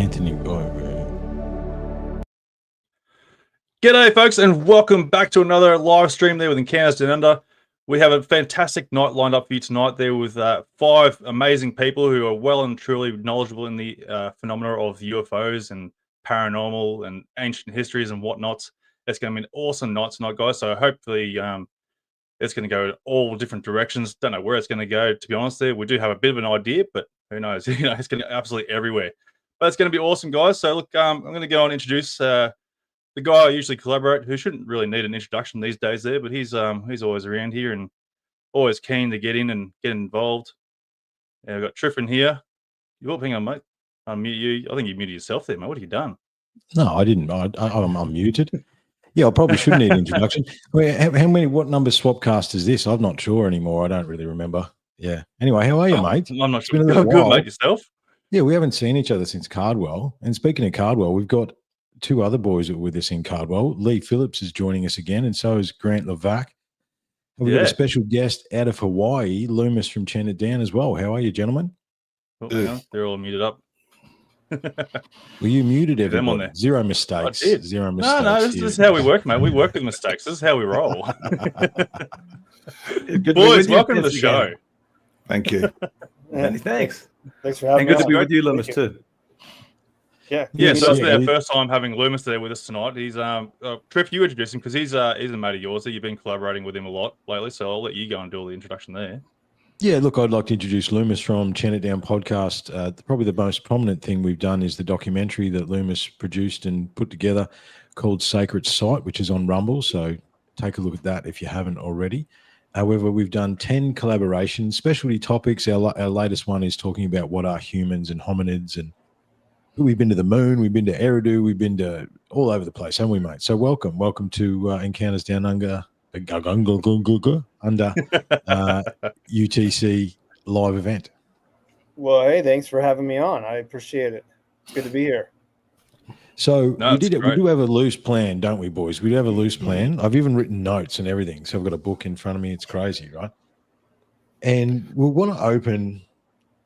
Anthony. G'day, folks, and welcome back to another live stream there with Encounters Down Under. We have a fantastic night lined up for you tonight there with 5 amazing people who are well and truly knowledgeable in the phenomena of UFOs and paranormal and ancient histories and whatnots. It's going to be an awesome night tonight, guys. So hopefully it's going to go in all different directions. Don't know where it's going to go, to be honest. There, we do have a bit of an idea, but who knows? It's going to go absolutely everywhere. But it's going to be awesome, guys. So look, I'm going to go and introduce the guy I usually collaborate, who shouldn't really need an introduction these days there, but he's always around here and always keen to get in and get involved. Yeah, we've got Triffon here. Hang on, mate. Unmute you. I think you muted yourself there, mate. What have you done? No, I didn't. I'm muted. Yeah, I probably should need an introduction. What number swapcast is this? I'm not sure anymore. I don't really remember. Yeah. Anyway, how are you, mate? I'm not sure. Good, mate. Yourself? Yeah, we haven't seen each other since Cardwell. And speaking of Cardwell, we've got 2 other boys that are with us in Cardwell. Leigh Phillips is joining us again, and so is Grant Lavac. And we've got a special guest out of Hawaii, Loomis from Chena Down as well. How are you, gentlemen? Oh, yeah, they're all muted up. Well, you muted everyone. Zero mistakes. Zero mistakes. No, this is how we work, mate. We work with mistakes. This is how we roll. Boys, welcome to the show. Thank you. Many thanks. Thanks for having me. And good to be with you, Loomis, too. Yeah, so it's our first time having Loomis there with us tonight. He's Triff, you introduce him because he's a mate of yours. You've been collaborating with him a lot lately, so I'll let you go and do all the introduction there. Yeah, look, I'd like to introduce Loomis from Chena Down podcast. Probably the most prominent thing we've done is the documentary that Loomis produced and put together called Sacred Site, which is on Rumble. So take a look at that if you haven't already. However, we've done 10 collaborations, specialty topics. Our latest one is talking about what are humans and hominids, and we've been to the moon, we've been to Eridu, we've been to all over the place, haven't we, mate? So welcome to Encounters Down Under UTC live event. Well, hey, thanks for having me on. I appreciate it. It's good to be here. So we do have a loose plan, don't we, boys? We do have a loose plan. I've even written notes and everything. So I've got a book in front of me. It's crazy, right? And we want to open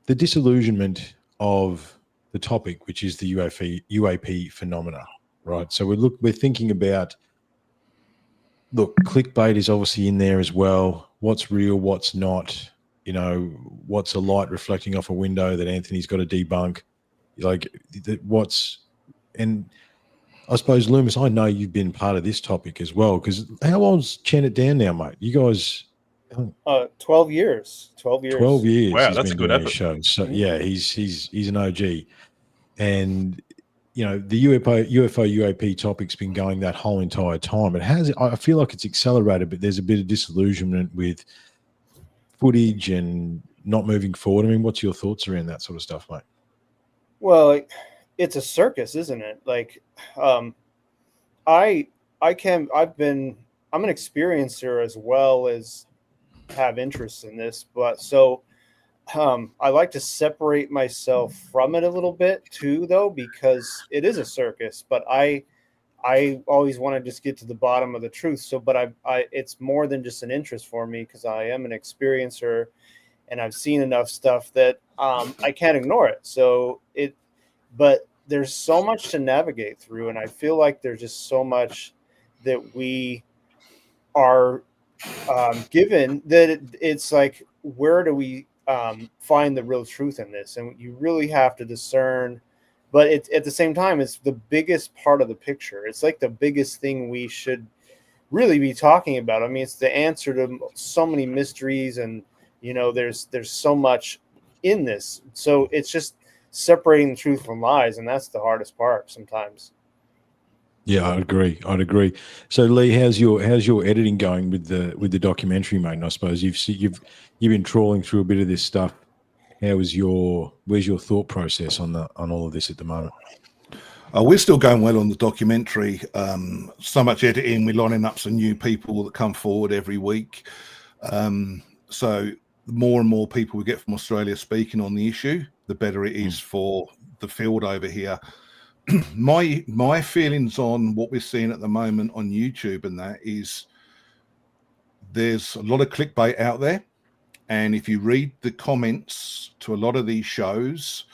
the disillusionment of the topic, which is the UAP phenomena, right? So we're thinking about, look, clickbait is obviously in there as well. What's real, what's not, what's a light reflecting off a window that Anthony's got to debunk, and I suppose, Loomis, I know you've been part of this topic as well, because how old's Chena Down now, mate? You guys... 12 years. 12 years. 12 years. Wow, that's a good effort. Show. So yeah, he's an OG. And the UFO UAP topic's been going that whole entire time. I feel like it's accelerated, but there's a bit of disillusionment with footage and not moving forward. I mean, what's your thoughts around that sort of stuff, mate? Well, it's a circus, isn't it? Like, I'm an experiencer as well as have interest in this, but so I like to separate myself from it a little bit too, though, because it is a circus, but I always want to just get to the bottom of the truth. So, but it's more than just an interest for me, because I am an experiencer and I've seen enough stuff that I can't ignore it. So but there's so much to navigate through, and I feel like there's just so much that we are given that it's like, where do we find the real truth in this? And you really have to discern, but at the same time, it's the biggest part of the picture. It's like the biggest thing we should really be talking about. I mean, it's the answer to so many mysteries, and there's so much in this. So it's just separating the truth from lies, and that's the hardest part sometimes. Yeah, I'd agree. So, Leigh, how's your editing going with the documentary, mate? And I suppose you've been trawling through a bit of this stuff. Where's your thought process on all of this at the moment? We're still going well on the documentary. So much editing. We're lining up some new people that come forward every week. So the more and more people we get from Australia speaking on the issue, the better it is for the field over here. My feelings on what we're seeing at the moment on YouTube and that is, there's a lot of clickbait out there, and if you read the comments to a lot of these shows,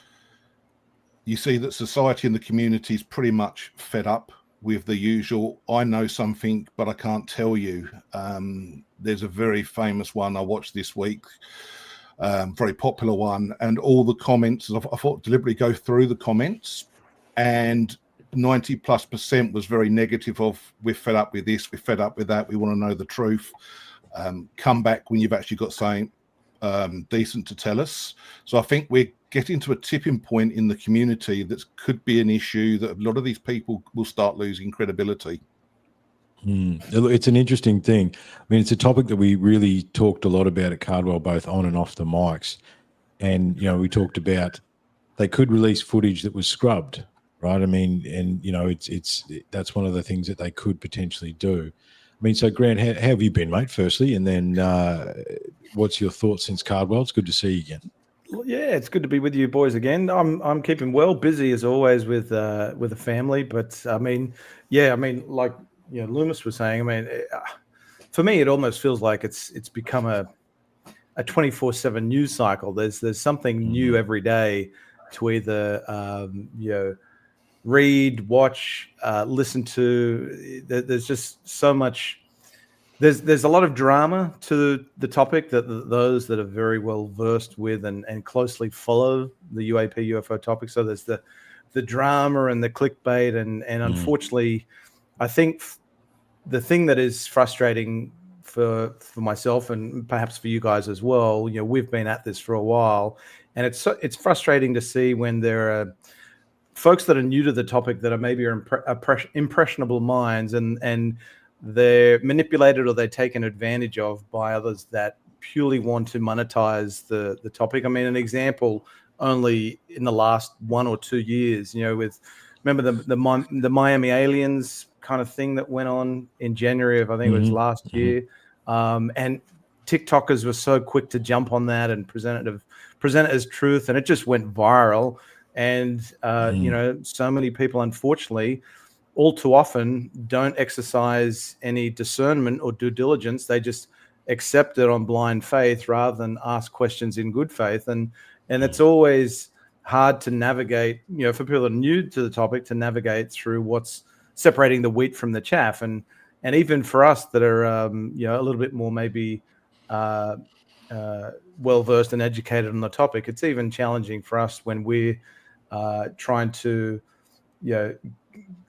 you see that society and the community is pretty much fed up with the usual, I know something, but I can't tell you. There's a very famous one I watched this week, very popular one, and all the comments, I thought deliberately go through the comments, and 90+% was very negative of, we're fed up with this, we're fed up with that, we want to know the truth. Come back when you've actually got something decent to tell us. So I think we're getting to a tipping point in the community that could be an issue that a lot of these people will start losing credibility. It's an interesting thing. I mean, it's a topic that we really talked a lot about at Cardwell, both on and off the mics. And, you know, we talked about they could release footage that was scrubbed, right? I mean, and, you know, that's one of the things that they could potentially do. I mean, so Grant, how have you been, mate, firstly? And then what's your thoughts since Cardwell? It's good to see you again. Yeah, it's good to be with you boys again. I'm keeping well busy as always with the family, but I mean, yeah, I mean, like, you know, Loomis was saying, I mean, for me, it almost feels like it's become a 24/7 news cycle. There's something new every day to either you know, read, watch, listen to. There's just so much. There's a lot of drama to the topic that those that are very well versed with and closely follow the UAP UFO topic. So there's the drama and the clickbait and unfortunately, I think the thing that is frustrating for myself and perhaps for you guys as well, you know, we've been at this for a while, and it's frustrating to see when there are folks that are new to the topic that are maybe impressionable minds and they're manipulated or they're taken advantage of by others that purely want to monetize the topic. I mean, an example only in the last 1 or 2 years, you know, remember the Miami aliens kind of thing that went on in January of, I think it was last year. And TikTokers were so quick to jump on that and present it as truth. And it just went viral. And, you know, so many people, unfortunately, all too often don't exercise any discernment or due diligence. They just accept it on blind faith rather than ask questions in good faith. And it's always hard to navigate, you know, for people that are new to the topic, to navigate through what's separating the wheat from the chaff. And even for us that are, you know, a little bit more maybe well-versed and educated on the topic, it's even challenging for us when we're trying to, you know,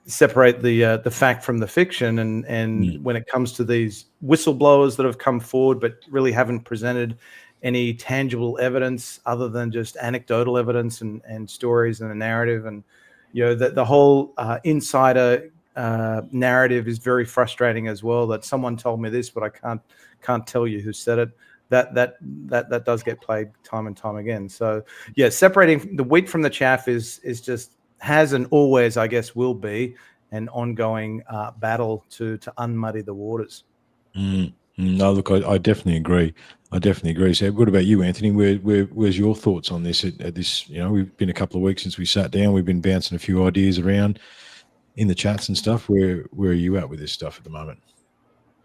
separate the fact from the fiction, and when it comes to these whistleblowers that have come forward but really haven't presented any tangible evidence other than just anecdotal evidence and stories and a narrative, and you know the whole insider narrative is very frustrating as well. That someone told me this, but I can't tell you who said it. That does get played time and time again. So yeah, separating the wheat from the chaff is just has and always, I guess, will be an ongoing battle to unmuddy the waters. No, look, I definitely agree. So what about you, Anthony? Where's your thoughts on this at this? You know, we've been a couple of weeks since we sat down. We've been bouncing a few ideas around in the chats and stuff. Where are you at with this stuff at the moment?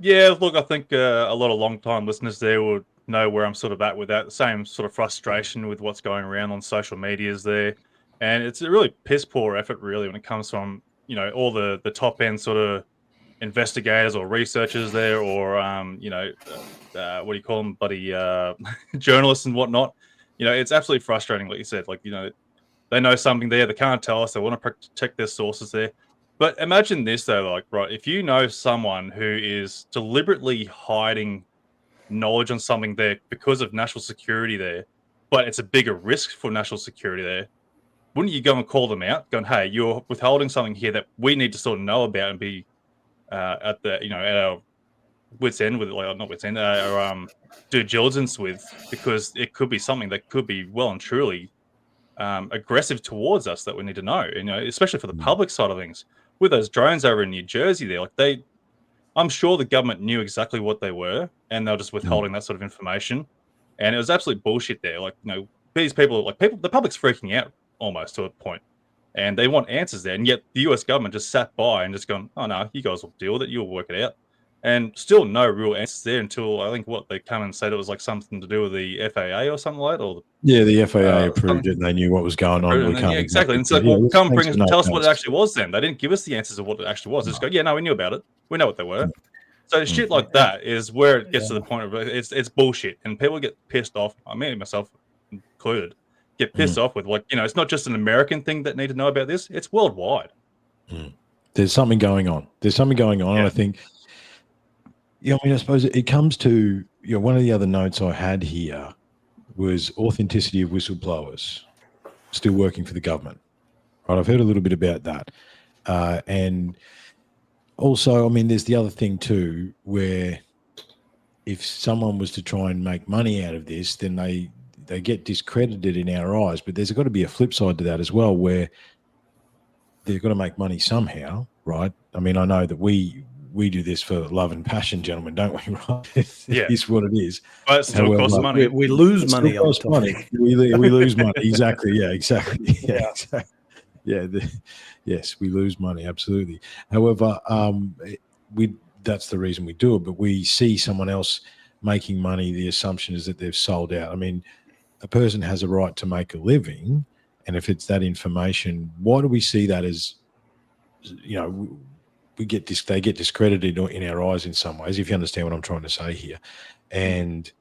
Yeah, look, I think a lot of long-time listeners there would know where I'm sort of at with that. Same sort of frustration with what's going around on social medias there. And it's a really piss poor effort, really, when it comes from, you know, all the top end sort of investigators or researchers there, or you know, what do you call them, buddy, journalists and whatnot. You know, it's absolutely frustrating, like you said. Like, you know, they know something there, they can't tell us. They want to protect their sources there. But imagine this though, like, right, if you know someone who is deliberately hiding knowledge on something there because of national security there, but it's a bigger risk for national security there, wouldn't you go and call them out, going, hey, you're withholding something here that we need to sort of know about and be at the, you know, at our wits end with, like, not wits end, our due diligence with, because it could be something that could be well and truly aggressive towards us that we need to know, you know, especially for the public side of things. With those drones over in New Jersey there, like I'm sure the government knew exactly what they were, and they're just withholding that sort of information. And it was absolute bullshit there. Like, you know, these people, the public's freaking out almost to a point, and they want answers there. And yet the US government just sat by and just gone, oh no, you guys will deal with it. You'll work it out. and still no real answers there until I think what they come and said it was like something to do with the FAA or something like that, or the FAA approved it and they knew what was going on. yeah, exactly. And it's like, well, come bring us, tell us what it actually was. Then they didn't give us the answers of what it actually was. They just go, yeah, no, we knew about it. We know what they were. So shit like that is where it gets to the point of it's bullshit, and people get pissed off. I mean, myself included, get pissed off with, like, you know, it's not just an American thing that need to know about this; it's worldwide. There's something going on. And I think, I mean, I suppose it comes to, one of the other notes I had here was authenticity of whistleblowers still working for the government. Right, I've heard a little bit about that, and also, I mean, there's the other thing too, where if someone was to try and make money out of this, then they get discredited in our eyes. But there's got to be a flip side to that as well, where they've got to make money somehow, right? I mean, I know that we do this for love and passion, gentlemen, don't we? Right? It is what it is. But it still costs money. We lose money on money. We lose money. Exactly. Yeah. Exactly. Yeah. Exactly. Yeah. Yes, we lose money. Absolutely. However, that's the reason we do it. But we see someone else making money. The assumption is that they've sold out. I mean, a person has a right to make a living, and if it's that information, why do we see that as, they get discredited in our eyes in some ways, if you understand what I'm trying to say here. And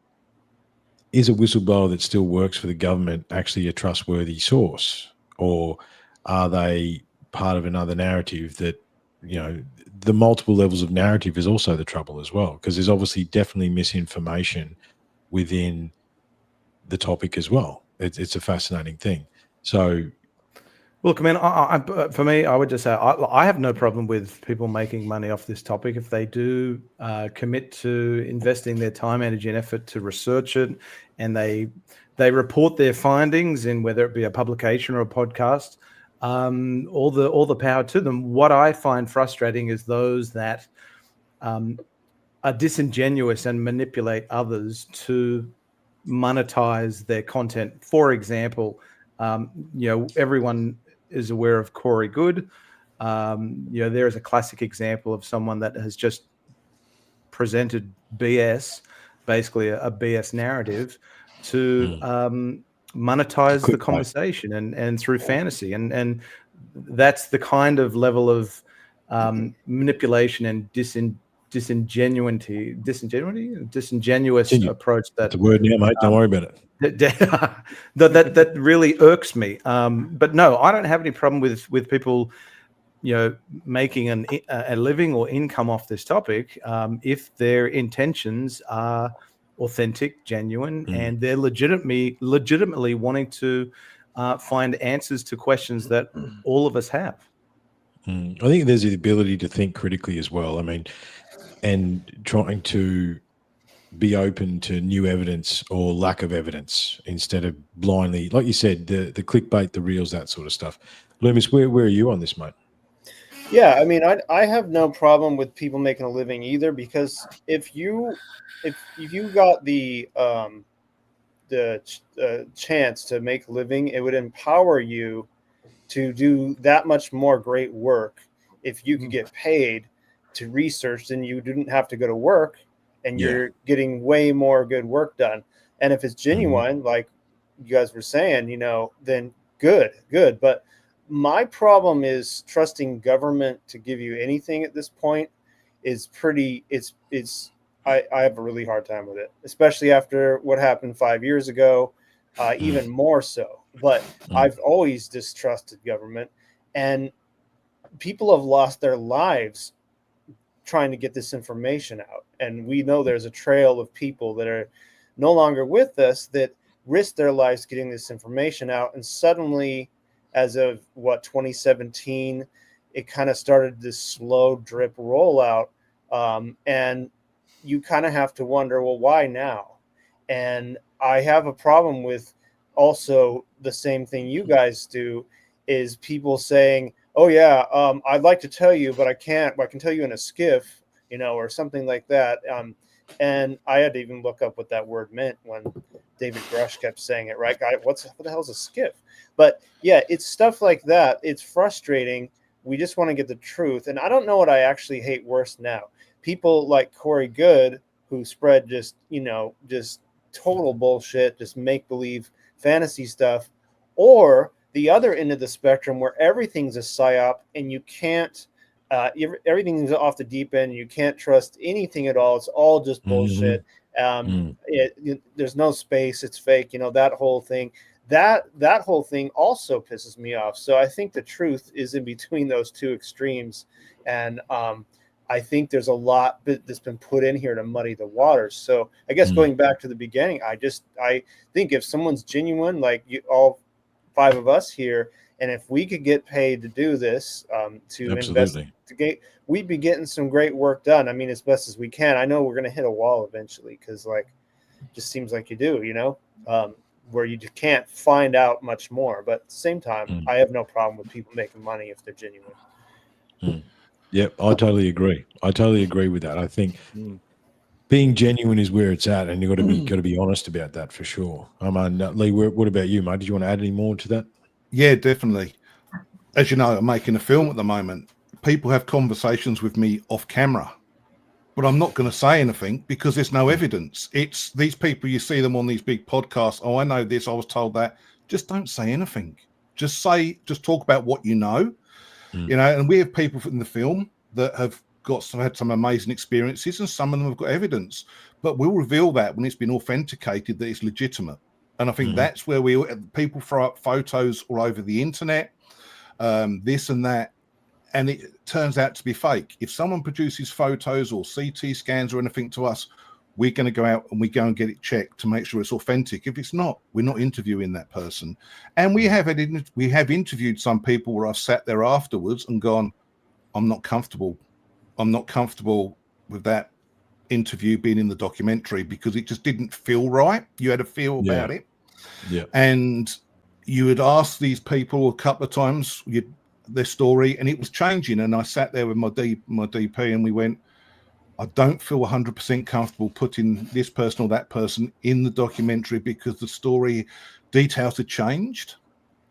is a whistleblower that still works for the government actually a trustworthy source, or are they part of another narrative that, the multiple levels of narrative is also the trouble as well, because there's obviously definitely misinformation within the topic as well. It's a fascinating thing. So, look, I mean, for me, I would just say I have no problem with people making money off this topic if they do commit to investing their time, energy, and effort to research it, and they report their findings in whether it be a publication or a podcast. All the power to them. What I find frustrating is those that are disingenuous and manipulate others to monetize their content. For example, everyone is aware of Corey Good. There is a classic example of someone that has just presented BS, basically a BS narrative, to monetize the conversation and through fantasy, and that's the kind of level of manipulation and disingenuous approach. That's a word now, mate. Don't worry about it. That really irks me. But no, I don't have any problem with people, making a living or income off this topic, if their intentions are authentic, genuine, and they're legitimately wanting to find answers to questions that all of us have. I think there's the ability to think critically as well. I mean, and trying to be open to new evidence or lack of evidence instead of blindly, like you said, the clickbait, the reels, that sort of stuff. Loomis, where are you on this, mate? Yeah, I mean, I have no problem with people making a living either, because if you got the chance to make a living, it would empower you to do that much more great work. If you could get paid to research, then you didn't have to go to work, and you're getting way more good work done. And if it's genuine, like you guys were saying, then good. But my problem is trusting government to give you anything at this point is I have a really hard time with it, especially after what happened 5 years ago, even more so. But I've always distrusted government, and people have lost their lives trying to get this information out. And we know there's a trail of people that are no longer with us that risk their lives getting this information out. And suddenly, as of 2017, it kind of started this slow drip rollout. And you kind of have to wonder, well, why now? And I have a problem with also the same thing you guys do, is people saying, oh yeah, I'd like to tell you, but I can't. I can tell you in a skiff, or something like that. And I had to even look up what that word meant when David Grush kept saying it, right? What the hell is a skiff? But yeah, it's stuff like that. It's frustrating. We just want to get the truth. And I don't know what I actually hate worse now. people like Corey Good, who spread just total bullshit, just make believe fantasy stuff, or the other end of the spectrum where everything's a psyop and you can't, everything's off the deep end. You can't trust anything at all. It's all just bullshit. There's no space. It's fake. That whole thing. That whole thing also pisses me off. So I think the truth is in between those two extremes, and I think there's a lot that's been put in here to muddy the waters. So I guess going back to the beginning, I think if someone's genuine, like all 5 of us here, and if we could get paid to do this, to investigate, we'd be getting some great work done. I mean, as best as we can. I know we're going to hit a wall eventually because, like, just seems like you do, where you just can't find out much more. But at the same time, I have no problem with people making money if they're genuine. Yep, I totally agree. I totally agree with that. I think being genuine is where it's at, and you've got to be honest about that for sure. I mean, Leigh, what about you, mate? Did you want to add any more to that? Yeah, definitely. As you know, I'm making a film at the moment. People have conversations with me off camera, but I'm not going to say anything because there's no evidence. It's these people, you see them on these big podcasts. Oh, I know this. I was told that. Just don't say anything. Just talk about what you know. And we have people in the film that have had some amazing experiences, and some of them have got evidence, but we'll reveal that when it's been authenticated that it's legitimate. And I think that's where people throw up photos all over the internet, this and that, and it turns out to be fake. If someone produces photos or CT scans or anything to us, we're going to go out and we go and get it checked to make sure it's authentic. If it's not, we're not interviewing that person. And we have interviewed some people where I've sat there afterwards and gone, I'm not comfortable. I'm not comfortable with that interview being in the documentary because it just didn't feel right. You had a feel about it. Yeah. And you had asked these people a couple of times their story, and it was changing. And I sat there with my DP and we went, I don't feel 100% comfortable putting this person or that person in the documentary because the story details have changed.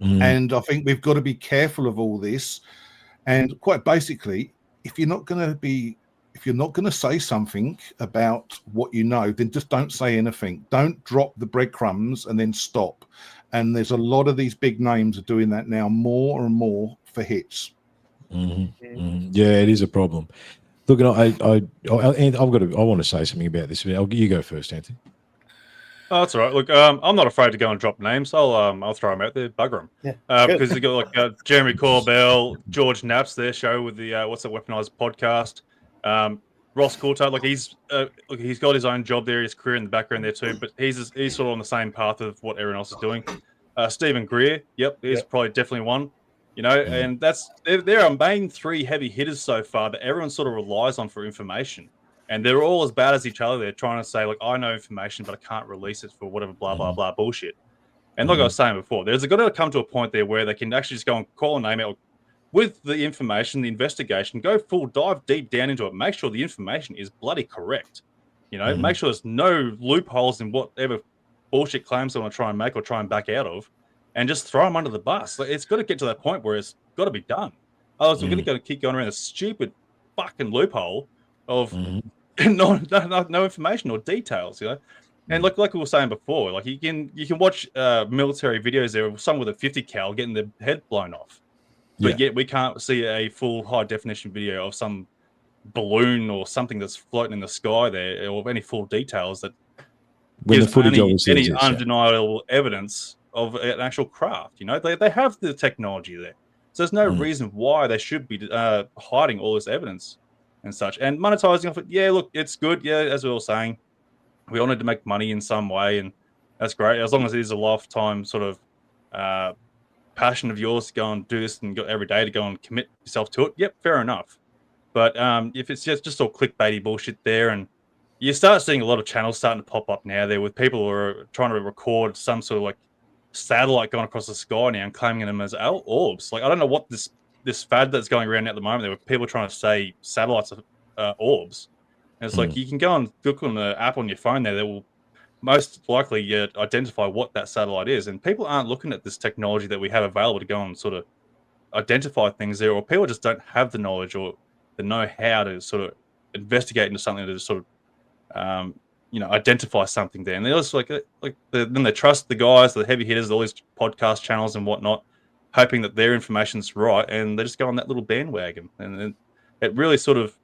And I think we've got to be careful of all this. And quite basically, if you're not going to say something about what you know, then just don't say anything. Don't drop the breadcrumbs and then stop. And there's a lot of these big names are doing that now, more and more for hits. Yeah, it is a problem. Look, I want to say something about this. You go first, Anthony. Oh, that's all right. Look, I'm not afraid to go and drop names. I'll throw them out there, bugger them. Because you got like Jeremy Corbell, George Knapp's their show with the What's That Weaponized podcast. Ross Coulthard, like he's got his own job there, his career in the background there too. But he's sort of on the same path of what everyone else is doing. Stephen Greer, he's probably definitely one. And there are main 3 heavy hitters so far that everyone sort of relies on for information. And they're all as bad as each other. They're trying to say, like, I know information, but I can't release it for whatever blah, blah, blah bullshit. And like I was saying before, there's got to come to a point there where they can actually just go and call a name out with the information, the investigation, go dive deep down into it, make sure the information is bloody correct. Make sure there's no loopholes in whatever bullshit claims they want to try and make or try and back out of, and just throw them under the bus. Like, it's got to get to that point where it's got to be done. Otherwise, we're going to keep going around a stupid fucking loophole of no information or details, And like we were saying before, like you can watch military videos there, some with a 50 cal getting their head blown off, but yet we can't see a full high definition video of some balloon or something that's floating in the sky there, or any full details that gives any undeniable evidence of an actual craft. They have the technology there, so there's no reason why they should be hiding all this evidence and such, and monetizing off it. Yeah, look, it's good. Yeah, as we were saying, we all need to make money in some way, and that's great as long as it is a lifetime sort of passion of yours to go and do this and go every day to go and commit yourself to it. Yep, fair enough. But if it's just all clickbaity bullshit there, and you start seeing a lot of channels starting to pop up now there with people who are trying to record some sort of like satellite going across the sky now and claiming them as orbs. Like, I don't know what this fad that's going around at the moment there with people trying to say satellites are orbs. And it's like, you can go and look on the app on your phone there that will most likely identify what that satellite is. And people aren't looking at this technology that we have available to go and sort of identify things there, or people just don't have the knowledge or the know-how to sort of investigate into something to sort of identify something there. And they're just then they trust the guys, the heavy hitters, all these podcast channels and whatnot, hoping that their information's right, and they just go on that little bandwagon. And it really sort of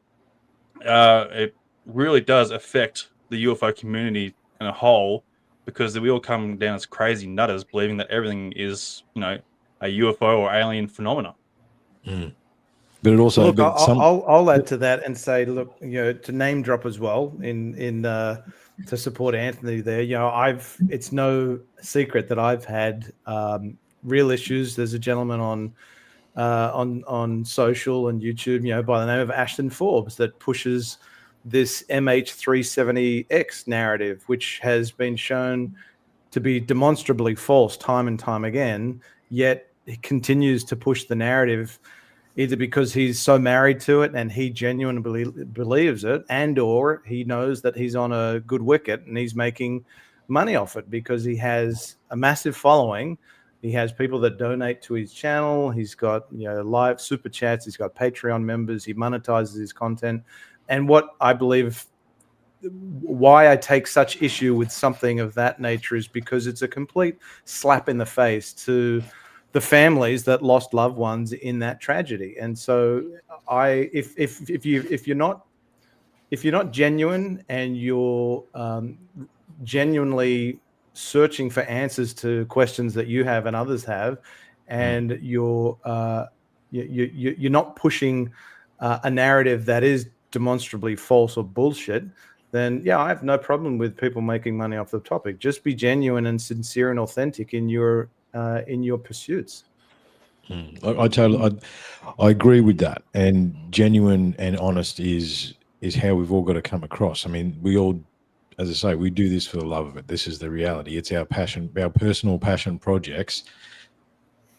it really does affect the UFO community in a whole, because we all come down as crazy nutters believing that everything is a UFO or alien phenomena. Mm. But it also, look, I'll add to that and say, look, to name drop as well in to support Anthony there. It's no secret that I've had real issues. There's a gentleman on social and YouTube, by the name of Ashton Forbes, that pushes this MH370X narrative, which has been shown to be demonstrably false time and time again, yet he continues to push the narrative, either because he's so married to it and he genuinely believes it, and or he knows that he's on a good wicket and he's making money off it because he has a massive following. He has people that donate to his channel. He's got live super chats. He's got Patreon members. He monetizes his content. And what I believe, why I take such issue with something of that nature, is because it's a complete slap in the face to the families that lost loved ones in that tragedy. And so, if you're not genuine and you're genuinely searching for answers to questions that you have and others have, and you're not pushing a narrative that is demonstrably false or bullshit, then I have no problem with people making money off the topic. Just be genuine and sincere and authentic in your pursuits. I agree with that, and genuine and honest is how we've all got to come across. I mean, we all, as I say, we do this for the love of it. This is the reality. It's our passion, our personal passion projects.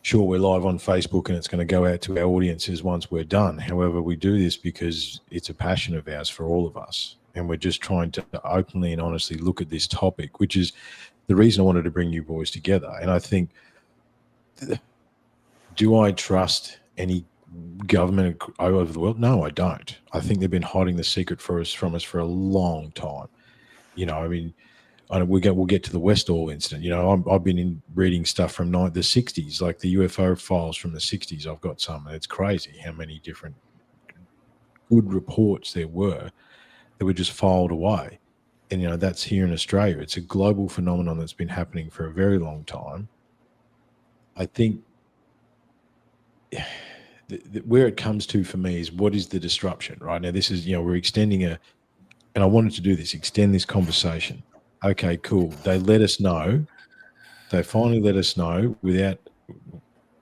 Sure, we're live on Facebook and it's going to go out to our audiences once we're done. However, we do this because it's a passion of ours for all of us. And we're just trying to openly and honestly look at this topic, which is the reason I wanted to bring you boys together. And I think, do I trust any government all over the world? No, I don't. I think they've been hiding the secret from us for a long time. I mean, we'll get to the Westall incident. I've been reading stuff from the 60s, like the UFO files from the 60s. I've got some, and it's crazy how many different good reports there were that were just filed away. And, that's here in Australia. It's a global phenomenon that's been happening for a very long time. I think where it comes to for me is, what is the disruption, right? Now, this is, we're extending and I wanted to do this, extend this conversation. Okay, cool. They let us know. They finally let us know without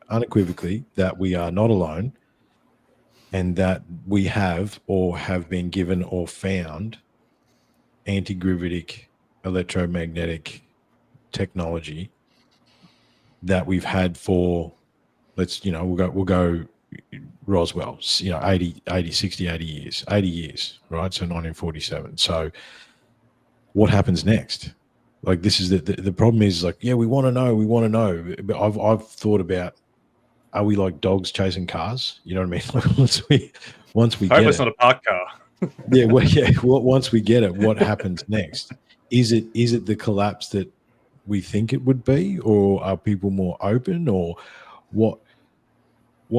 unequivocally that we are not alone, and that we have or have been given or found anti-gravitic electromagnetic technology that we've had for, we'll go Roswell, 80 years, right? So 1947. So what happens next? Like, this is the problem is, like, we want to know. But I've thought about, are we like dogs chasing cars? You know what I mean? Like, once we hope get it's it, not a parked car. Once we get it, what happens next? Is it the collapse that we think it would be, or are people more open, or what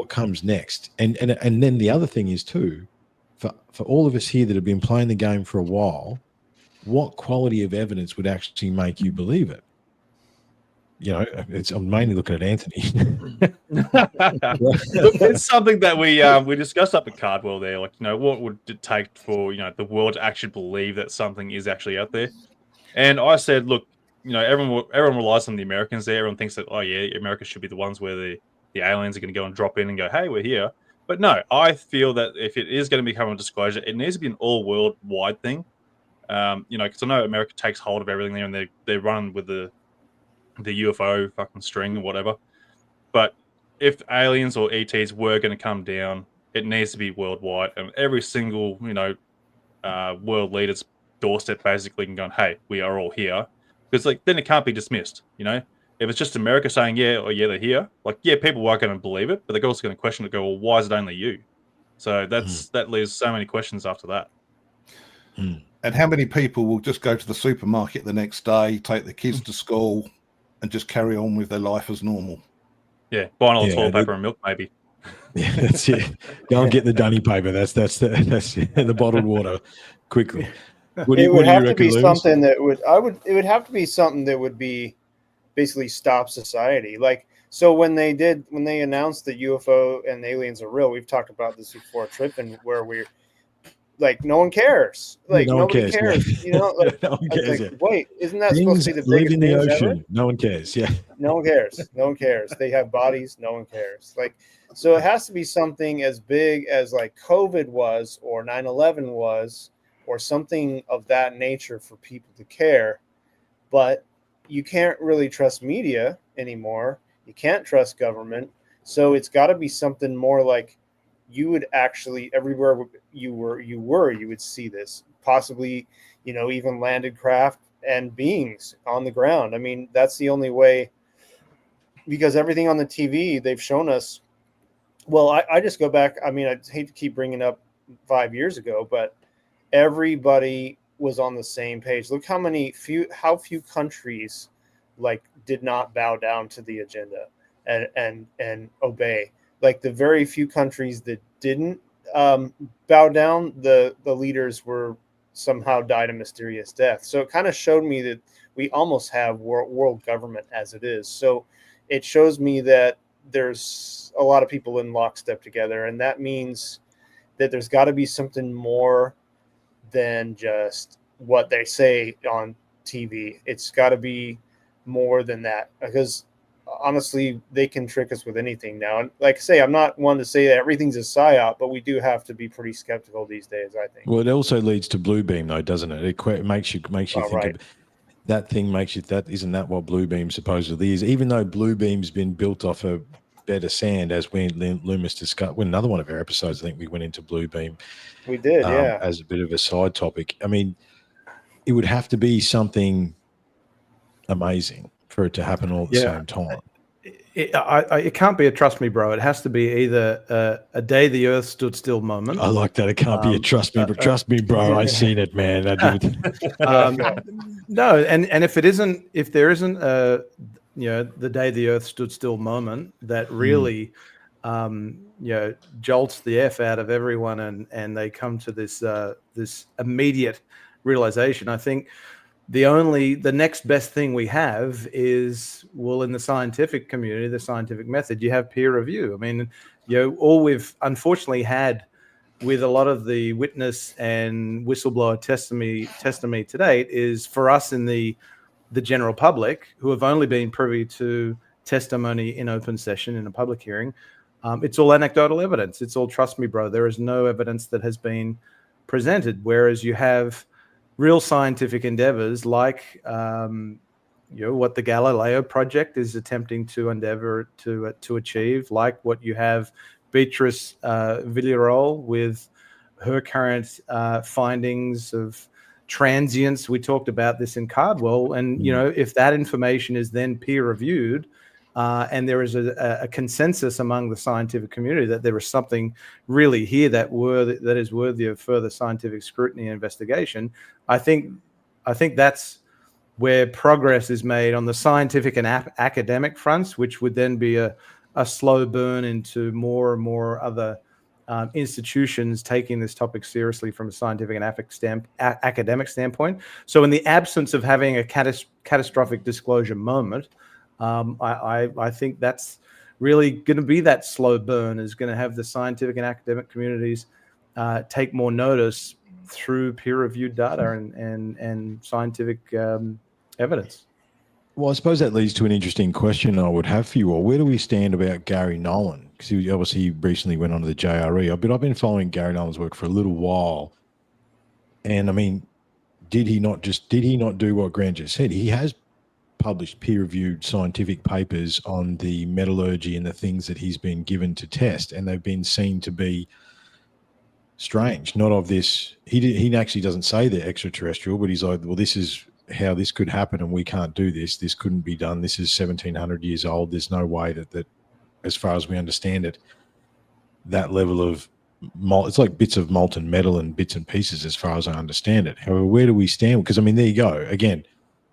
comes next? And then the other thing is too, for all of us here that have been playing the game for a while, what quality of evidence would actually make you believe it? I'm mainly looking at Anthony. It's something that we discussed up at Cardwell there. Like, what would it take for the world to actually believe that something is actually out there? And I said, look, everyone relies on the Americans there. Everyone thinks that, oh yeah, America should be the ones where the aliens are going to go and drop in and go, hey, we're here. But no, I feel that if it is going to become a disclosure, it needs to be an all worldwide thing. Because I know America takes hold of everything there, and they run with the UFO fucking string or whatever. But if aliens or ETs were going to come down, it needs to be worldwide, and every single world leader's doorstep basically can go, hey, we are all here, because then it can't be dismissed. If it's just America saying they're here, people are going to believe it, but they're also going to question it, go, well, why is it only you? So that leaves so many questions after that. And how many people will just go to the supermarket the next day, take their kids to school, and just carry on with their life as normal? Yeah, buying all the toilet paper and milk, maybe. Yeah, that's it. Go and get the dunny paper. That's the bottled water quickly. What do you reckon, Lewis? Something that it would have to be something that would be basically stop society. Like, so when they announced that UFO and aliens are real, we've talked about this before, Triffon, where we're like, no one cares. Like, nobody cares. You know, like, no one cares. like, wait, isn't that supposed to be the biggest in the ocean? Ever? No one cares. Yeah. No one cares. No one cares. They have bodies. No one cares. Like, so it has to be something as big as like COVID was, or 9/11 was, or something of that nature for people to care. But you can't really trust media anymore. You can't trust government. So it's got to be something more like, you would actually, everywhere you would see this, possibly, you know, even landed craft and beings on the ground. I mean, that's the only way, because everything on the TV they've shown us. Well, I just go back. I mean, I hate to keep bringing up 5 years ago, but everybody was on the same page. Look how few countries like did not bow down to the agenda and obey. Like, the very few countries that didn't bow down, the leaders were somehow died a mysterious death. So it kind of showed me that we almost have world government as it is. So it shows me that there's a lot of people in lockstep together, and that means that there's got to be something more than just what they say on TV. It's got to be more than that, because honestly, they can trick us with anything now. And like I say, I'm not one to say that everything's a psyop, but we do have to be pretty skeptical these days, I think. Well, it also leads to blue beam, though, doesn't it? It makes you think right. That thing makes you isn't that what blue beam supposedly is? Even though blue beam's been built off a bed of sand, as Loomis discussed. Well, another one of our episodes, I think we went into blue beam. We did, yeah. As a bit of a side topic. I mean, it would have to be something amazing for it to happen all at the same time. It can't be a trust me, bro. It has to be either a day the Earth stood still moment. I like that. It can't be a trust me, but trust me, bro. I seen it, man. No, and if there isn't the day the Earth stood still moment that really jolts the F out of everyone, and they come to this immediate realization, I think the next best thing we have is, well, in the scientific community, the scientific method, you have peer review. I mean, all we've unfortunately had with a lot of the witness and whistleblower testimony to date is, for us in the general public who have only been privy to testimony in open session in a public hearing, it's all anecdotal evidence. It's all trust me, bro. There is no evidence that has been presented, whereas you have real scientific endeavors like what the Galileo project is attempting to endeavor to achieve, like what you have Beatrice Villarreal with her current findings of transients. We talked about this in Cardwell, and if that information is then peer reviewed, and there is a consensus among the scientific community that there is something really here that is worthy of further scientific scrutiny and investigation, I think that's where progress is made on the scientific and academic fronts, which would then be a slow burn into more and more other institutions taking this topic seriously from a scientific and academic standpoint. So in the absence of having a catastrophic disclosure moment, I think that's really going to be that slow burn, is going to have the scientific and academic communities take more notice through peer-reviewed data and scientific evidence. Well, I suppose that leads to an interesting question I would have for you all. Where do we stand about Gary Nolan? Because he recently went on to the JRE. But I've been following Gary Nolan's work for a little while. And I mean, did he not do what Grant just said? He has published peer-reviewed scientific papers on the metallurgy and the things that he's been given to test, and they've been seen to be strange. Not of this. He actually doesn't say they're extraterrestrial, but he's like, well, this is how this could happen, and we can't do this. This couldn't be done. This is 1,700 years old. There's no way that as far as we understand it, that level of it's like bits of molten metal and bits and pieces, as far as I understand it. However, where do we stand? Because I mean, there you go again.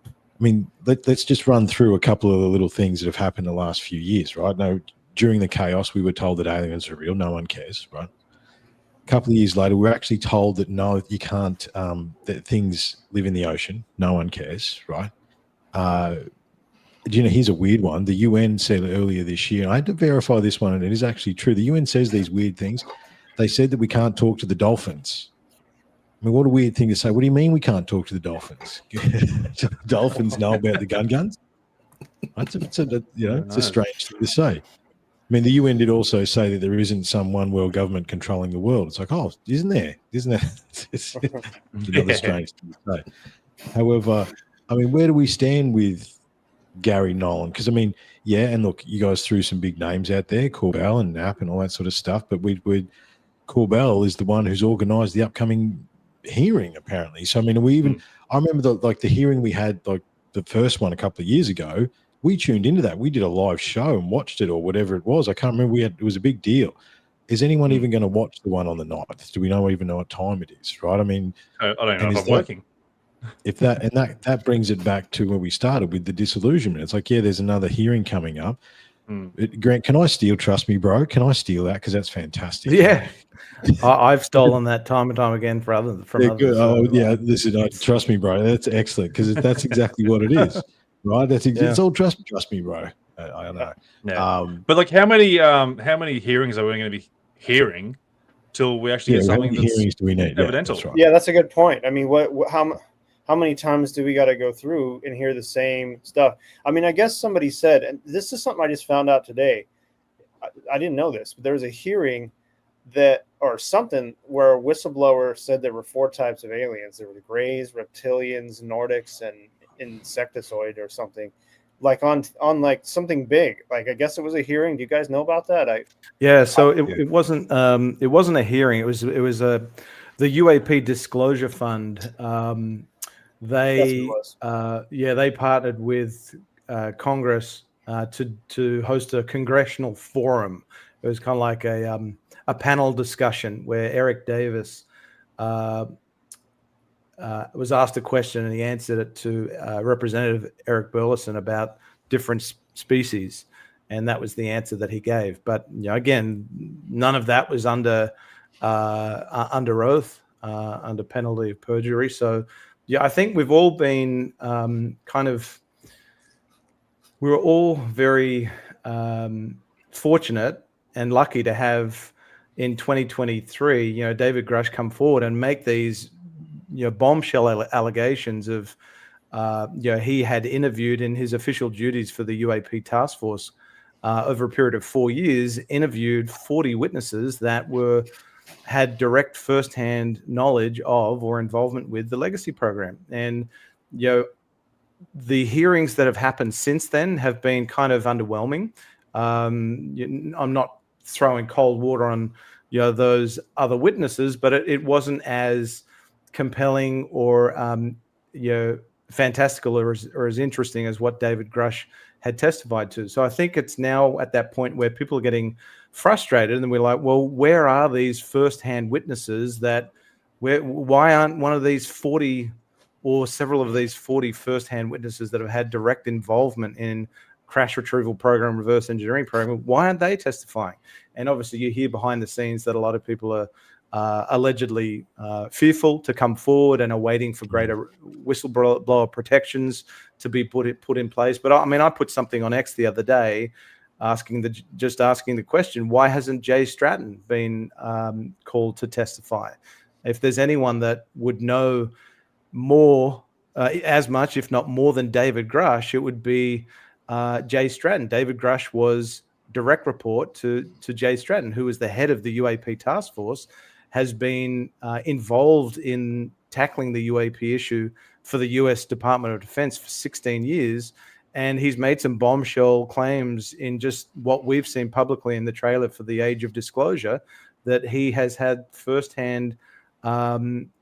I mean, let's just run through a couple of the little things that have happened in the last few years, right? Now, during the chaos, we were told that aliens are real. No one cares, right? A couple of years later, we're actually told that no, you can't, that things live in the ocean. No one cares, right? Here's a weird one. The UN said earlier this year, and I had to verify this one, and it is actually true. The UN says these weird things. They said that we can't talk to the dolphins. I mean, what a weird thing to say. What do you mean we can't talk to the dolphins? Dolphins know about the guns? It's a strange thing to say. I mean, the UN did also say that there isn't some one world government controlling the world. It's like, oh, isn't there? Isn't that? It's another strange thing to say. However, I mean, where do we stand with Gary Nolan? Because, I mean, yeah, and look, you guys threw some big names out there, Corbell and Knapp and all that sort of stuff, but Corbell is the one who's organised the upcoming hearing, apparently. So I mean, I remember the hearing we had, like the first one a couple of years ago. We tuned into that. We did a live show and watched it, or whatever it was. I can't remember. It was a big deal. Is anyone even going to watch the one on the 9th? Do we even know what time it is? Right? I mean, I don't know if I'm working. If that brings it back to where we started with the disillusionment. It's like, yeah, there's another hearing coming up. Grant, can I steal? Trust me, bro. Can I steal that? Because that's fantastic. Yeah. I've stolen that time and time again from others. Good. Oh, yeah. Listen, trust me, bro. That's excellent, because that's exactly what it is, right? It's all trust me, bro. I don't know. Yeah. But like, how many hearings are we going to be hearing till we actually get something that's hearings do we need? evidential? That's right. Yeah, that's a good point. I mean, how many times do we got to go through and hear the same stuff? I mean, I guess somebody said, and this is something I just found out today. I didn't know this, but there was a hearing or something where a whistleblower said there were 4 types of aliens. There were the Greys, Reptilians, Nordics, and Insectoid or something. Like on like something big. Like, I guess it was a hearing. Do you guys know about that? It wasn't a hearing. It was the UAP Disclosure Fund. They partnered with Congress to host a congressional forum. It was kind of like a panel discussion where Eric Davis was asked a question, and he answered it to Representative Eric Burleson about different species, and that was the answer that he gave. But again, none of that was under oath, under penalty of perjury. So yeah, I think we've all been we were all very fortunate and lucky to have in 2023, David Grush come forward and make these, bombshell allegations of, he had interviewed in his official duties for the UAP task force over a period of 4 years, interviewed 40 witnesses that had direct firsthand knowledge of or involvement with the legacy program. And, the hearings that have happened since then have been kind of underwhelming. I'm not throwing cold water on, those other witnesses, but it wasn't as compelling or, fantastical or as interesting as what David Grush had testified to. So I think it's now at that point where people are getting frustrated, and we're like, well, where are these firsthand witnesses why aren't one of these 40 or several of these 40 firsthand witnesses that have had direct involvement in crash retrieval program, reverse engineering program, why aren't they testifying? And obviously you hear behind the scenes that a lot of people are allegedly fearful to come forward and are waiting for greater whistleblower protections to be put in place. But I put something on X the other day asking the question, why hasn't Jay Stratton been called to testify? If there's anyone that would know more, as much, if not more than David Grush, it would be Jay Stratton. David Grush was direct report to Jay Stratton, who was the head of the UAP task force, has been involved in tackling the UAP issue for the US Department of Defense for 16 years. And he's made some bombshell claims in just what we've seen publicly in the trailer for the Age of Disclosure, that he has had firsthand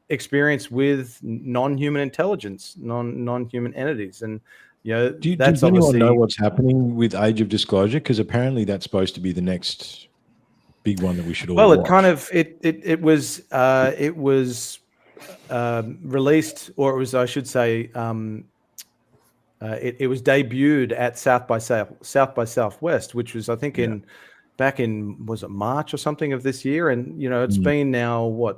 experience with non-human intelligence, non-human entities. And does anyone know what's happening with Age of Disclosure? Because apparently that's supposed to be the next big one that we should all Well, watch. it was released, or it was, I should say, it was debuted at South by Southwest, which was, I think, back in, was it March or something of this year? And it's been now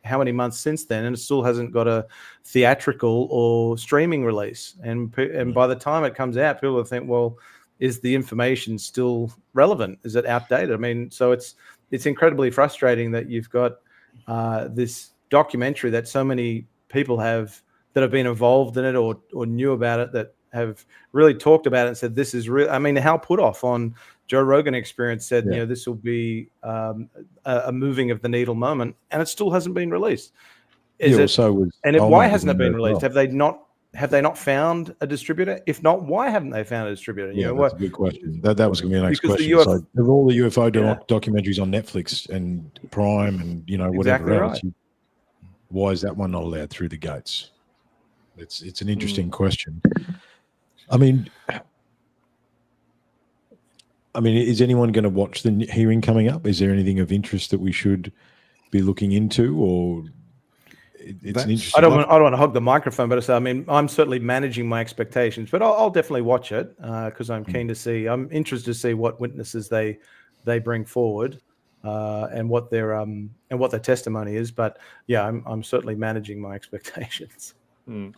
how many months since then, and it still hasn't got a theatrical or streaming release. And by the time it comes out, people will think, well, is the information still relevant? Is it outdated? I mean, so it's incredibly frustrating that you've got this documentary that so many people that have been involved in it or knew about it, that have really talked about it and said, this is real. I mean, Hal Puthoff on Joe Rogan Experience said, this will be a moving of the needle moment, and it still hasn't been released. Why hasn't it been released? Well. Have they not found a distributor? If not, why haven't they found a distributor? That's a good question. That was going to be the next question. So of all the UFO documentaries on Netflix and Prime and whatever else, why is that one not allowed through the gates? It's an interesting question. I mean, is anyone going to watch the hearing coming up? Is there anything of interest that we should be looking into, or? It's an interesting. I don't want to hog the microphone, but I'm certainly managing my expectations. But I'll definitely watch it because I'm keen to see. I'm interested to see what witnesses they bring forward and what their testimony is. But I'm certainly managing my expectations.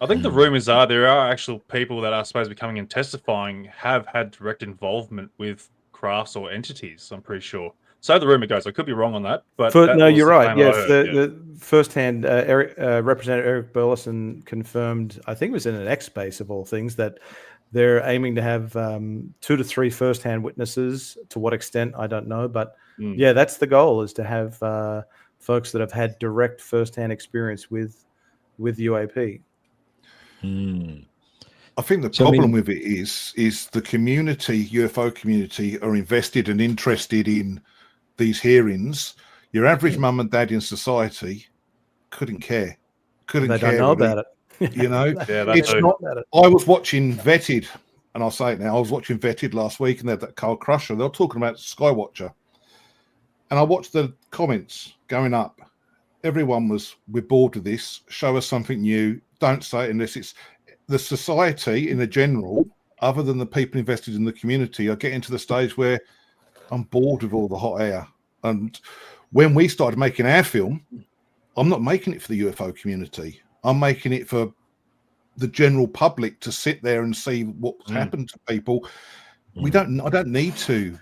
I think the rumors are there are actual people that are supposed to be coming and testifying have had direct involvement with crafts or entities. I'm pretty sure. So the rumor goes. I could be wrong on that, but no, you're right. Yes, the firsthand Representative Eric Burleson confirmed, I think it was in an X Space of all things, that they're aiming to have 2 to 3 firsthand witnesses. To what extent, I don't know, but that's the goal, is to have folks that have had direct firsthand experience with UAP. I think the problem with it is the community, UFO community, are invested and interested in these hearings. Your average mum and dad in society couldn't care. They don't know about it. It's not. I was watching Vetted, and I'll say it now. I was watching Vetted last week, and they had that Carl Crusher. They were talking about Skywatcher, and I watched the comments going up. Everyone was, we're bored with this. Show us something new. Don't say it unless it's the society in the general, other than the people invested in the community, are getting to the stage where I'm bored with all the hot air. And when we started making our film, I'm not making it for the UFO community. I'm making it for the general public to sit there and see what's happened to people. I don't need to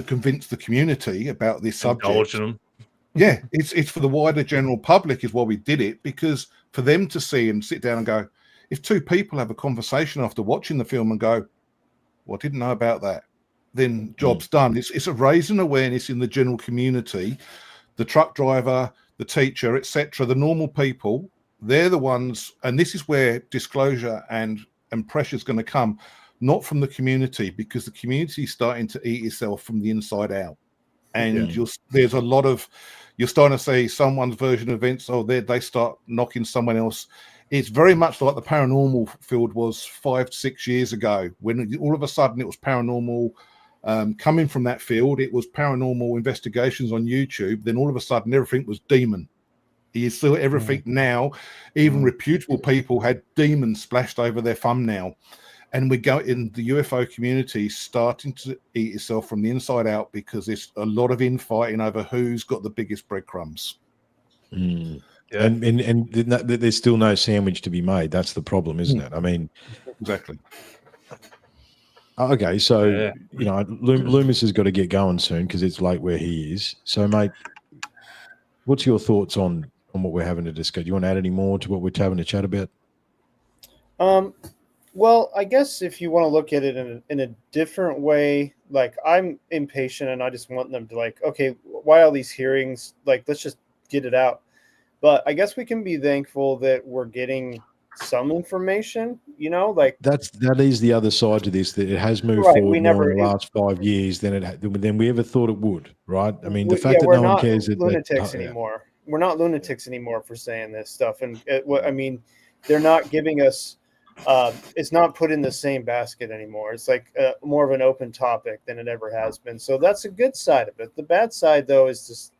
convince the community about this subject. Yeah, it's for the wider general public is why we did it, because for them to see and sit down and go, if 2 people have a conversation after watching the film and go, well, I didn't know about that, then job's done. It's a raising awareness in the general community. The truck driver, the teacher, etc., the normal people, they're the ones, and this is where disclosure and pressure is going to come, not from the community, because the community is starting to eat itself from the inside out. And there's a lot of, you're starting to see someone's version of events, they start knocking someone else. It's very much like the paranormal field was 5-6 years ago, when all of a sudden it was paranormal. Coming from that field, it was paranormal investigations on YouTube. Then all of a sudden, everything was demon. You see everything now. Even reputable people had demons splashed over their thumbnail. And we go in the UFO community starting to eat itself from the inside out, because there's a lot of infighting over who's got the biggest breadcrumbs. And there's still no sandwich to be made. That's the problem, isn't it? I mean, exactly. Okay, so Loomis has got to get going soon because it's late where he is. So, mate, what's your thoughts on what we're having to discuss? Do you want to add any more to what we're having to chat about? Well, I guess if you want to look at it in a different way, like, I'm impatient and I just want them to, like, okay, why all these hearings? Like, let's just get it out. But I guess we can be thankful that we're getting some information, like that is the other side to this, that it has moved forward more in the last 5 years than we ever thought it would, right? I mean, the fact that no one cares that lunatics anymore. We're not lunatics anymore for saying this stuff, and they're not giving us it's not put in the same basket anymore. It's like more of an open topic than it ever has been. So that's a good side of it. The bad side, though, is just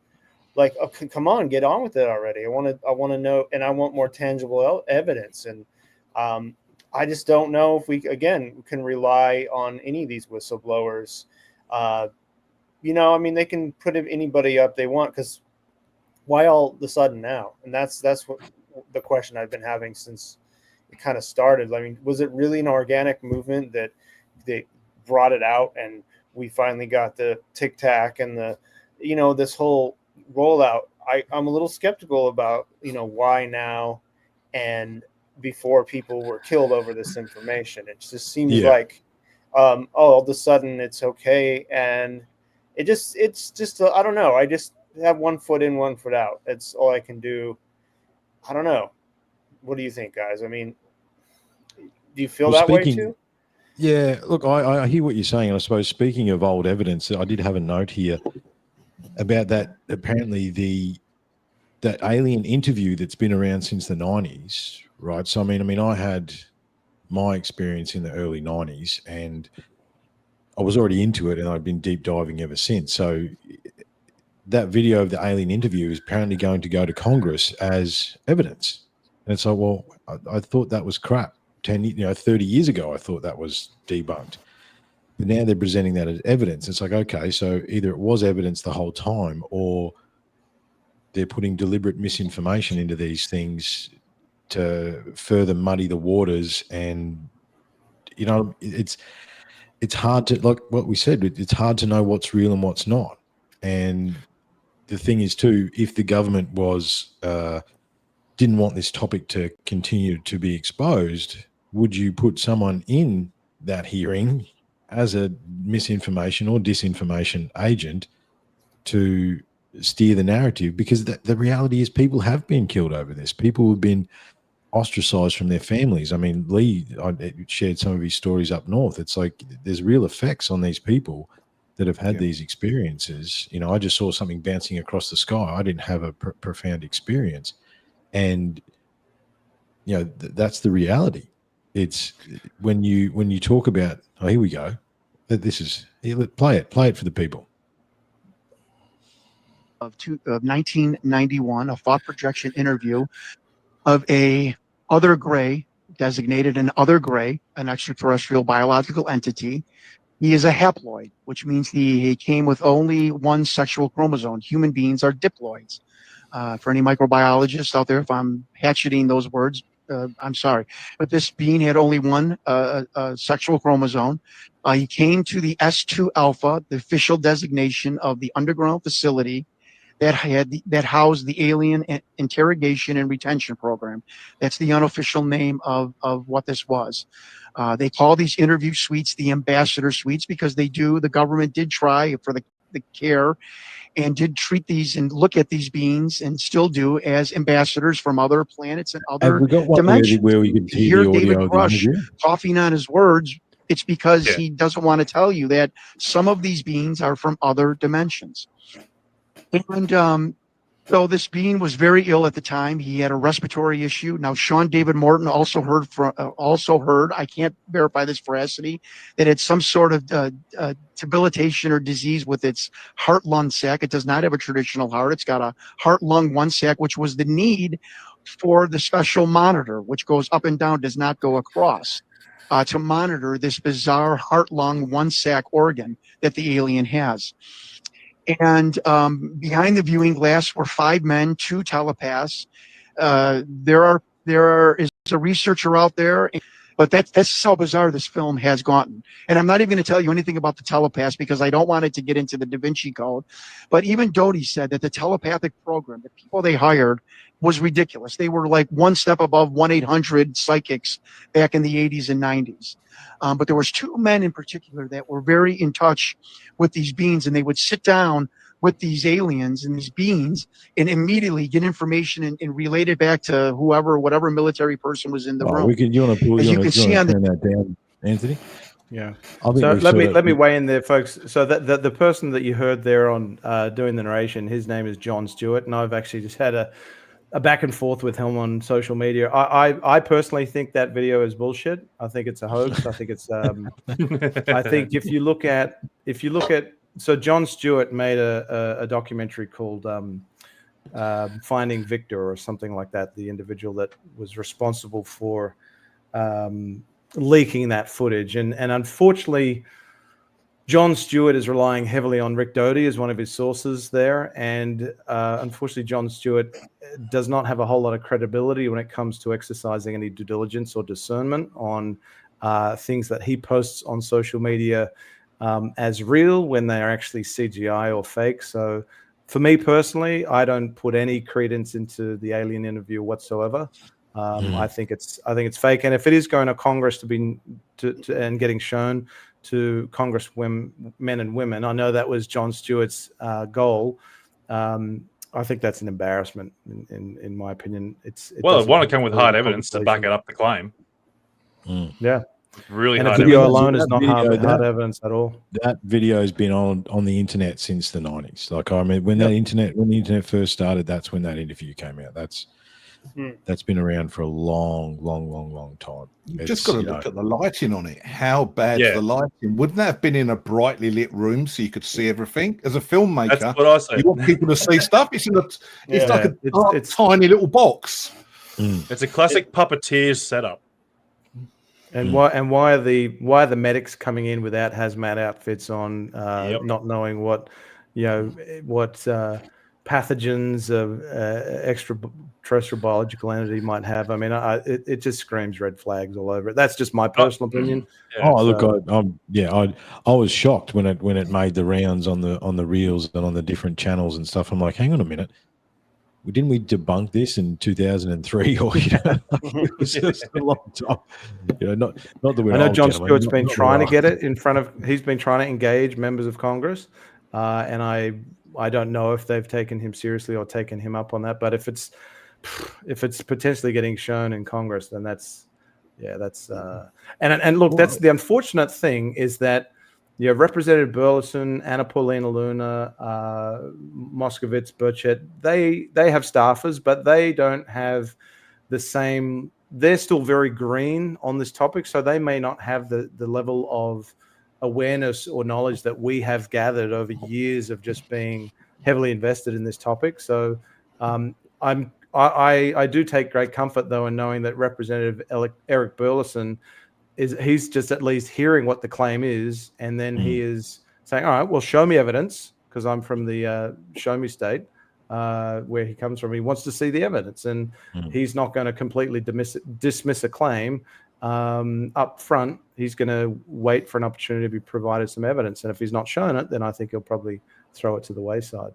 like, oh, come on, get on with it already. I want to know, and I want more tangible evidence. And I just don't know if we can rely on any of these whistleblowers. You know, I mean, they can put anybody up they want, because why all of a sudden now? And that's what the question I've been having since it kind of started. I mean, was it really an organic movement that they brought it out, and we finally got the Tic Tac and the, you know, this whole rollout? I'm a little skeptical about, you know, why now and before people were killed over this information. It just seems like, all of a sudden it's okay, and it's just I don't know. I just have 1 foot in, 1 foot out. That's all I can do. I don't know. What do you think, guys? I mean, do you feel that way too? Yeah, look, I hear what you're saying. And I suppose, speaking of old evidence, I did have a note here about that. Apparently that alien interview that's been around since the 90s, right? So, I mean, I had my experience in the early 90s, and I was already into it, and I've been deep diving ever since. So that video of the alien interview is apparently going to go to Congress as evidence. And it's like, well, I thought that was crap. 30 years ago, I thought that was debunked. But now they're presenting that as evidence. It's like, okay, so either it was evidence the whole time, or they're putting deliberate misinformation into these things to further muddy the waters. And, you know, it's hard to, like what we said, it's hard to know what's real and what's not. And the thing is too, if the government was didn't want this topic to continue to be exposed, would you put someone in that hearing as a misinformation or disinformation agent to steer the narrative? Because the reality is, people have been killed over this. People have been ostracized from their families. I mean, Leigh shared some of his stories up north. It's like there's real effects on these people that have had these experiences. You know, I just saw something bouncing across the sky. I didn't have a profound experience. And, you know, that's the reality. It's when you talk about, oh, here we go. This is, play it for the people. Of 1991, a thought projection interview of a other gray, designated an other gray, an extraterrestrial biological entity. He is a haploid, which means he came with only one sexual chromosome. Human beings are diploids. For any microbiologists out there, if I'm hatcheting those words, I'm sorry. But this being had only one sexual chromosome. He came to the S2 alpha, the official designation of the underground facility that housed the alien interrogation and retention program. That's the unofficial name of what this was. They call these interview suites the ambassador suites, because the government did try for the care and did treat these and look at these beings, and still do, as ambassadors from other planets and other dimensions. Where we could hear the audio of the interview? Coughing on his words. It's because he doesn't want to tell you that some of these beings are from other dimensions. And so this being was very ill at the time. He had a respiratory issue. Now, Sean David Morton also heard, I can't verify this veracity, that it's some sort of debilitation or disease with its heart-lung sac. It does not have a traditional heart. It's got a heart-lung one sac, which was the need for the special monitor, which goes up and down, does not go across, to monitor this bizarre heart-lung one sac organ that the alien has. And behind the viewing glass were 5 men, 2 telepaths. There is a researcher out there, but that's how bizarre this film has gotten. And I'm not even going to tell you anything about the telepaths, because I don't want it to get into the Da Vinci Code. But even Doty said that the telepathic program, the people they hired, was ridiculous. They were like one step above 1-800 psychics back in the 80s and 90s. But there was 2 men in particular that were very in touch with these beings, and they would sit down with these aliens and these beings and immediately get information and relate it back to whatever military person was in the room. You want to pull, as you can see on turn that down, Anthony? Yeah. So let me weigh in there, folks. So the person that you heard there on doing the narration, his name is John Stewart, and I've actually just had a back and forth with him on social media. I personally think that video is bullshit. I think it's a hoax. I think it's I think if you look at so Jon Stewart made a documentary called Finding Victor or something like that, the individual that was responsible for leaking that footage, and unfortunately Jon Stewart is relying heavily on Rick Doty as one of his sources there, and unfortunately Jon Stewart does not have a whole lot of credibility when it comes to exercising any due diligence or discernment on things that he posts on social media as real when they are actually CGI or fake. So for me personally, I don't put any credence into the alien interview whatsoever. I think it's fake, and if it is going to Congress and getting shown to Congress men and women, I know that was Jon Stewart's goal. I think that's an embarrassment, in my opinion. It want to come with hard evidence to back it up the claim. Yeah, really. And hard a video evidence. alone is not hard evidence at all. That video has been on the internet since the 90s. Like I mean, when the internet first started, that's when that interview came out. That's been around for a long time. You've just got to look at the lighting on it. How bad's the lighting? Wouldn't that have been in a brightly lit room so you could see everything? As a filmmaker, that's what I say. You want people to see stuff. It's like a tiny little box. It's a classic puppeteer setup. And why are the medics coming in without hazmat outfits on, not knowing what pathogens of extraterrestrial biological entity might have? I mean, it just screams red flags all over it. That's just my personal opinion. I was shocked when it made the rounds on the reels and on the different channels and stuff. I'm like, hang on a minute. Didn't we debunk this in 2003 or it was just a long time? Not that we're. I know Jon Stewart's been trying to get it in front of. He's been trying to engage members of Congress, and I don't know if they've taken him seriously or taken him up on that. But if it's potentially getting shown in Congress, then that's and look, that's the unfortunate thing is that. Representative Burleson, Anna Paulina Luna, Moskovitz, Burchett, they have staffers, but they don't have the same. They're still very green on this topic, so they may not have the level of awareness or knowledge that we have gathered over years of just being heavily invested in this topic. So I do take great comfort, though, in knowing that Representative Eric Burleson he's just at least hearing what the claim is, and then he is saying, all right, well, show me evidence, because I'm from the show me state where he comes from. He wants to see the evidence, and he's not going to completely dismiss a claim up front. He's going to wait for an opportunity to be provided some evidence, and if he's not shown it, then I think he'll probably throw it to the wayside.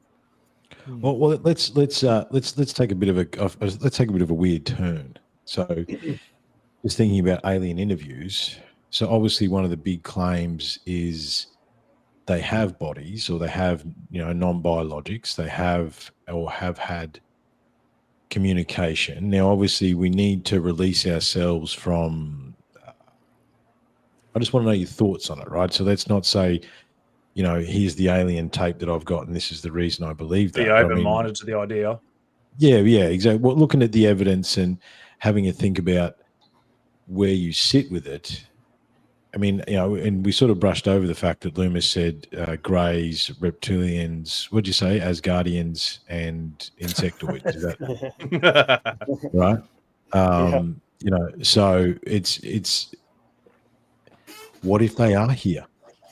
Well, let's take a bit of a weird turn. So. Just thinking about alien interviews. So obviously one of the big claims is they have bodies, or they have, non-biologics. They have or have had communication. Now, obviously we need to release ourselves from, I just want to know your thoughts on it, right? So let's not say, here's the alien tape that I've got and this is the reason I believe that. Be open-minded to the idea. Yeah, exactly. Well, looking at the evidence and having a think about where you sit with it. I mean, and we sort of brushed over the fact that Loomis said greys, reptilians, what'd you say, Asgardians and insectoids, is that right? So it's what if they are here?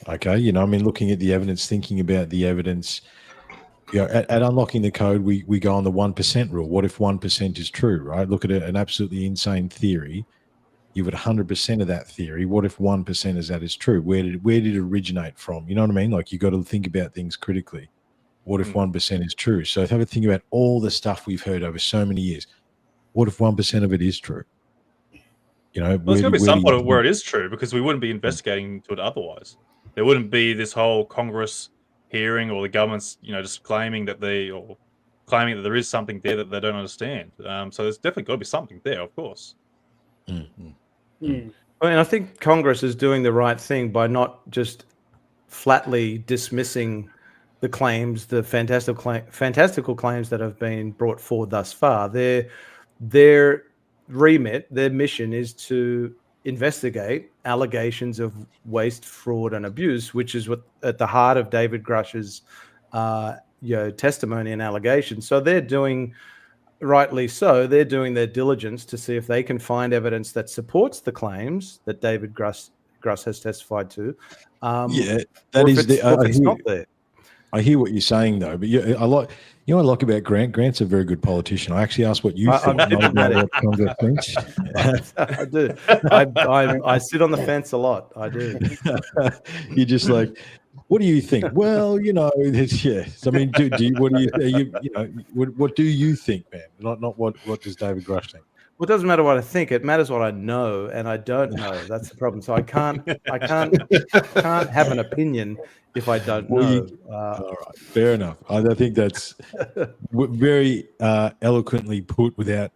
Okay, looking at the evidence, thinking about the evidence, at Unlocking the Code, we go on the 1% rule. What if 1% is true, right? Look at an absolutely insane theory. You've got 100% of that theory. What if 1% of that is true? Where did it originate from? You know what I mean? Like, you got to think about things critically. What if 1% is true? So have a think about all the stuff we've heard over so many years. What if 1% of it is true? There's going to be some point where it is true, because we wouldn't be investigating to it otherwise. There wouldn't be this whole Congress hearing, or the government's, just claiming that there is something there that they don't understand. So there's definitely got to be something there, of course. I mean, I think Congress is doing the right thing by not just flatly dismissing the claims, the fantastical claims that have been brought forward thus far. Their remit, their mission is to investigate allegations of waste, fraud, and abuse, which is what at the heart of David Grush's testimony and allegations. So they're doing, rightly so, they're doing their diligence to see if they can find evidence that supports the claims that David Grush has testified to. That is it's not there. I hear what you're saying, though, but I like, what I like about Grant. Grant's a very good politician. I actually asked what you think. I'm diplomatic. I do. I sit on the fence a lot. I do. You're just like, what do you think? Well, I mean, what do you think, man? Not what does David Grush think? Well, it doesn't matter what I think. It matters what I know, and I don't know. That's the problem. So I can't have an opinion if I don't know. All right, fair enough. I think that's very eloquently put without,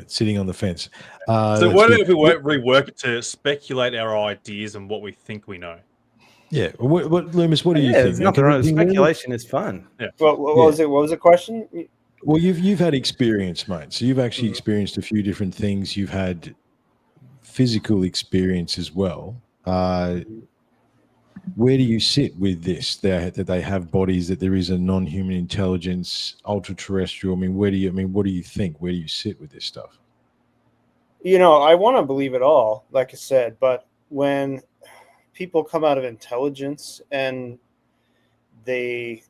sitting on the fence. So why don't we rework it to speculate our ideas and what we think we know? Yeah. What Loomis? What do you think? There's nothing wrong. Speculation is fun. Yeah. What was it? What was the question? Well, you've had experience, mate. So you've actually experienced a few different things. You've had physical experience as well. Where do you sit with this? That they have bodies, that there is a non-human intelligence, ultra-terrestrial. I mean, what do you think? Where do you sit with this stuff? I want to believe it all, like I said, but when people come out of intelligence and they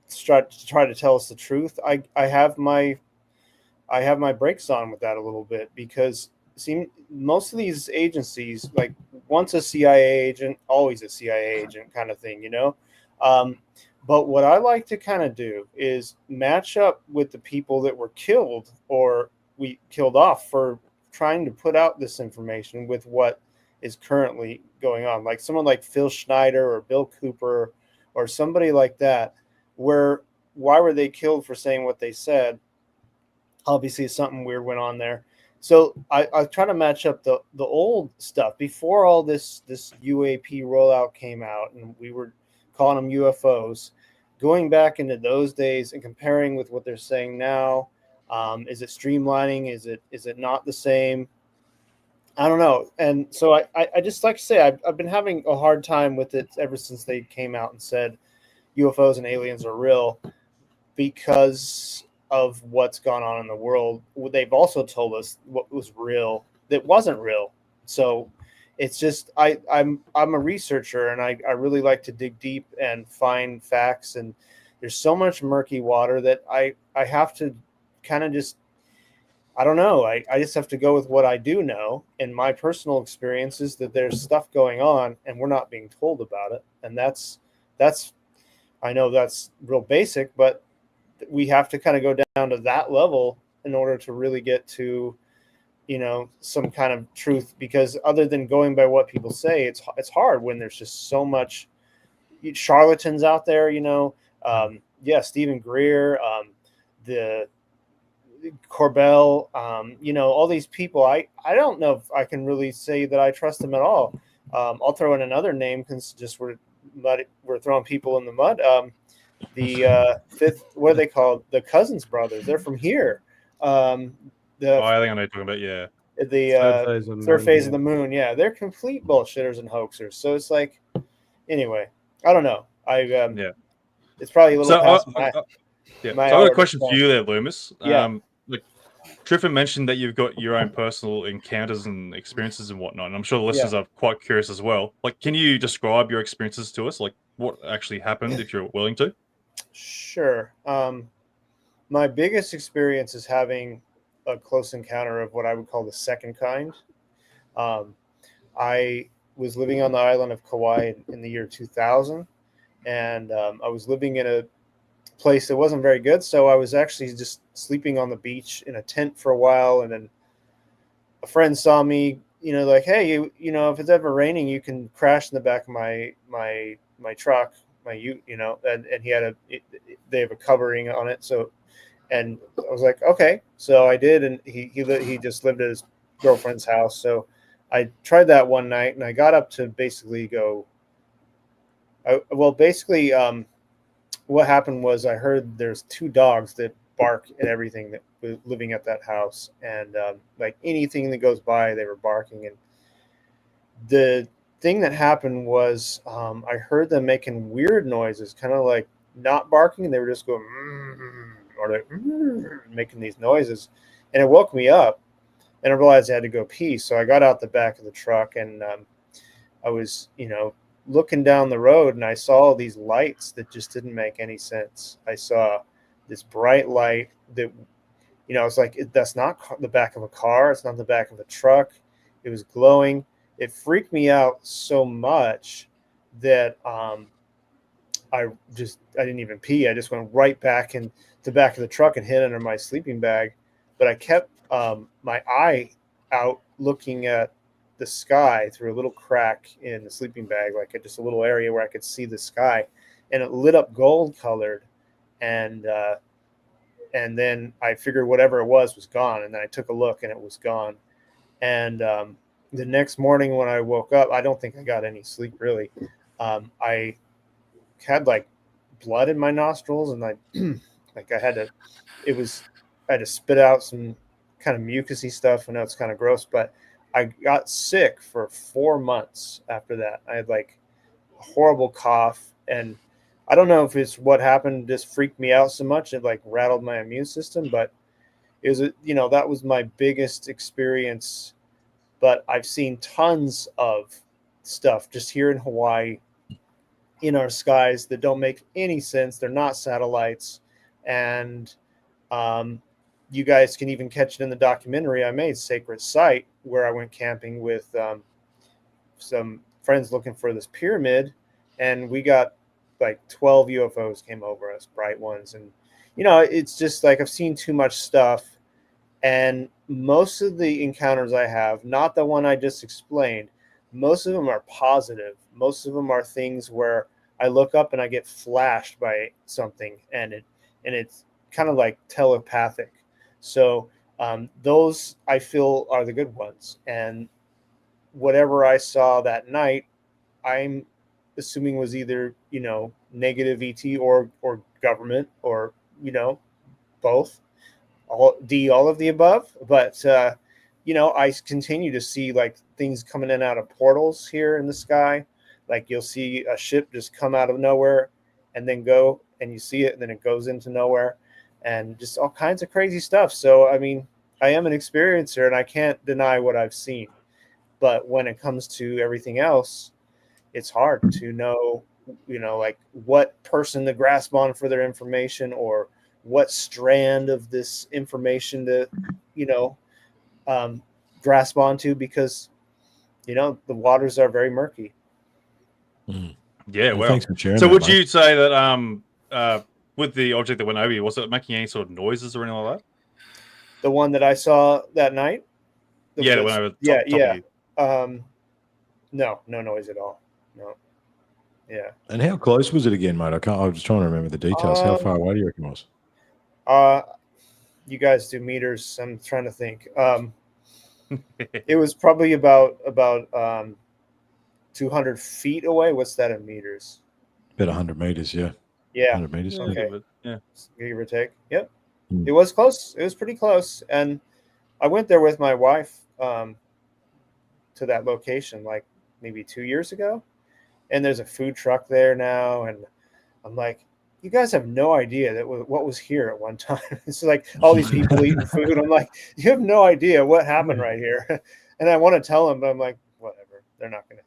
try to tell us the truth, I have my brakes on with that a little bit, because most of these agencies, like, once a CIA agent, always a CIA agent kind of thing, but what I like to kind of do is match up with the people that were killed or we killed off for trying to put out this information with what is currently going on. Like someone like Phil Schneider or Bill Cooper or somebody like that, why were they killed for saying what they said? Obviously something weird went on there. So I try to match up the old stuff before all this UAP rollout came out and we were calling them UFOs, going back into those days and comparing with what they're saying now. Is it streamlining? Is it not the same? I don't know. And so I just, like to say, I've been having a hard time with it ever since they came out and said UFOs and aliens are real, because of what's gone on in the world. They've also told us what was real that wasn't real. So it's just, I'm a researcher, and I really like to dig deep and find facts. And there's so much murky water that I have to kind of just, I don't know. I just have to go with what I do know. And my personal experience is that there's stuff going on and we're not being told about it. And that's, I know that's real basic, but we have to kind of go down to that level in order to really get to, some kind of truth, because other than going by what people say, it's hard when there's just so much charlatans out there, Stephen Greer, the Corbell, all these people. I don't know if I can really say that I trust them at all. I'll throw in another name because just we're throwing people in the mud. The fifth, what are they called? The Cousins brothers. They're from here. I think I know what you're talking about. Yeah. The third phase of the moon. Yeah, they're complete bullshitters and hoaxers. So it's like, anyway, I don't know. It's probably a little past my so I got a question for you there, Loomis. Yeah. Triffon mentioned that you've got your own personal encounters and experiences and whatnot, and I'm sure the listeners are quite curious as well. Like, can you describe your experiences to us? Like, what actually happened, if you're willing to? Sure. My biggest experience is having a close encounter of what I would call the second kind. I was living on the island of Kauai in the year 2000, and I was living in a place that wasn't very good, so I was actually just sleeping on the beach in a tent for a while, and then a friend saw me, like, hey, if it's ever raining, you can crash in the back of my truck, my ute, and he had they have a covering on it, so, and I was like, okay, so I did, and he just lived at his girlfriend's house, so I tried that one night, and I got up to basically go, Well, basically, what happened was I heard there's 2 dogs that bark at everything that was living at that house, and like anything that goes by, they were barking. And the thing that happened was I heard them making weird noises, kind of like not barking. They were just going, or like making these noises, and it woke me up. And I realized I had to go pee, so I got out the back of the truck, and I was, looking down the road, and I saw these lights that just didn't make any sense. I saw this bright light that, it's like, that's not the back of a car. It's not the back of a truck. It was glowing. It freaked me out so much that I didn't even pee. I just went right back in the back of the truck and hid under my sleeping bag. But I kept my eye out looking at the sky through a little crack in the sleeping bag, like just a little area where I could see the sky, and it lit up gold colored. And then I figured whatever it was gone. And then I took a look, and it was gone. And the next morning when I woke up, I don't think I got any sleep really. I had like blood in my nostrils, and I had to spit out some kind of mucusy stuff. I know it's kind of gross, but I got sick for 4 months after that. I had like a horrible cough, and I don't know if it's what happened just freaked me out so much it like rattled my immune system, but it was that was my biggest experience. But I've seen tons of stuff just here in Hawaii in our skies that don't make any sense. They're not satellites, and you guys can even catch it in the documentary I made, Sacred Site, where I went camping with some friends looking for this pyramid, and we got like 12 UFOs came over us, bright ones. And it's just like I've seen too much stuff, and most of the encounters I have, not the one I just explained, most of them are positive. Most of them are things where I look up and I get flashed by something, and it's kind of like telepathic. So those I feel are the good ones. And whatever I saw that night, I'm assuming was either, negative ET or government, or, both, all of the above. But, I continue to see like things coming in and out of portals here in the sky. Like you'll see a ship just come out of nowhere and then go, and you see it, and then it goes into nowhere, and just all kinds of crazy stuff. So, I mean, I am an experiencer, and I can't deny what I've seen. But when it comes to everything else, it's hard to know, like what person to grasp on for their information, or what strand of this information to, grasp onto, because, the waters are very murky. Yeah, well, thanks for sharing. So, would you say that with the object that went over you, was it making any sort of noises or anything like that? The one that I saw that night? That went over top of you. No noise at all. No. Yeah. And how close was it again, mate? I was trying to remember the details. How far away do you reckon it was? You guys do meters. I'm trying to think. It was probably about 200 feet away. What's that in meters? About 100 meters, yeah. Yeah. 100 meters. Okay. Yeah. Give or take. Yep. It was close. It was pretty close. And I went there with my wife to that location like maybe 2 years ago. And there's a food truck there now. And I'm like, you guys have no idea that what was here at one time. It's like all these people eating food. I'm like, you have no idea what happened right here. And I want to tell them, but I'm like, whatever. They're not going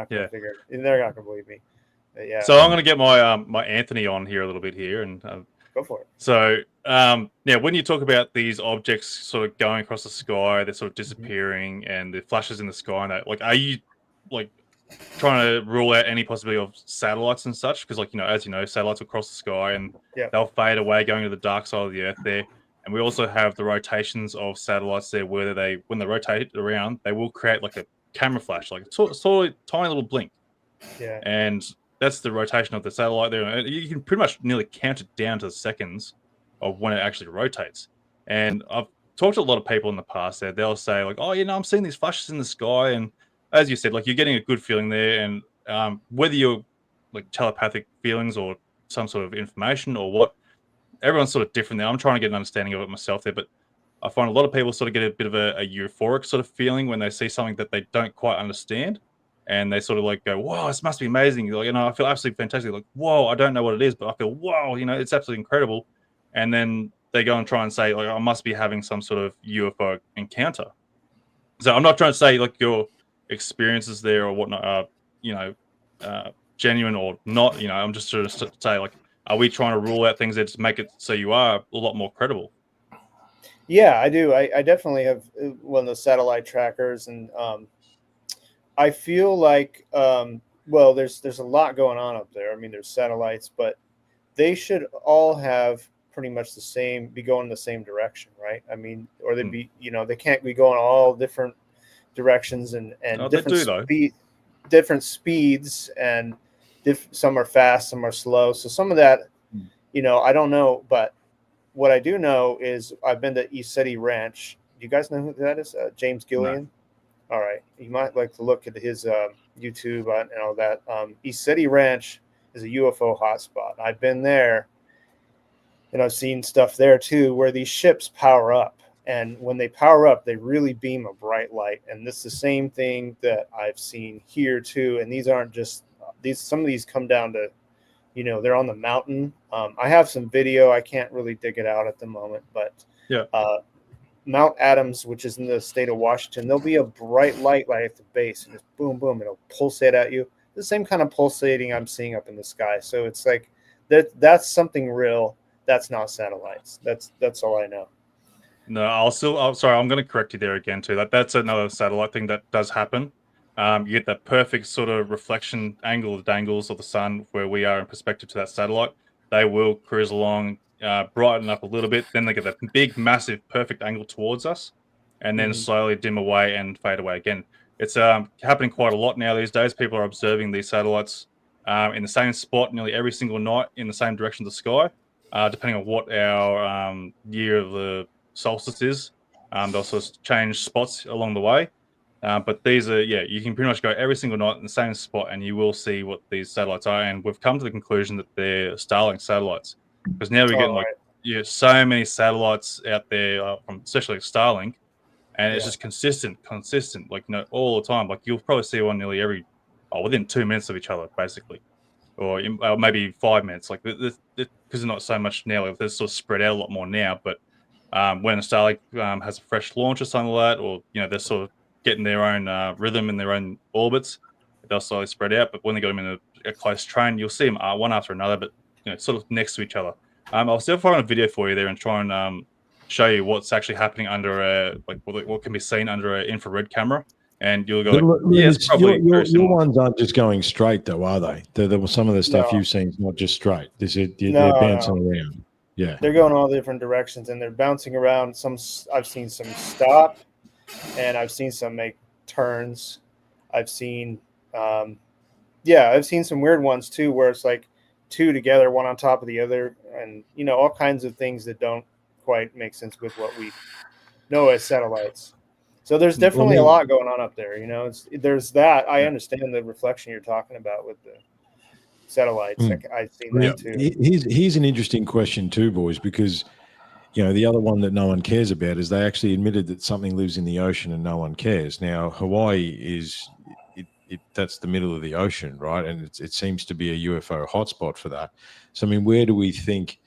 to figure it. And they're not going to believe me. But yeah. So I'm going to get my my Anthony on here a little bit here, and go for it. So when you talk about these objects sort of going across the sky, they're sort of disappearing, and the flashes in the sky, and that, like, are you like trying to rule out any possibility of satellites and such? Because, like, as you know, satellites will cross the sky and they'll fade away, going to the dark side of the Earth there. And we also have the rotations of satellites there, where when they rotate around, they will create like a camera flash, like a sort of tiny little blink. Yeah. And that's the rotation of the satellite there. And you can pretty much nearly count it down to the seconds of when it actually rotates. And I've talked to a lot of people in the past there. They'll say, like, oh, I'm seeing these flashes in the sky. And as you said, like, you're getting a good feeling there. And whether you're like telepathic feelings or some sort of information or what. Everyone's sort of different there. I'm trying to get an understanding of it myself there, but I find a lot of people sort of get a bit of a euphoric sort of feeling when they see something that they don't quite understand, and they sort of like go, "Whoa, this must be amazing!" Like, I feel absolutely fantastic. Like, "Whoa, I don't know what it is, but I feel whoa, it's absolutely incredible." And then they go and try and say, like, "I must be having some sort of UFO encounter." So I'm not trying to say like your experiences there or whatnot are, genuine or not. I'm just trying to say, like, are we trying to rule out things that just make it so you are a lot more credible? Yeah, I do. I definitely have one of the satellite trackers, and I feel like, well, there's a lot going on up there. I mean, there's satellites, but they should all have pretty much be going in the same direction, right? I mean, or they'd be, they can't be going all different directions and different speeds, and some are fast, some are slow. So some of that, I don't know, but what I do know is I've been to East City Ranch. Do you guys know who that is? James Gillian. No. All right, you might like to look at his YouTube and all that. East City Ranch is a UFO hotspot. I've been there, and I've seen stuff there too, where these ships power up, and when they power up, they really beam a bright light. And this is the same thing that I've seen here too. And these aren't just these. Some of these come down to, they're on the mountain. I have some video. I can't really dig it out at the moment, but yeah. Mount Adams, which is in the state of Washington, there'll be a bright light right at the base, and just boom, boom, it'll pulsate at you. The same kind of pulsating I'm seeing up in the sky. So it's like that's something real. That's not satellites. That's all I know. No, sorry, I'm going to correct you there again too. That's another satellite thing that does happen. You get that perfect sort of reflection angle, the dangles of the sun where we are in perspective to that satellite. They will cruise along, brighten up a little bit. Then they get that big, massive, perfect angle towards us, and then slowly dim away and fade away again. It's happening quite a lot now these days. People are observing these satellites in the same spot nearly every single night in the same direction of the sky, depending on what our year of the solstice is. They'll sort of change spots along the way. But these are, you can pretty much go every single night in the same spot and you will see what these satellites are. And we've come to the conclusion that they're Starlink satellites, because now we're getting so many satellites out there, from especially Starlink, and it's just consistent, like, all the time. Like, you'll probably see one nearly within 2 minutes of each other, basically, or maybe 5 minutes. Like, because there's not so much now, they're sort of spread out a lot more now. But when a Starlink has a fresh launch or something like that, or they're sort of getting their own rhythm in their own orbits, they'll slowly spread out. But when they got them in a close train, you'll see them one after another, but sort of next to each other. I'll still find a video for you there and try and show you what's actually happening under what can be seen under an infrared camera, and you'll go, it's probably your ones aren't just going straight though, are they? There was some of the stuff you've seen is not just straight. They're bouncing around. Yeah, they're going all different directions and they're bouncing around. I've seen some stop, and I've seen some make turns. I've seen I've seen some weird ones too, where it's like two together, one on top of the other, and all kinds of things that don't quite make sense with what we know as satellites. So there's definitely a lot going on up there. There's that. I understand the reflection you're talking about with the satellites. I've seen that too. Here's an interesting question too, boys, because the other one that no one cares about is they actually admitted that something lives in the ocean and no one cares. Now, Hawaii is that's the middle of the ocean, right? And it seems to be a UFO hotspot for that. So, I mean, where do we think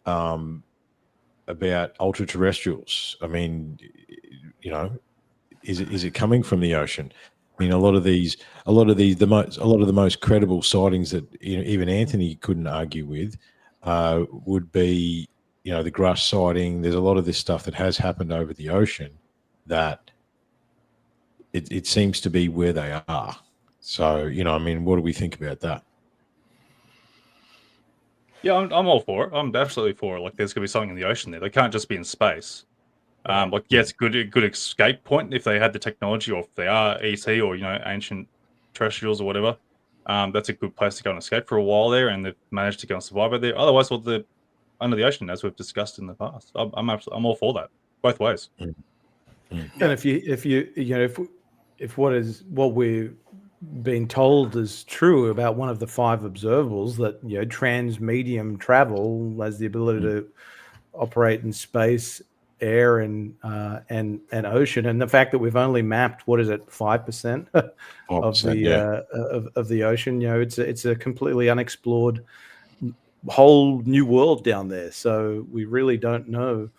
about ultra-terrestrials? I mean, is it coming from the ocean? I mean, a lot of the most credible sightings that even Anthony couldn't argue with would be the Grush sighting. There's a lot of this stuff that has happened over the ocean that it seems to be where they are. So, I mean, what do we think about that? Yeah, I'm all for it. I'm absolutely for it. Like, there's going to be something in the ocean there. They can't just be in space. It's a good escape point if they had the technology, or if they are ET or, ancient terrestrials or whatever. That's a good place to go and escape for a while there, and they've managed to go and survive out there. Otherwise, they're under the ocean, as we've discussed in the past. I'm all for that, both ways. And if what we're been told is true about one of the 5 observables, that trans-medium travel has the ability to operate in space, air, and ocean, and the fact that we've only mapped 5% of the ocean. It's a completely unexplored whole new world down there. So we really don't know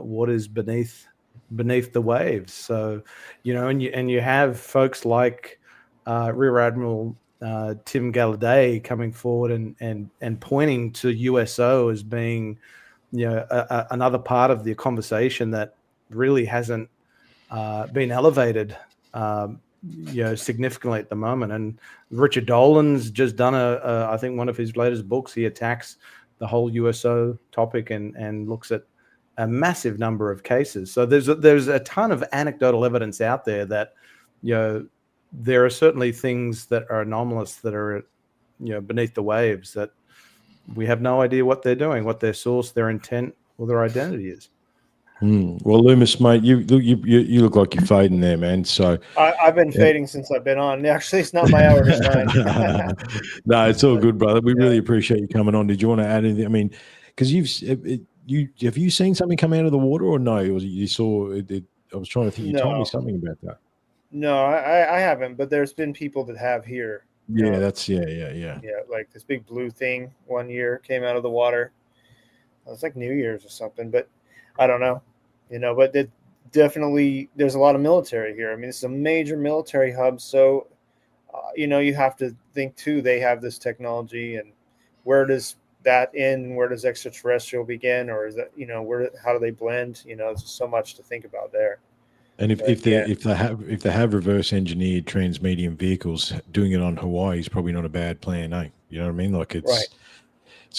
what is beneath the waves. So and you have folks like Rear Admiral Tim Galladay coming forward and pointing to USO as being another part of the conversation that really hasn't been elevated significantly at the moment. And Richard Dolan's just done I think one of his latest books, he attacks the whole USO topic and looks at a massive number of cases. So there's a ton of anecdotal evidence out there that there are certainly things that are anomalous, that are beneath the waves, that we have no idea what they're doing, what their source, their intent, or their identity is. Well, Loomis, mate, you look like you're fading there, man. So I've been fading since I've been on. Actually, it's not my hour to shine. No, it's all good, brother. We really appreciate you coming on. Did you want to add anything? I mean, because have you seen something come out of the water, or no? Or you saw it? I was trying to think. You told me something about that. No, I haven't. But there's been people that have here. Yeah, that's yeah. Yeah, like this big blue thing one year came out of the water. It was like New Year's or something, but I don't know. But definitely there's a lot of military here. I mean, it's a major military hub, so you have to think too. They have this technology, and where does that end? Where does extraterrestrial begin, or is that how do they blend? There's so much to think about there. And if they have reverse engineered transmedium vehicles, doing it on Hawaii is probably not a bad plan, eh? You know what I mean? Like it's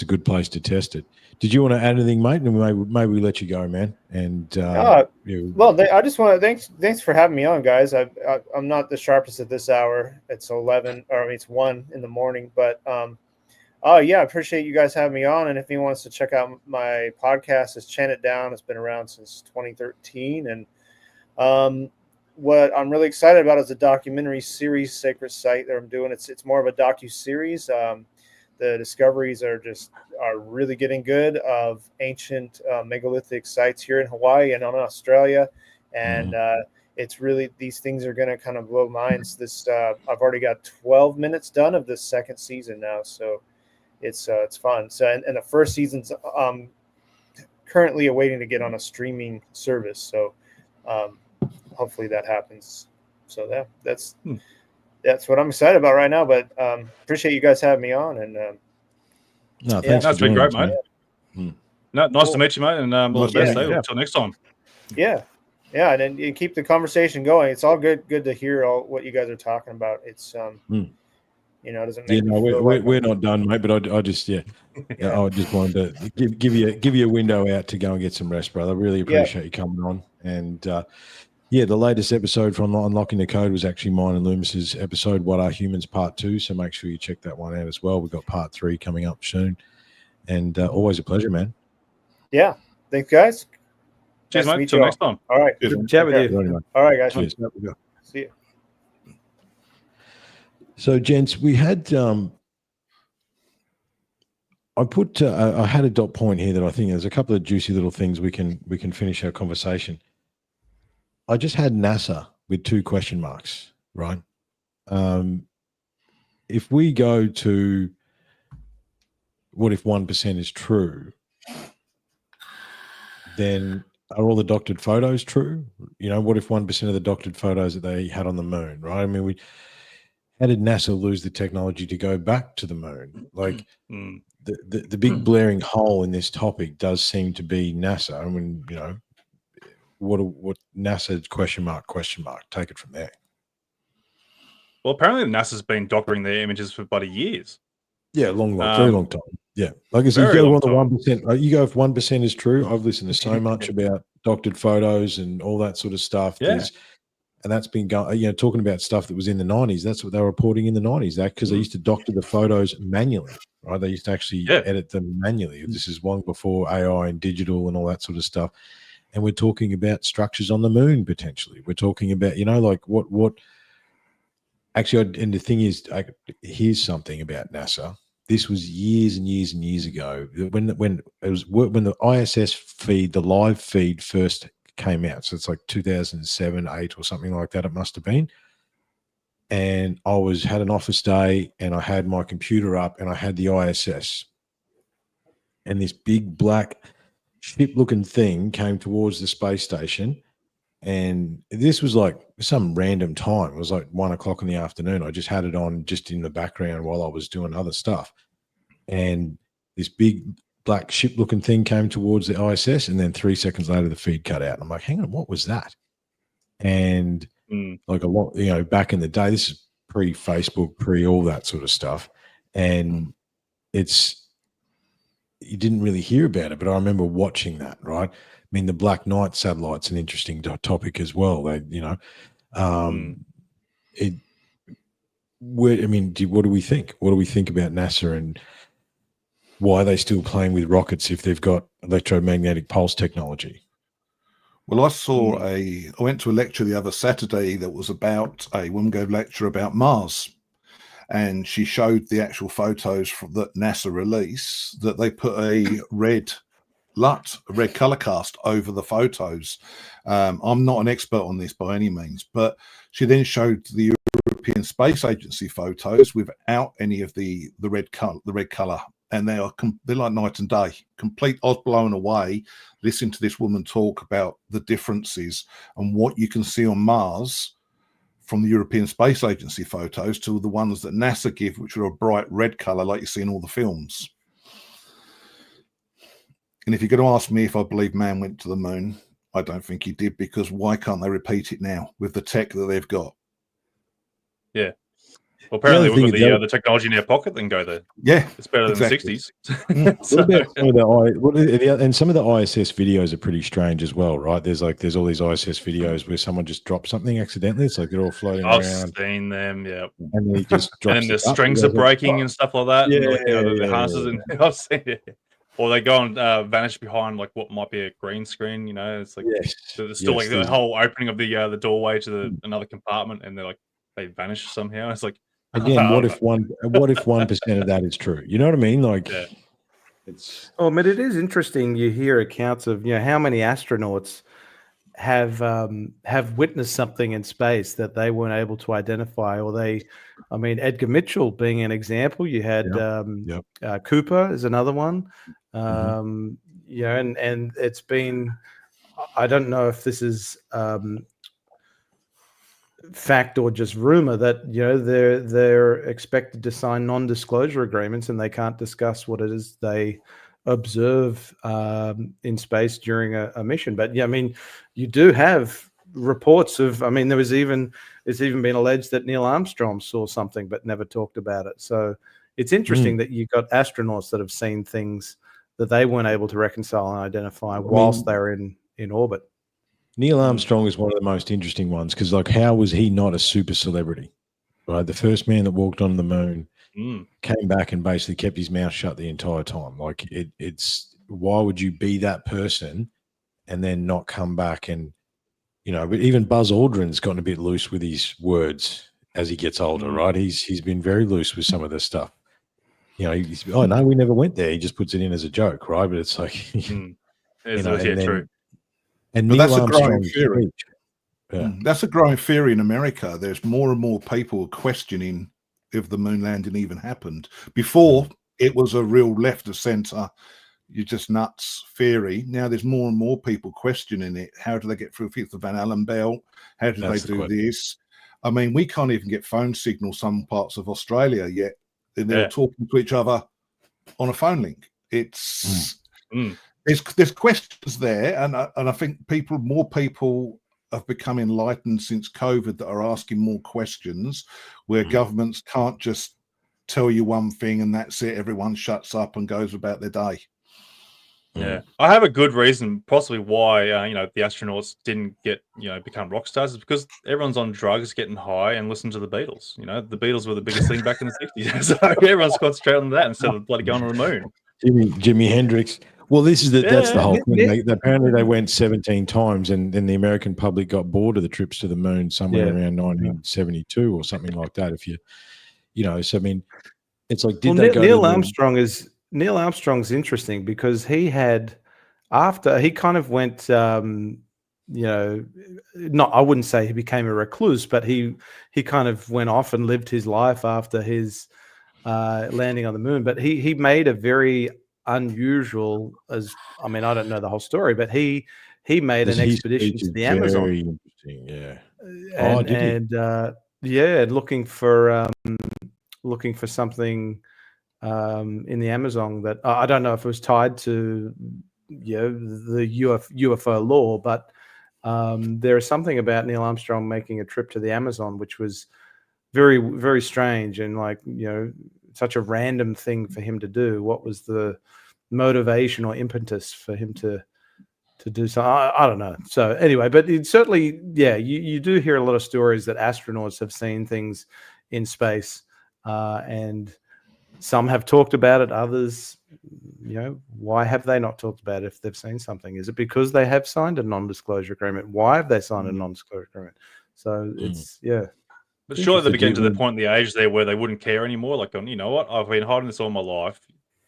a good place to test it. Did you want to add anything, mate? And maybe we let you go, man. And well, I just want to thanks for having me on, guys. I'm not the sharpest at this hour. It's 1 in the morning, but I appreciate you guys having me on. And if anyone wants to check out my podcast, it's Chant It Down. It's been around since 2013, and what I'm really excited about is a documentary series, Sacred Site, that I'm doing. It's more of a docu-series. The discoveries are really getting good of ancient megalithic sites here in Hawaii and in Australia. And it's really, these things are going to kind of blow minds. I've already got 12 minutes done of this second season now. So it's fun. So, and the first season's currently awaiting to get on a streaming service. So, hopefully that happens. So that's what I'm excited about right now. But appreciate you guys having me on. And no, thanks. That's been great, mate. Nice to meet you, mate. And all the best. Until next time. Yeah, and then you keep the conversation going. It's all good to hear all what you guys are talking about. It's it doesn't make we're not done, mate. But I just I just wanted to give you a window out to go and get some rest, brother. I really appreciate you coming on. And the latest episode from Unlocking the Code was actually mine and Loomis's episode, What Are Humans, Part 2. So make sure you check that one out as well. We've got Part 3 coming up soon. And always a pleasure, man. Yeah. Thanks, guys. Cheers, mate. Until next time. All right. Good chat with you. All right, guys. Cheers. See you. So, gents, we had I had a dot point here that I think there's a couple of juicy little things we can finish our conversation. I just had NASA with 2 question marks, right? If we go to what if 1% is true, then are all the doctored photos true? What if 1% of the doctored photos that they had on the moon, right? I mean, how did NASA lose the technology to go back to the moon? Like the big blaring hole in this topic does seem to be NASA. I mean, what NASA question mark, take it from there. Well, apparently NASA's been doctoring their images for bloody years. Yeah, very long time. Yeah, like I said, you go on the 1%. You go if 1% is true. I've listened to so much about doctored photos and all that sort of stuff. Yeah. And that's been going, talking about stuff that was in the 90s. That's what they were reporting in the 90s. Because they used to doctor the photos manually, right? They used to actually edit them manually. This is long before AI and digital and all that sort of stuff. And we're talking about structures on the moon potentially. We're talking about, like what Actually, and the thing is, here's something about NASA. This was years and years and years ago when the ISS feed, the live feed first came out. So it's like 2007, 8 or something like that. It must have been. And I had an office day, and I had my computer up, and I had the ISS, and this big black ship-looking thing came towards the space station. And this was like some random time. It was like 1 o'clock in the afternoon. I just had it on just in the background while I was doing other stuff. And this big black ship looking thing came towards the ISS. And then 3 seconds later, the feed cut out. And I'm like, hang on, what was that? And like a lot, back in the day, this is pre-Facebook, pre-all that sort of stuff. And you didn't really hear about it, but I remember watching that, right? I mean, the Black Knight satellite's an interesting topic as well. What do we think? What do we think about NASA, and why are they still playing with rockets if they've got electromagnetic pulse technology? Well, I went to a lecture the other Saturday that was about a woman gave a lecture about Mars, and she showed the actual photos that NASA release, that they put a red color cast over the photos. I'm not an expert on this by any means, but she then showed the European Space Agency photos without any of the red color, and they're like night and day. Complete. I was blown away listening to this woman talk about the differences and what you can see on Mars from the European Space Agency photos to the ones that NASA give, which are a bright red color like you see in all the films. And if you're going to ask me if I believe man went to the moon, I don't think he did, because why can't they repeat it now with the tech that they've got? Yeah. Well, apparently we've got the technology in our pocket that can go there. Yeah. It's better than the 60s. And some of the ISS videos are pretty strange as well, right? There's all these ISS videos where someone just drops something accidentally. It's like they're all floating around. I've seen them, yeah. And he just drops and the strings are breaking and stuff like that. And the harnesses, and I've seen it. Or they go and vanish behind like what might be a green screen, It's like there's still like the whole opening of the doorway to another compartment, and they vanish somehow. It's like, again, what if 1% of that is true? You know what I mean? Like, it's. Oh, but it is interesting. You hear accounts of how many astronauts have witnessed something in space that they weren't able to identify, or Edgar Mitchell being an example. You had Cooper is another one. And it's been, I don't know if this is fact or just rumor, that they're expected to sign non-disclosure agreements, and they can't discuss what it is they observe in space during a mission. But you do have reports of, it's even been alleged that Neil Armstrong saw something but never talked about it. So it's interesting that you've got astronauts that have seen things that they weren't able to reconcile and identify whilst they were in orbit. Neil Armstrong is one of the most interesting ones, because how was he not a super celebrity? Right, the first man that walked on the moon came back and basically kept his mouth shut the entire time. Like, it's why would you be that person and then not come back? And but even Buzz Aldrin's gotten a bit loose with his words as he gets older, right? He's been very loose with some of this stuff. Oh no, we never went there. He just puts it in as a joke, right? But it's like, true. And that's a growing theory. That's a growing theory in America. There's more and more people questioning if the moon landing even happened. Before, it was a real left of center, you're just nuts theory. Now there's more and more people questioning it. How do they get through the Van Allen belt? How do they do this? We can't even get phone signal some parts of Australia yet. And they're talking to each other on a phone link. It's there's questions there, and I think more people have become enlightened since COVID that are asking more questions, where governments can't just tell you one thing and that's it. Everyone shuts up and goes about their day. Yeah, I have a good reason, possibly why the astronauts didn't get become rock stars, is because everyone's on drugs, getting high, and listen to the Beatles. The Beatles were the biggest thing back in the 60s, so everyone's concentrating on that instead of bloody going on the moon. Jimi Hendrix. Well, that's the whole thing. Apparently, they Mm. went 17 times, and then the American public got bored of the trips to the moon somewhere around 1972 or something like that. If so I mean, it's like, did they go Neil to Neil Armstrong's interesting because he had, after he kind of went, not, I wouldn't say he became a recluse, but he kind of went off and lived his life after his landing on the moon. But he made a very unusual, I don't know the whole story, but he made an expedition to the Amazon. Very interesting, yeah. Looking for something in the Amazon that I don't know if it was tied to the UFO lore, but there is something about Neil Armstrong making a trip to the Amazon which was very, very strange and such a random thing for him to do. What was the motivation or impetus for him to do so? I don't know. So anyway, but it certainly, you do hear a lot of stories that astronauts have seen things in space, and some have talked about it. Others, why have they not talked about it if they've seen something? Is it because they have signed a non-disclosure agreement? Why have they signed a non-disclosure agreement? So it's, But surely they're getting to the point in the age there where they wouldn't care anymore. Like, you know what? I've been hiding this all my life.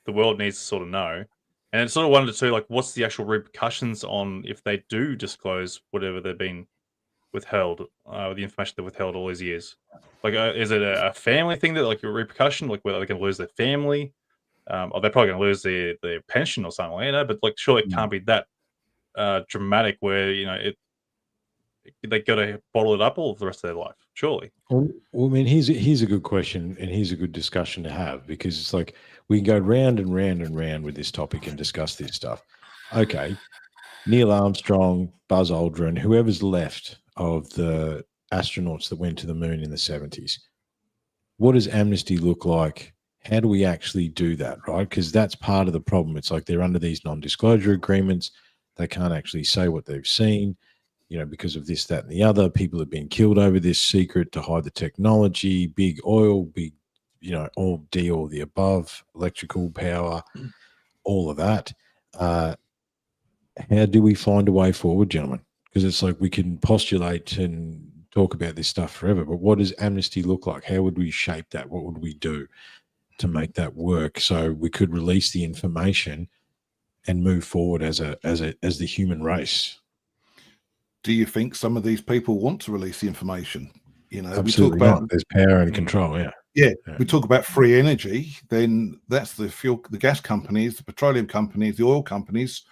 The world needs to sort of know. And it's sort of wondered too, like, what's the actual repercussions on if they do disclose whatever they've been withheld, the information they withheld all these years? Like, is it a family thing that, like, a repercussion, like whether they can lose their family, or they're probably going to lose their pension or something, But like, surely it can't be that dramatic where they got to bottle it up all the rest of their life, surely. Well, I mean, here's a good question, and here's a good discussion to have, because it's like we can go round and round and round with this topic and discuss this stuff. Okay, Neil Armstrong, Buzz Aldrin, whoever's left of the astronauts that went to the moon in the 70s, what does amnesty look like? How do we actually do that, right? Because that's part of the problem. It's like they're under these non-disclosure agreements. They can't actually say what they've seen, because of this, that, and the other. People have been killed over this secret to hide the technology, big oil, big, all the above, electrical power, all of that. How do we find a way forward, gentlemen? Because it's like we can postulate and talk about this stuff forever, but what does amnesty look like? How would we shape that? What would we do to make that work so we could release the information and move forward as the human race? Do you think some of these people want to release the information? Absolutely we talk about there's power and control. Yeah. We talk about free energy. Then that's the fuel, the gas companies, the petroleum companies, the oil companies.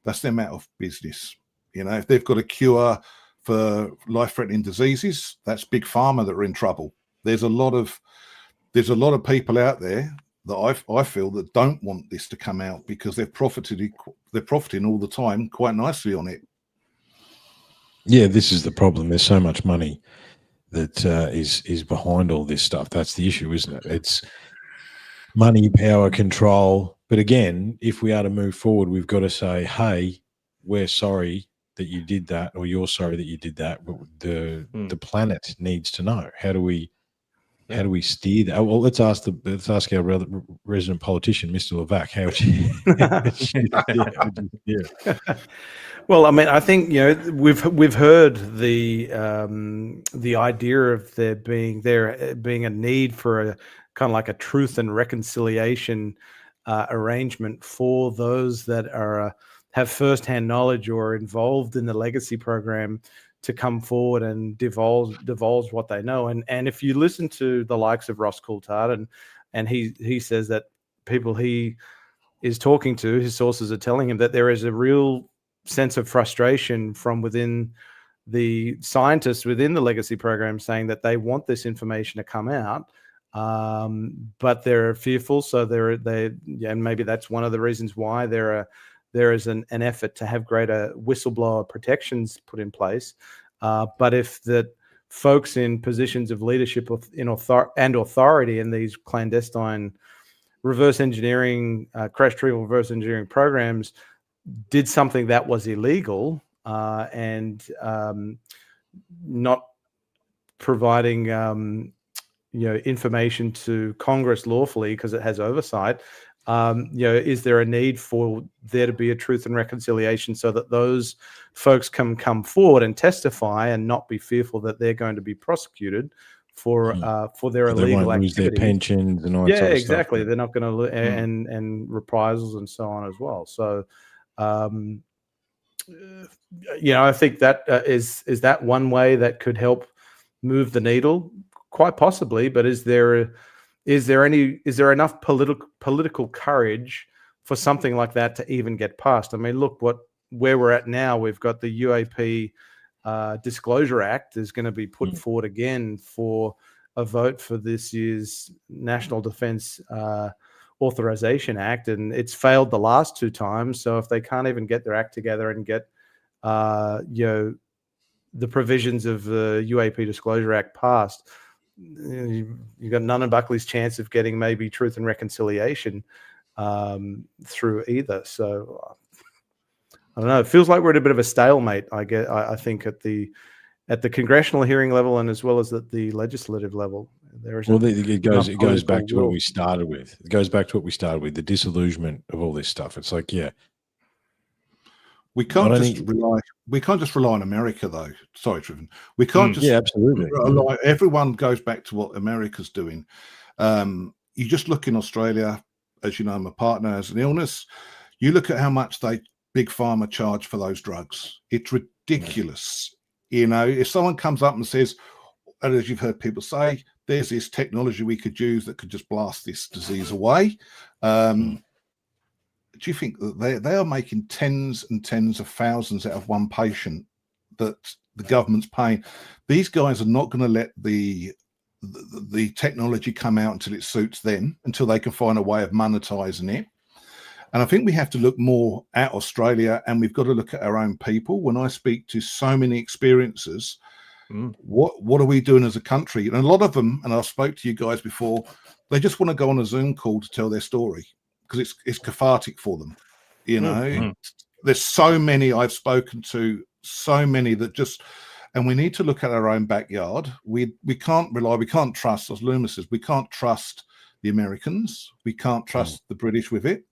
That's them out of business. If they've got a cure for life-threatening diseases, that's big pharma that are in trouble. There's a lot of people out there that I feel that don't want this to come out because they're profiting all the time quite nicely on it. Yeah, this is the problem. There's so much money that is behind all this stuff. That's the issue, isn't it? It's money, power, control. But again, if we are to move forward, we've got to say, hey, we're sorry that you did that, or you're sorry that you did that. But the planet needs to know. How do we steer that? Well, let's ask our resident politician, Mr. Lavac. How would you Well, I mean, I think we've heard the idea of there being a need for a kind of like a truth and reconciliation arrangement for those that are have firsthand knowledge or involved in the legacy program to come forward and divulge what they know. And if you listen to the likes of Ross Coulthard, and he says that people he is talking to, his sources are telling him that there is a real sense of frustration from within the scientists within the legacy program, saying that they want this information to come out, but they're fearful. So and maybe that's one of the reasons why there is an effort to have greater whistleblower protections put in place. But if the folks in positions of leadership and authority in these clandestine reverse engineering, crash retrieval reverse engineering programs did something that was illegal and not providing information to Congress lawfully because it has oversight, Is there a need for there to be a truth and reconciliation so that those folks can come forward and testify and not be fearful that they're going to be prosecuted for their illegal they won't lose activities. their pensions and all that sort of stuff. Exactly. They're not going to and reprisals and so on as well. So, I think that is that one way that could help move the needle, quite possibly. But is there enough political courage for something like that to even get passed? I mean, look where we're at now. We've got the UAP Disclosure Act is going to be put forward again for a vote for this year's National Defense Authorization Act, and it's failed the last 2 times. So if they can't even get their act together and get the provisions of the UAP Disclosure Act passed, you've got none of Buckley's chance of getting maybe truth and reconciliation through either. So I don't know. It feels like we're at a bit of a stalemate. I think at the congressional hearing level and as well as at the legislative level. It goes back to what we started with. It goes back to what we started with, the disillusionment of all this stuff. It's like, we can't just rely on America, though. Sorry, Triffon. We can't just absolutely rely. Everyone goes back to what America's doing. You just look in Australia, as you know, my partner has an illness. You look at how much Big Pharma charge for those drugs. It's ridiculous. If someone comes up and says, and as you've heard people say, there's this technology we could use that could just blast this disease away. Do you think that they are making tens and tens of thousands out of one patient that the government's paying? These guys are not going to let the technology come out until it suits them, until they can find a way of monetizing it. And I think we have to look more at Australia, and we've got to look at our own people. When I speak to so many experiences, what are we doing as a country? And a lot of them, and I've spoke to you guys before, they just want to go on a Zoom call to tell their story because it's cathartic for them. There's so many I've spoken to, so many that just, and we need to look at our own backyard. We can't trust, as Loomis says, we can't trust the Americans. We can't trust the British with it.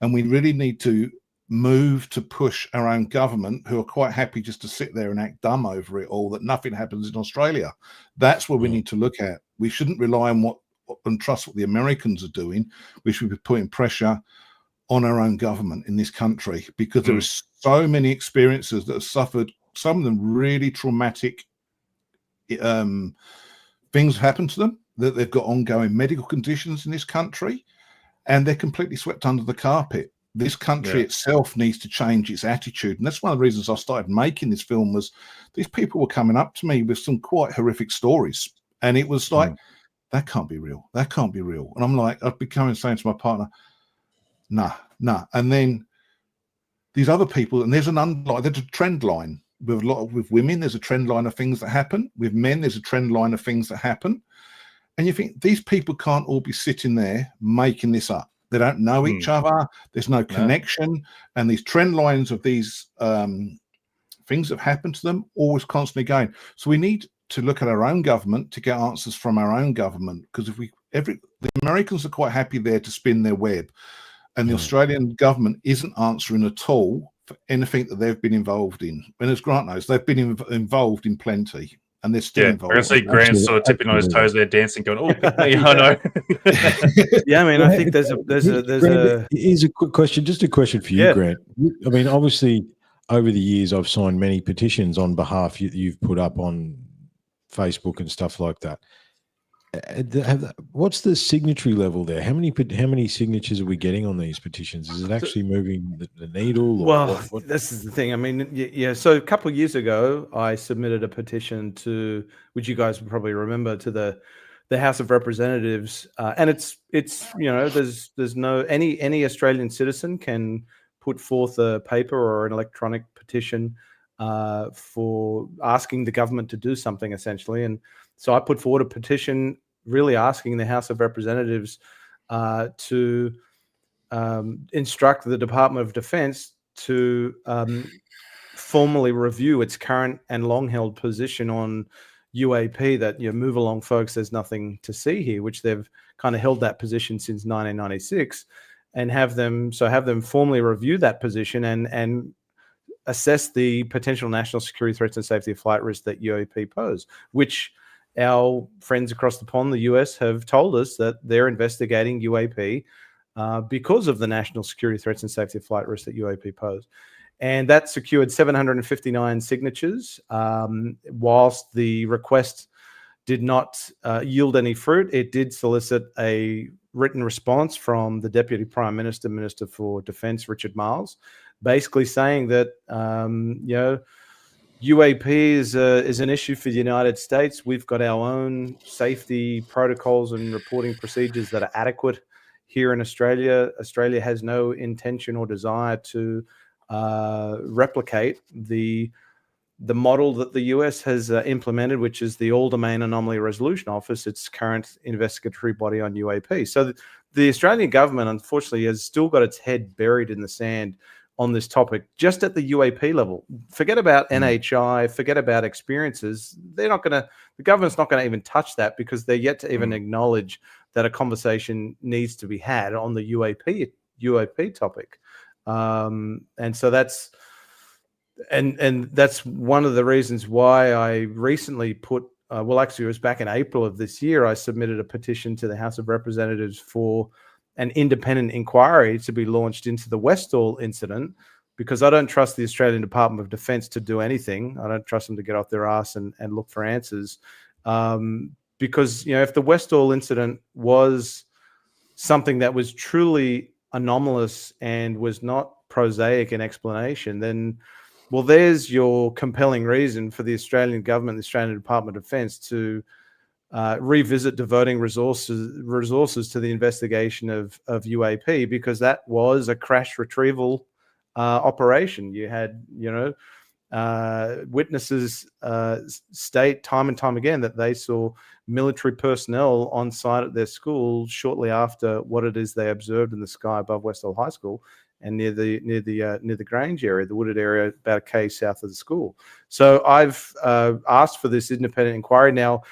And we really need to move to push our own government, who are quite happy just to sit there and act dumb over it all, that nothing happens in Australia. That's what we need to look at. We shouldn't rely on and trust what the Americans are doing. We should be putting pressure on our own government in this country, because there are so many experiences that have suffered, some of them really traumatic things happen to them, that they've got ongoing medical conditions in this country, and they're completely swept under the carpet. This country itself needs to change its attitude. And that's one of the reasons I started making this film, was these people were coming up to me with some quite horrific stories. And it was like, that can't be real. That can't be real. And I'm like, I'd be saying to my partner, nah. And then these other people, and there's a trend line with women. There's a trend line of things that happen. With men, there's a trend line of things that happen. And you think these people can't all be sitting there making this up. They don't know each other. There's no connection. And these trend lines of these things that have happened to them, always constantly going. So we need to look at our own government to get answers from our own government. Because the Americans are quite happy there to spin their web. And the Australian government isn't answering at all for anything that they've been involved in. And as Grant knows, they've been involved in plenty. And they're still involved. I can see Grant sort of tipping on his toes there, dancing, going, "Oh, I know." I mean, I think there's a quick question, just a question for you, Grant. I mean, obviously, over the years, I've signed many petitions on behalf you've put up on Facebook and stuff like that. What's the signatory level there? How many signatures are we getting on these petitions? Is it actually moving the needle? Or what? This is the thing. I mean, so a couple of years ago, I submitted a petition to, which you guys will probably remember, to the House of Representatives, and it's there's no any Australian citizen can put forth a paper or an electronic petition for asking the government to do something, essentially. And so I put forward a petition really asking the House of Representatives to instruct the Department of Defense to formally review its current and long-held position on UAP that, you know, move along, folks, there's nothing to see here, which they've kind of held that position since 1996, and have them formally review that position and assess the potential national security threats and safety of flight risks that UAP pose, which our friends across the pond, the US, have told us that they're investigating UAP because of the national security threats and safety of flight risks that UAP pose. And that secured 759 signatures. Whilst the request did not yield any fruit, it did solicit a written response from the Deputy Prime Minister, Minister for Defence, Richard Marles, basically saying that you know, UAP is an issue for the United States. We've got our own safety protocols and reporting procedures that are adequate here in Australia. Australia has no intention or desire to replicate the model that the US has implemented, which is the All-Domain Anomaly Resolution Office, its current investigatory body on UAP. So the Australian government, unfortunately, has still got its head buried in the sand on this topic, just at the UAP level. Forget about NHI, forget about experiences. The government's not going to even touch that, because they're yet to even acknowledge that a conversation needs to be had on the UAP topic. And so that's one of the reasons why I recently put, well, actually it was back in April of this year, I submitted a petition to the House of Representatives for an independent inquiry to be launched into the Westall incident, because I don't trust the Australian Department of Defence to do anything. I don't trust them to get off their ass and look for answers. Because, you know, if the Westall incident was something that was truly anomalous and was not prosaic in explanation, then, well, there's your compelling reason for the Australian government, the Australian Department of Defence, to revisit devoting resources to the investigation of UAP, because that was a crash retrieval operation. You had, you know, witnesses state time and time again that they saw military personnel on site at their school shortly after what it is they observed in the sky above Westall High School and near the Grange area, the wooded area about a K south of the school. So I've asked for this independent inquiry. Now,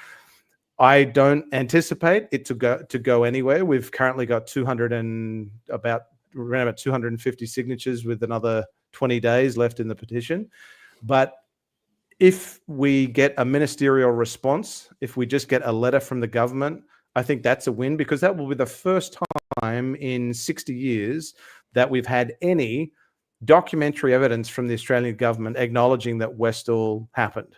I don't anticipate it to go anywhere. We've currently got around about 250 signatures with another 20 days left in the petition. But if we get a ministerial response, if we just get a letter from the government, I think that's a win, because that will be the first time in 60 years that we've had any documentary evidence from the Australian government acknowledging that Westall happened.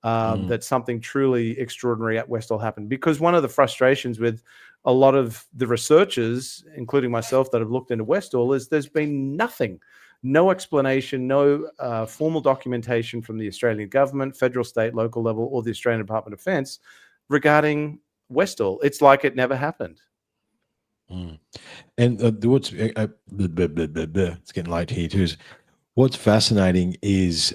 That something truly extraordinary at Westall happened. Because one of the frustrations with a lot of the researchers, including myself, that have looked into Westall, is there's been nothing, no explanation, no formal documentation from the Australian government, federal, state, local level, or the Australian Department of Defence regarding Westall. It's like it never happened. And what's it's getting late here too. What's fascinating is,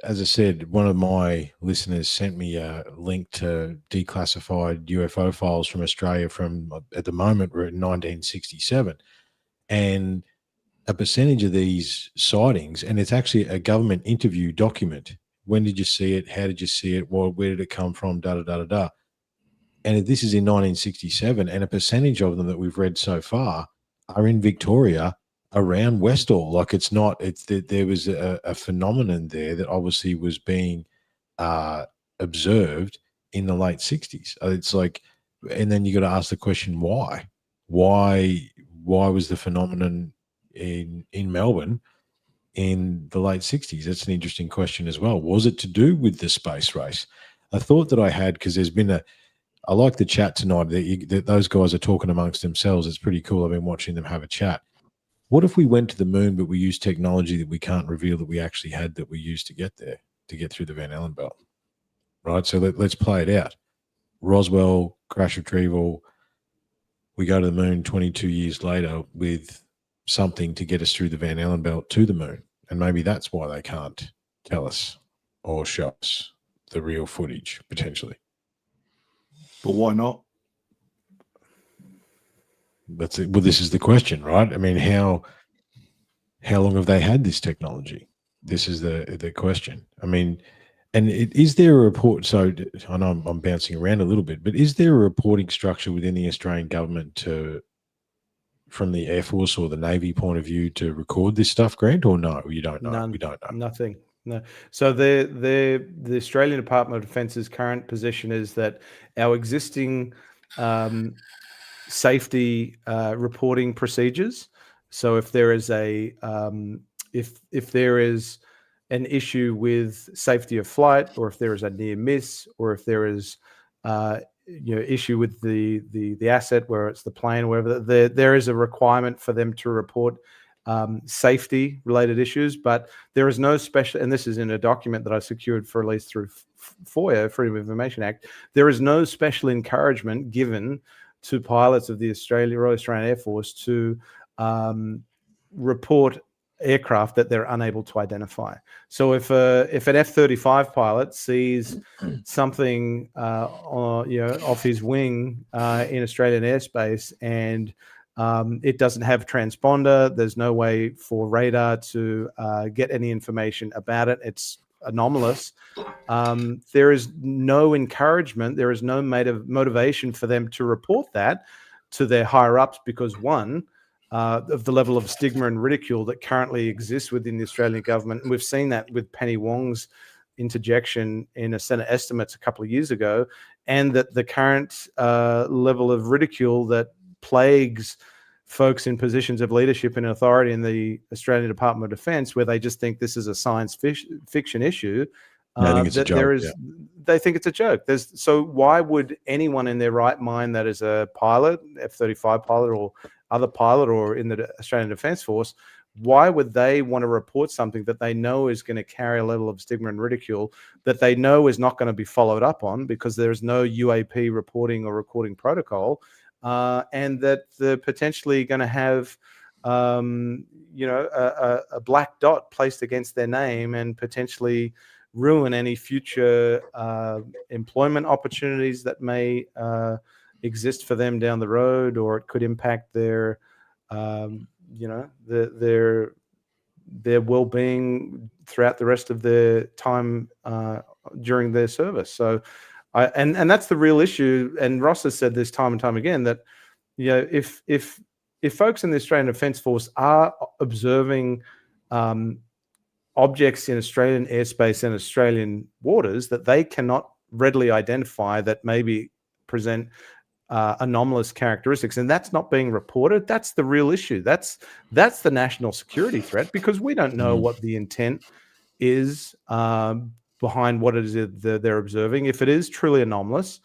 as I said, one of my listeners sent me a link to declassified UFO files from Australia from, at the moment, we're in 1967. And a percentage of these sightings, and it's actually a government interview document. When did you see it? How did you see it? Where did it come from? Da-da-da-da-da. And this is in 1967, and a percentage of them that we've read so far are in Victoria, around Westall. Like, it's not, there was a phenomenon there that obviously was being observed in the late 60s. It's like, and then you got to ask the question, why was the phenomenon in Melbourne in the late 60s? That's an interesting question as well. Was it to do with the space race? A thought that I had, because there's been I like the chat tonight, that those guys are talking amongst themselves. It's pretty cool. I've been watching them have a chat. What if we went to the moon, but we used technology that we can't reveal that we actually had, that we used to get there, to get through the Van Allen belt? Right? So let's play it out. Roswell, crash retrieval. We go to the moon 22 years later with something to get us through the Van Allen belt to the moon. And maybe that's why they can't tell us or show us the real footage, potentially. But why not? That's it. Well, this is the question, right? I mean, how long have they had this technology? This is the question. I mean, And is there a report? So I know I'm bouncing around a little bit, but is there a reporting structure within the Australian government from the Air Force or the Navy point of view to record this stuff, Grant, or no? You don't know. None. We don't know. Nothing. No. So the Australian Department of Defence's current position is that our existing safety reporting procedures. So if there is if there is an issue with safety of flight, or if there is a near miss, or if there is issue with the asset, where it's the plane, wherever, there is a requirement for them to report safety related issues, but there is no special, and this is in a document that I secured for release through FOIA, Freedom of Information Act. There is no special encouragement given to pilots of the Royal Australian Air Force to report aircraft that they're unable to identify. So if an F-35 pilot sees something off his wing in Australian airspace, and it doesn't have transponder, there's no way for radar to get any information about it, it's anomalous, there is no encouragement, there is no motivation for them to report that to their higher ups, because one, of the level of stigma and ridicule that currently exists within the Australian government. And we've seen that with Penny Wong's interjection in a Senate estimates a couple of years ago, and that the current level of ridicule that plagues folks in positions of leadership and authority in the Australian Department of Defence, where they just think this is a science fiction issue. I think it's a joke. They think it's a joke. So why would anyone in their right mind that is a pilot, F-35 pilot or other pilot, or in the Australian Defence Force, why would they want to report something that they know is going to carry a level of stigma and ridicule, that they know is not going to be followed up on because there's no UAP reporting or recording protocol, and that they're potentially going to have a black dot placed against their name and potentially ruin any future employment opportunities that may exist for them down the road, or it could impact their their well-being throughout the rest of their time during their service. So and that's the real issue, and Ross has said this time and time again, that if folks in the Australian Defence Force are observing objects in Australian airspace and Australian waters that they cannot readily identify, that maybe present anomalous characteristics, and that's not being reported, that's the real issue. That's the national security threat, because we don't know what the intent is behind what it is that they're observing. If it is truly anomalous,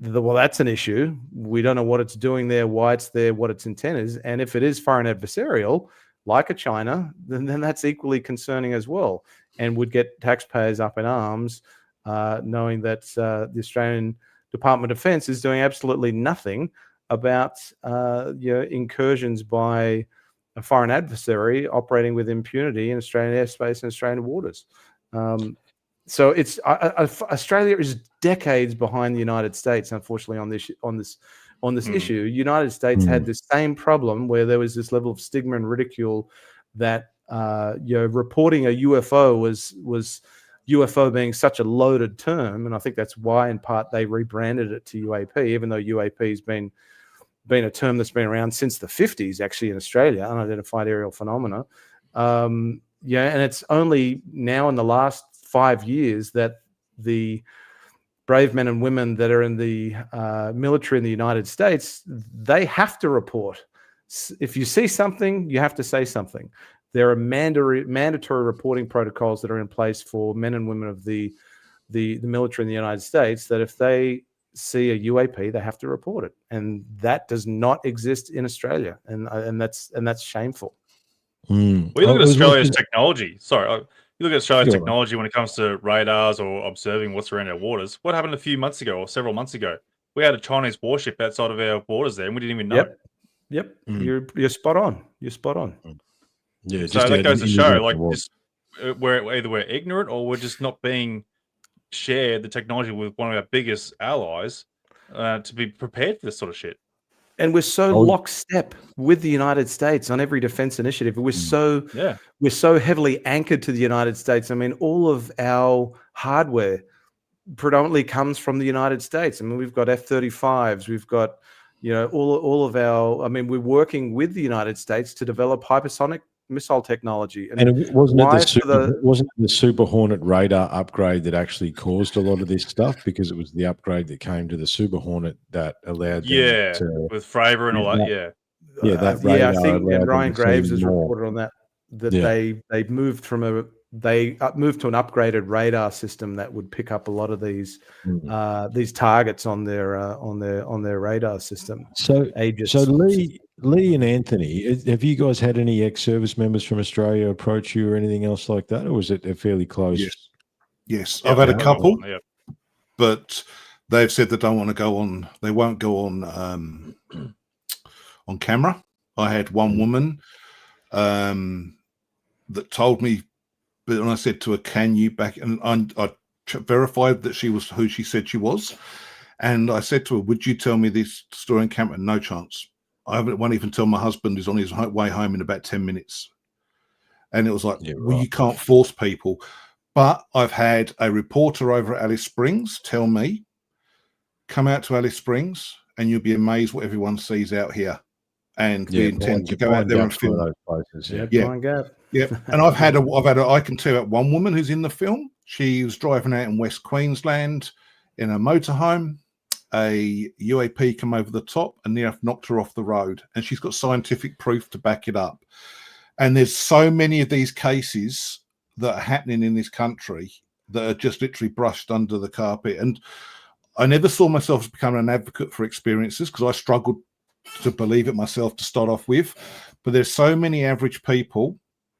well, that's an issue. We don't know what it's doing there, why it's there, what its intent is. And if it is foreign adversarial, like a China, then that's equally concerning as well, and would get taxpayers up in arms, knowing that the Australian Department of Defence is doing absolutely nothing about incursions by a foreign adversary operating with impunity in Australian airspace and Australian waters. So it's Australia is decades behind the United States, unfortunately, on this issue. United States had this same problem where there was this level of stigma and ridicule that reporting a UFO was UFO being such a loaded term, and I think that's why, in part, they rebranded it to UAP, even though UAP has been a term that's been around since the 50s, actually, in Australia, unidentified aerial phenomena. And it's only now in the last 5 years that the brave men and women that are in the military in the United States, they have to report. If you see something, you have to say something. There are mandatory reporting protocols that are in place for men and women of the military in the United States, that if they see a UAP, they have to report it, and that does not exist in Australia, and that's shameful. Well, you look at Australia's technology. Sorry, you look at Australia's technology when it comes to radars or observing what's around our waters. What happened a few months ago or several months ago? We had a Chinese warship outside of our borders there, and we didn't even know. Yep. You're spot on. You're spot on. Yeah, so that goes to show, like, we're ignorant, or we're just not being shared the technology with one of our biggest allies to be prepared for this sort of shit. And we're so lockstep with the United States on every defense initiative. We're so heavily anchored to the United States. I mean, all of our hardware predominantly comes from the United States. I mean, we've got F-35s, we've got, you know, all of our. I mean, we're working with the United States to develop hypersonic missile technology. And wasn't it the Super Hornet radar upgrade that actually caused a lot of this stuff, because it was the upgrade that came to the Super Hornet that allowed them to, with Fravor and all that, that radar I think Ryan Graves has more. reported on that they moved to an upgraded radar system that would pick up a lot of these targets on their radar system. So Leigh and Anthony, have you guys had any ex-service members from Australia approach you or anything else like that, or was it a fairly close? Yes. I've had a couple, but they've said they don't want to go on. They won't go on camera. I had one woman that told me, but when I said to her, "Can you back?" and I verified that she was who she said she was, and I said to her, "Would you tell me this story on camera?" No chance. I won't even tell my husband he's on his way home in about 10 minutes. And it was like, well, you can't force people. But I've had a reporter over at Alice Springs tell me, come out to Alice Springs and you'll be amazed what everyone sees out here. And we intend to go out there and film those places. And I've had I can tell that one woman who's in the film. She was driving out in West Queensland in a motorhome. A UAP come over the top and near knocked her off the road, and she's got scientific proof to back it up. And there's so many of these cases that are happening in this country that are just literally brushed under the carpet. And I never saw myself as becoming an advocate for experiences, because I struggled to believe it myself to start off with. But there's so many average people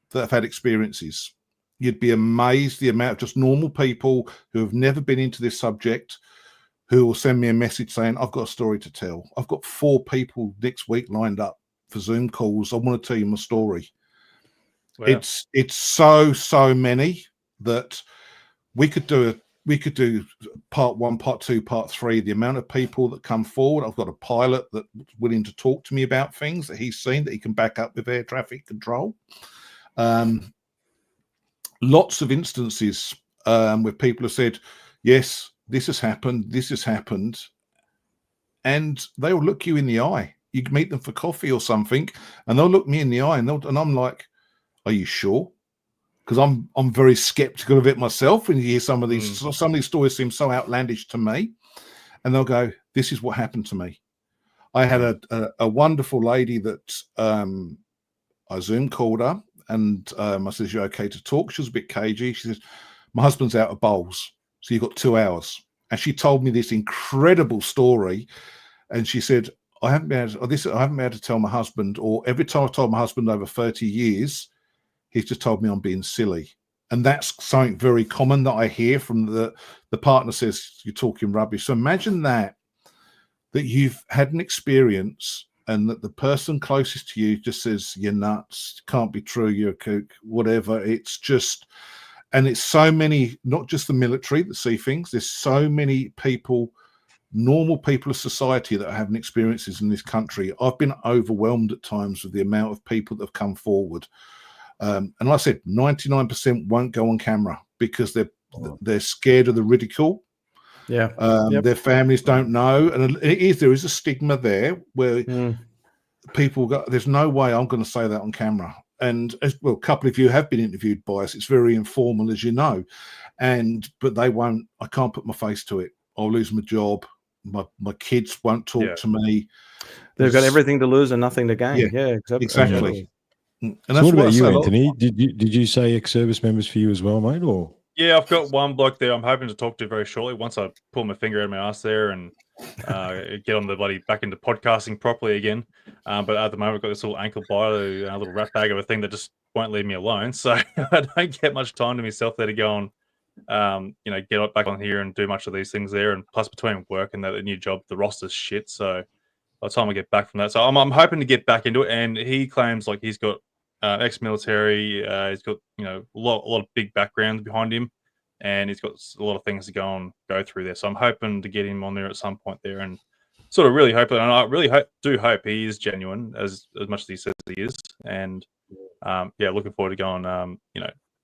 that have had experiences. You'd be amazed the amount of just normal people who have never been into this subject who will send me a message saying, I've got a story to tell. I've got 4 people next week lined up for Zoom calls. I want to tell you my story. Wow. It's so many that we could do part 1, part 2, part 3. The amount of people that come forward. I've got a pilot that's willing to talk to me about things that he's seen that he can back up with air traffic control. Lots of instances where people have said, yes, this has happened, and they will look you in the eye. You can meet them for coffee or something, and they'll look me in the eye, and I'm like, "Are you sure?" Because I'm very skeptical of it myself. When you hear some of these stories seem so outlandish to me, and they'll go, "This is what happened to me." I had a wonderful lady that I Zoom called her, and I said, "You okay to talk?" She was a bit cagey. She says, "My husband's out of bowls. So you've got 2 hours." And she told me this incredible story. And she said, I haven't been able to tell my husband, or every time I've told my husband over 30 years, he's just told me I'm being silly. And that's something very common that I hear from the partner says, you're talking rubbish. So imagine that you've had an experience and that the person closest to you just says, you're nuts, can't be true, you're a kook, whatever. It's just... And it's so many, not just the military that see things. There's so many people, normal people of society that are having experiences in this country. I've been overwhelmed at times with the amount of people that have come forward. And like I said, 99% won't go on camera because they're scared of the ridicule. Their families don't know. And there is a stigma there where people go, there's no way I'm going to say that on camera. And as well, a couple of you have been interviewed by us. It's very informal, as you know, but they won't. I can't put my face to it. I'll lose my job. My kids won't talk to me. They've got everything to lose and nothing to gain. Yeah, exactly. And that's what about you, Anthony? Did you say ex-service members for you as well, mate? Or I've got one bloke there I'm hoping to talk to very shortly. Once I pull my finger out of my ass there and get on the bloody back into podcasting properly again. But at the moment, I've got this little ankle biter, a little rat bag of a thing that just won't leave me alone. So I don't get much time to myself there to go on, get back on here and do much of these things there. And plus between work and the new job, the roster's shit. So by the time I get back from that, so I'm hoping to get back into it. And he claims like he's got ex-military, he's got a lot of big backgrounds behind him, and he's got a lot of things to go through there. So I'm hoping to get him on there at some point there and sort of really hope, and I really do hope he is genuine as much as he says he is. And yeah, looking forward to going,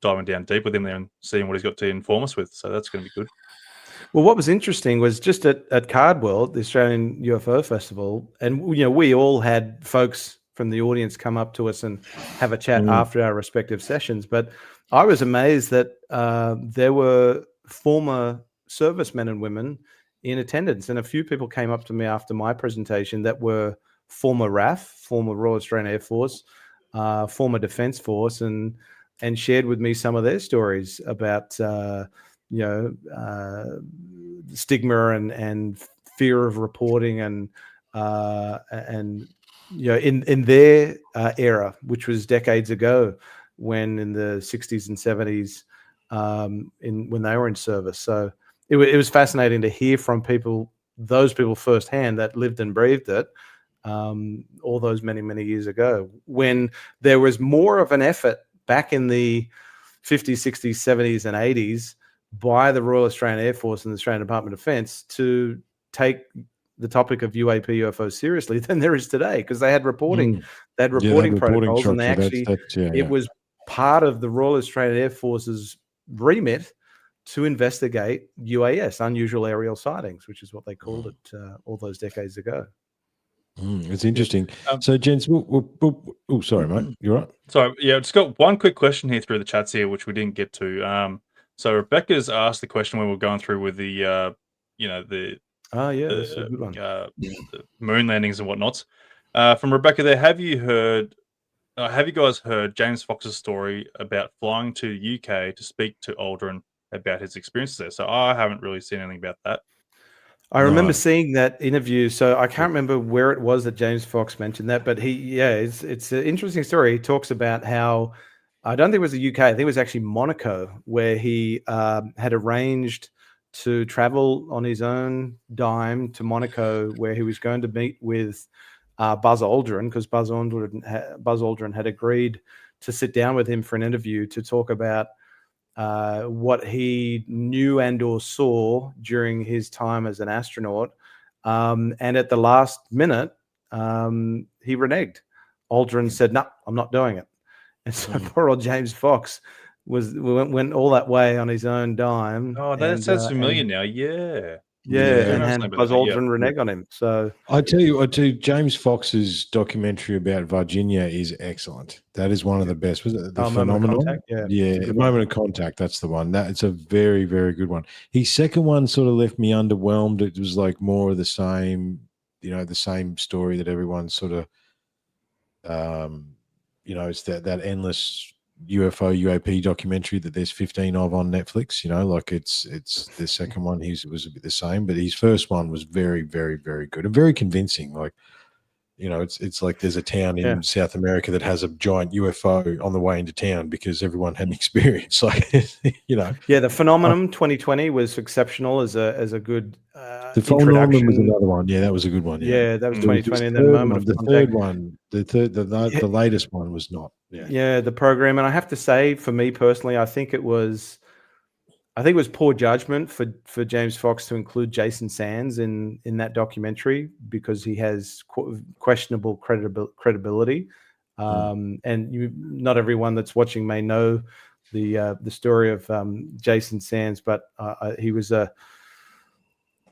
diving down deep with him there and seeing what he's got to inform us with. So that's going to be good. Well, what was interesting was just at Card World, the Australian UFO Festival, and we all had folks from the audience come up to us and have a chat after our respective sessions. But I was amazed that there were former servicemen and women in attendance, and a few people came up to me after my presentation that were former RAF, former Royal Australian Air Force, former Defence Force, and shared with me some of their stories about stigma and fear of reporting and in their era, which was decades ago, when in the 60s and 70s, when they were in service. So it was fascinating to hear from those people firsthand that lived and breathed it all those many, many years ago, when there was more of an effort back in the 50s, 60s, 70s, and 80s by the Royal Australian Air Force and the Australian Department of Defence to take the topic of UAP UFO seriously than there is today, because they had reporting, protocols, and they actually it was part of the Royal Australian Air Force's remit to investigate UAS, unusual aerial sightings, which is what they called it all those decades ago. It's interesting. So, gents, sorry, mate. You're right. So, yeah, just got one quick question here through the chats here, which we didn't get to. So, Rebecca's asked the question when we were going through with the, that's a good one. The moon landings and whatnots. From Rebecca, there, have you guys heard James Fox's story about flying to the UK to speak to Aldrin about his experiences there? So, I haven't really seen anything about that. I remember seeing that interview, so I can't remember where it was that James Fox mentioned that, but it's an interesting story. He talks about how, I don't think it was the UK, I think it was actually Monaco, where he had arranged to travel on his own dime to Monaco, where he was going to meet with Buzz Aldrin, because Buzz Aldrin had agreed to sit down with him for an interview to talk about what he knew and or saw during his time as an astronaut. And at the last minute, he reneged. Aldrin said, "No, I'm not doing it." And so poor old James Fox went all that way on his own dime. Oh, that sounds familiar now. And Buzz Aldrin reneged on him. So I tell you, James Fox's documentary about Virginia is excellent. That is one of the best. Was it the Phenomenon? Moment of Contact. That's the one. It's a very, very good one. His second one sort of left me underwhelmed. It was like more of the same, the same story that everyone sort of, it's that endless UFO UAP documentary that there's 15 of on Netflix. Like it's the second one was a bit the same, but his first one was very, very, very good and very convincing. Like, it's like there's a town in South America that has a giant UFO on the way into town because everyone had an experience. Like, the Phenomenon 2020 was exceptional as a good the Phenomenon was another one. Yeah, that was a good one. Yeah, that was 2020. And then Moment of Contact. Third one, the latest one was not. Yeah, the program. And I have to say, for me personally, I think it was poor judgment for James Fox to include Jason Sands in that documentary, because he has questionable credibility. And not everyone that's watching may know the story of Jason Sands, but he was a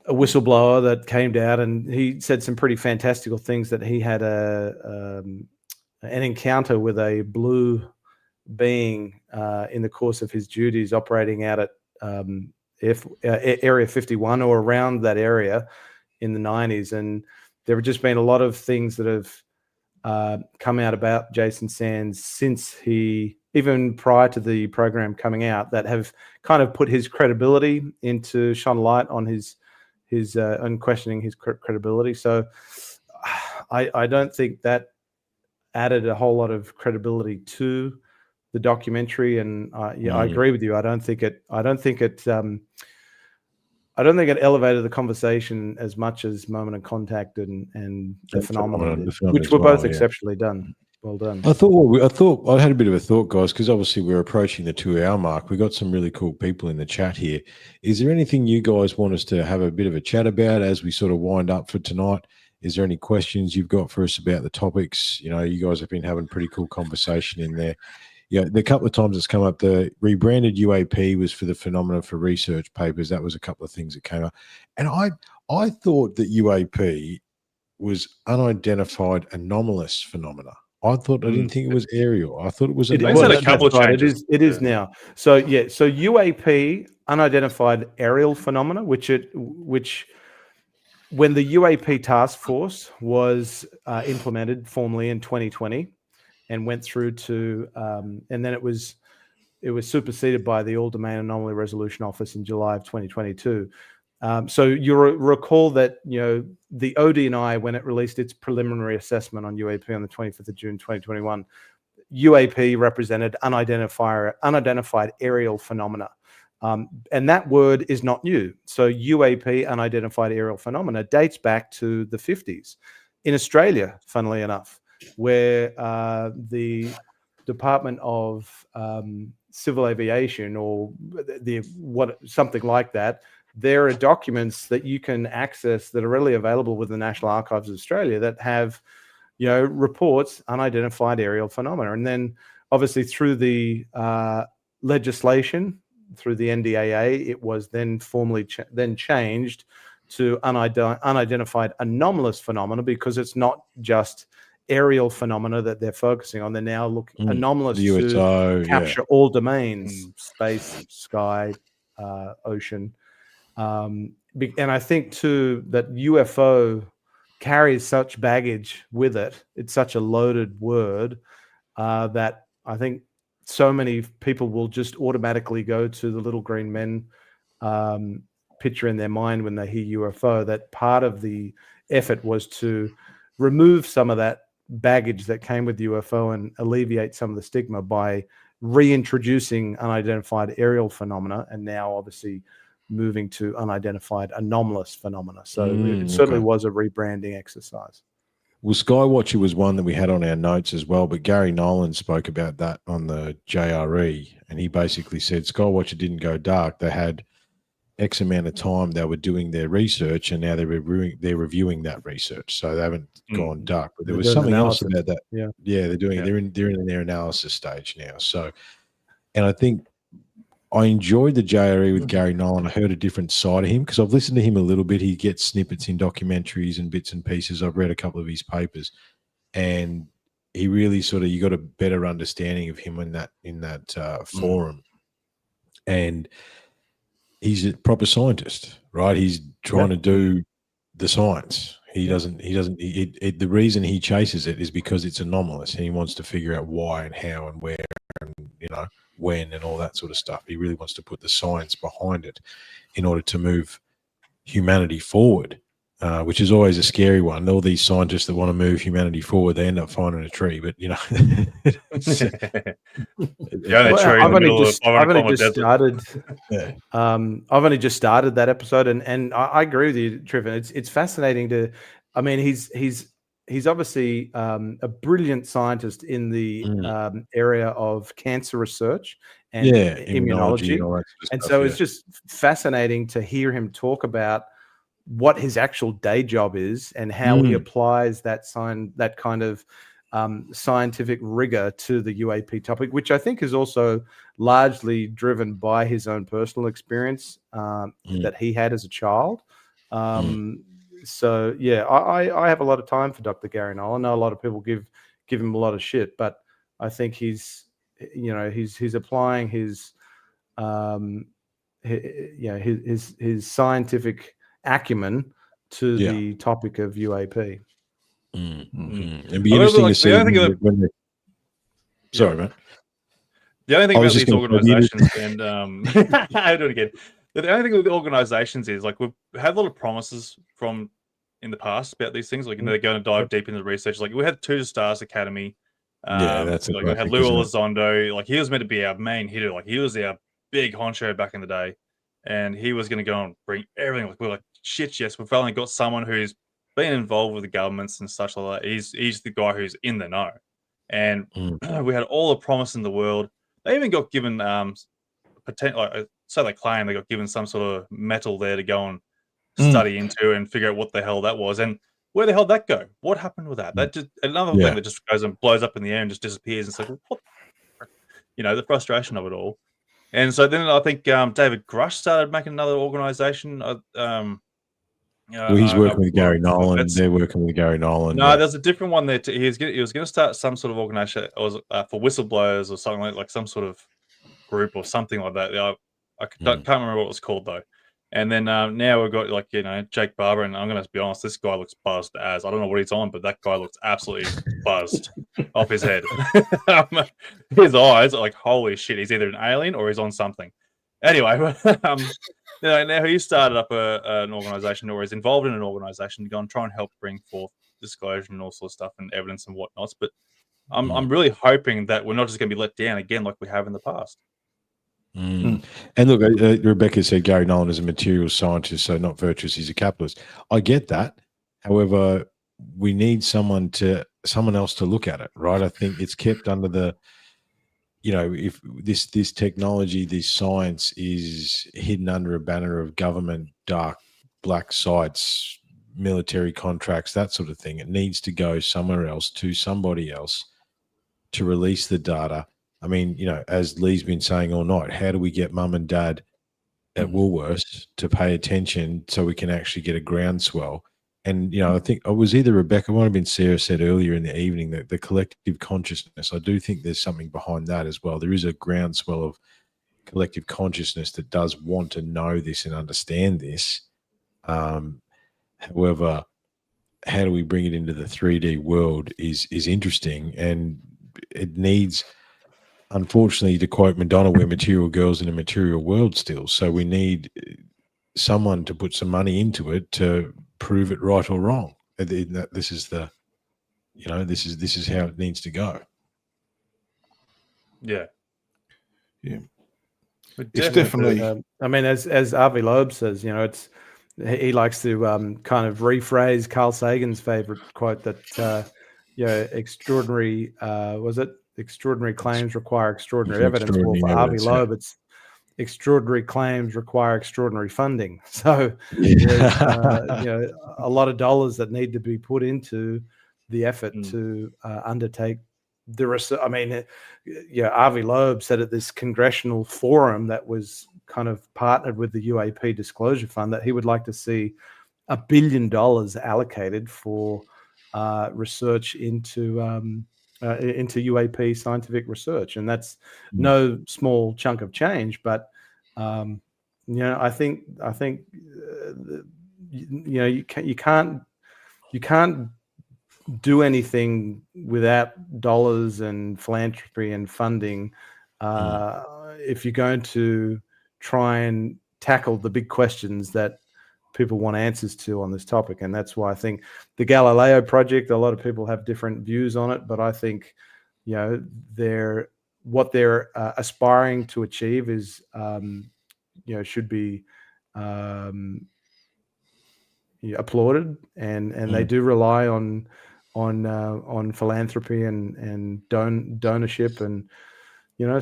whistleblower that came out, and he said some pretty fantastical things, that he had an encounter with a blue being in the course of his duties operating out at Area 51 or around that area in the 90s. And there have just been a lot of things that have come out about Jason Sands since even prior to the program coming out, that have kind of put his credibility shone light on his unquestioning his credibility. So I don't think that added a whole lot of credibility to the documentary. And I agree with you. I don't think it elevated the conversation as much as Moment of Contact and the Phenomenon, which were both exceptionally done. Well done. I thought I had a bit of a thought, guys, because obviously we're approaching the 2-hour mark. We got some really cool people in the chat here. Is there anything you guys want us to have a bit of a chat about as we sort of wind up for tonight? Is there any questions you've got for us about the topics? You know, you guys have been having pretty cool conversation in there. Yeah, the couple of times it's come up, the rebranded UAP was for the Phenomena for Research papers. That was a couple of things that came up. And I thought that UAP was unidentified anomalous phenomena. I didn't think it was aerial. I thought it was They said a couple of changes. It is now. So yeah, so UAP, unidentified aerial phenomena, which when the UAP task force was implemented formally in 2020 and went through to and then it was superseded by the All Domain Anomaly Resolution Office in July of 2022. So you recall that, you know, the ODNI, when it released its preliminary assessment on UAP on the 25th of June 2021, UAP represented unidentified aerial phenomena. And that word is not new. So UAP, unidentified aerial phenomena, dates back to the 50s in Australia, funnily enough, where the Department of Civil Aviation or something like that, there are documents that you can access that are readily available with the National Archives of Australia that have, you know, reports unidentified aerial phenomena. And then obviously through the legislation, through the NDAA, it was then formally changed to unidentified anomalous phenomena, because it's not just aerial phenomena that they're focusing on. They're now looking anomalous to capture all domains, space, sky, ocean. And I think too that UFO carries such baggage with it. It's such a loaded word that I think so many people will just automatically go to the little green men picture in their mind when they hear UFO. That part of the effort was to remove some of that baggage that came with UFO and alleviate some of the stigma by reintroducing unidentified aerial phenomena, and now obviously moving to unidentified anomalous phenomena. So it certainly was a rebranding exercise. Well, Skywatcher was one that we had on our notes as well, but Gary Nolan spoke about that on the JRE, and he basically said Skywatcher didn't go dark. They had X amount of time they were doing their research, and now they're reviewing that research. So they haven't gone dark. But there was something else about that. Yeah, they're doing. They're in their analysis stage now. So, and I think I enjoyed the JRE with Gary Nolan. I heard a different side of him because I've listened to him a little bit. He gets snippets in documentaries and bits and pieces. I've read a couple of his papers, and he really you got a better understanding of him in that forum. And he's a proper scientist, right? He's trying to do the science. The reason he chases it is because it's anomalous, and he wants to figure out why and how and where and, you know, when and all that sort of stuff. He really wants to put the science behind it in order to move humanity forward, which is always a scary one. All these scientists that want to move humanity forward, they end up finding a tree, but you know. I've only just started that episode, and I agree with you, Triffon. It's fascinating I mean, he's obviously a brilliant scientist in the area of cancer research and immunology. And so it's just fascinating to hear him talk about what his actual day job is and how he applies that kind of scientific rigor to the UAP topic, which I think is also largely driven by his own personal experience that he had as a child. So yeah, I have a lot of time for Dr. Gary Nolan. I know a lot of people give him a lot of shit, but I think he's applying his scientific acumen to the topic of UAP. It'd be interesting to see. Sorry, man. The only thing about these organizations, and I'll do it again. The only thing with the organizations is, like, we've had a lot of promises from in the past about these things. Like, they're going to dive deep into the research. Like, we had 2 Stars Academy. That's like, we had Lou Elizondo. Like, he was meant to be our main hitter. Like, he was our big honcho back in the day, and he was going to go and bring everything. Like, we're like, shit, yes, we've finally got someone who's been involved with the governments and such like that. He's the guy who's in the know. and we had all the promise in the world. They even got given so they claim they got given some sort of metal there to go and study into and figure out what the hell that was. And where the hell did that go? What happened with that? That just another thing that just goes and blows up in the air and just disappears. It's like, what? The frustration of it all. And so then I think David Grush started making another organization. Well, he's working with Gary Nolan. They're working with Gary Nolan. No, there's a different one there. He was going to start some sort of organization for whistleblowers or something like some sort of group or something like that. I can't remember what it was called though. And then now we've got Jake Barber, and I'm going to be honest, this guy looks buzzed as I don't know what he's on, but that guy looks absolutely buzzed off his head. His eyes are like, holy shit, he's either an alien or he's on something. Anyway, now he started up an organization, or is involved in an organization to go and try and help bring forth disclosure and all sorts of stuff and evidence and whatnots. But I'm really hoping that we're not just going to be let down again like we have in the past. And look, Rebecca said Gary Nolan is a material scientist, so not virtuous. He's a capitalist. I get that. However, we need someone else to look at it, right? I think it's kept under the, if this technology, this science is hidden under a banner of government, dark, black sites, military contracts, that sort of thing. It needs to go somewhere else, to somebody else, to release the data. I mean, as Leigh's been saying all night, how do we get mum and dad at Woolworths to pay attention so we can actually get a groundswell? And, I think it was either Rebecca, it might have been Sarah said earlier in the evening, that the collective consciousness, I do think there's something behind that as well. There is a groundswell of collective consciousness that does want to know this and understand this. However, how do we bring it into the 3D world is interesting, and it needs... Unfortunately, to quote Madonna, we're material girls in a material world still. So we need someone to put some money into it to prove it right or wrong. This is the, this is how it needs to go. Yeah. It's definitely. I mean, as Avi Loeb says, he likes to kind of rephrase Carl Sagan's favorite quote that, extraordinary extraordinary claims require extraordinary evidence. Well, for Avi Loeb, it's extraordinary claims require extraordinary funding. So there's a lot of dollars that need to be put into the effort to undertake the research. I mean, Avi Loeb said at this congressional forum that was kind of partnered with the UAP Disclosure Fund that he would like to see $1 billion allocated for research into UAP scientific research, and that's no small chunk of change. But I think you can't do anything without dollars and philanthropy and funding if you're going to try and tackle the big questions that people want answers to on this topic. And that's why I think the Galileo project, a lot of people have different views on it, but I think what they're aspiring to achieve is should be applauded, and they do rely on philanthropy and donorship, and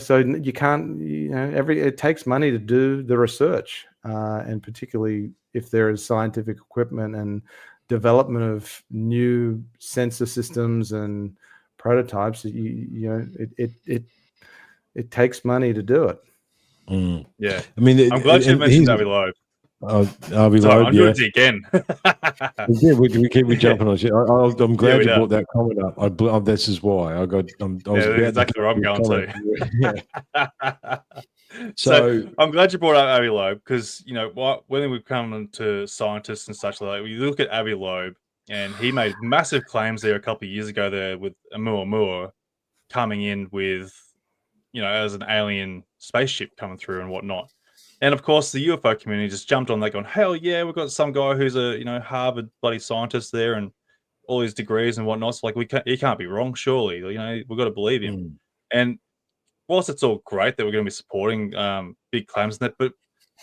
so you can't it takes money to do the research, and particularly if there is scientific equipment and development of new sensor systems and prototypes, it takes money to do it. Yeah, I mean, I'm glad you mentioned Avi Loeb. Avi Loeb, I'm doing it again. Yeah, we keep jumping on shit. I'm glad you brought that comment up. This is why I got. That's exactly where I'm going to. Yeah. So I'm glad you brought up Avi Loeb, because when we come to scientists and such like that, we look at Avi Loeb, and he made massive claims there a couple of years ago there with Oumuamua coming in with as an alien spaceship coming through and whatnot. And of course, the UFO community just jumped on that, going, "Hell yeah, we've got some guy who's a Harvard bloody scientist there, and all his degrees and whatnot. So he can't be wrong, surely. We've got to believe him." And whilst it's all great that we're going to be supporting big claims in that, but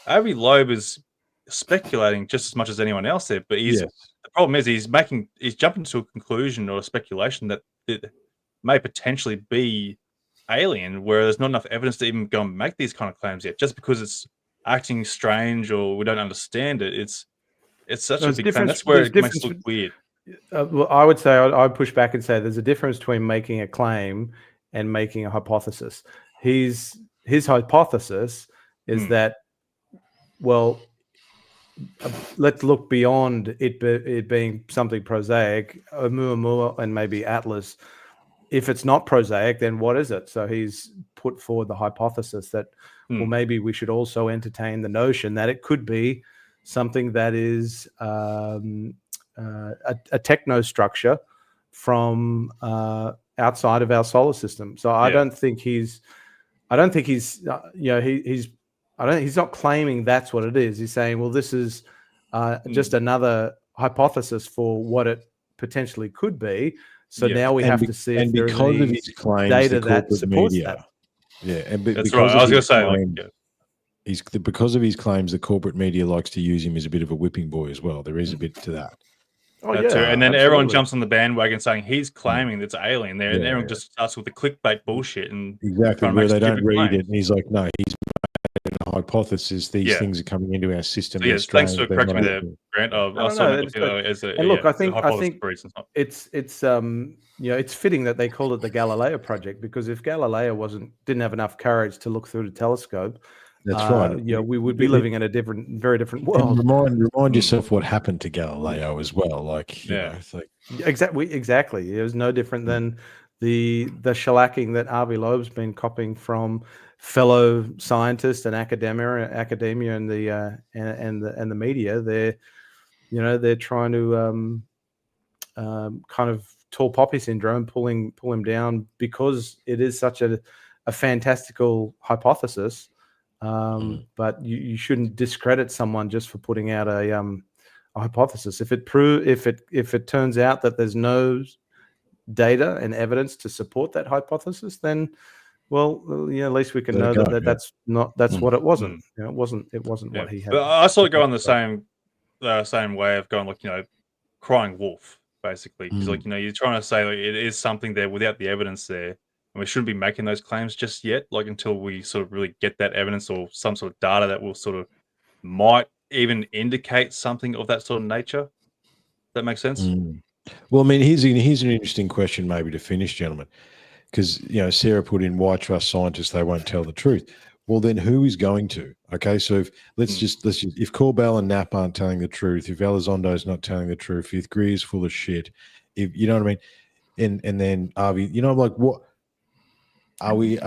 Avi Loeb is speculating just as much as anyone else there. But the problem is he's jumping to a conclusion or a speculation that may potentially be alien, where there's not enough evidence to even go and make these kind of claims yet. Just because it's acting strange or we don't understand it, it's such a big claim. That's where it makes it look weird. Well, I would say I'd push back and say there's a difference between making a claim and making a hypothesis. His hypothesis is that, well, let's look beyond it being something prosaic, Oumuamua and maybe Atlas. If it's not prosaic, then what is it? So he's put forward the hypothesis that, well, maybe we should also entertain the notion that it could be something that is a technostructure from outside of our solar system. So I don't think he's he's not claiming that's what it is. He's saying, well, this is just another hypothesis for what it potentially could be. So now we have to see if there is any data that supports that. Yeah, and that's right. I was going to say, because of his claims, the corporate media likes to use him as a bit of a whipping boy as well. There is a bit to that. Oh, yeah, too. And then everyone jumps on the bandwagon saying he's claiming it's alien there, and everyone just starts with the clickbait bullshit and exactly where they don't read it. And he's like, no, he's made a hypothesis. These things are coming into our system. So yes, thanks for correcting me there, Grant. I think it's it's fitting that they called it the Galileo project, because if Galileo didn't have enough courage to look through the telescope, that's right. We would be living in a very different world. Remind yourself what happened to Galileo as well. Like, exactly. It was no different than the shellacking that Avi Loeb's been copying from fellow scientists and academia and the media. They're trying to kind of tall poppy syndrome, pull him down, because it is such a fantastical hypothesis. But you shouldn't discredit someone just for putting out a hypothesis. If it turns out that there's no data and evidence to support that hypothesis, then at least we can know that's what it wasn't. It wasn't what he had. But I sort of go on the same way of going, like, crying wolf, basically, because you're trying to say it is something there without the evidence there. And we shouldn't be making those claims just yet, like until we sort of really get that evidence or some sort of data that will sort of might even indicate something of that sort of nature. That makes sense? Well, I mean, here's an interesting question maybe to finish, gentlemen, because, Sarah put in, why trust scientists? They won't tell the truth. Well, then who is going to? Okay, so if Corbell and Knapp aren't telling the truth, if Elizondo's not telling the truth, if Greer's full of shit, if you know what I mean, and then Avi, like what? Are we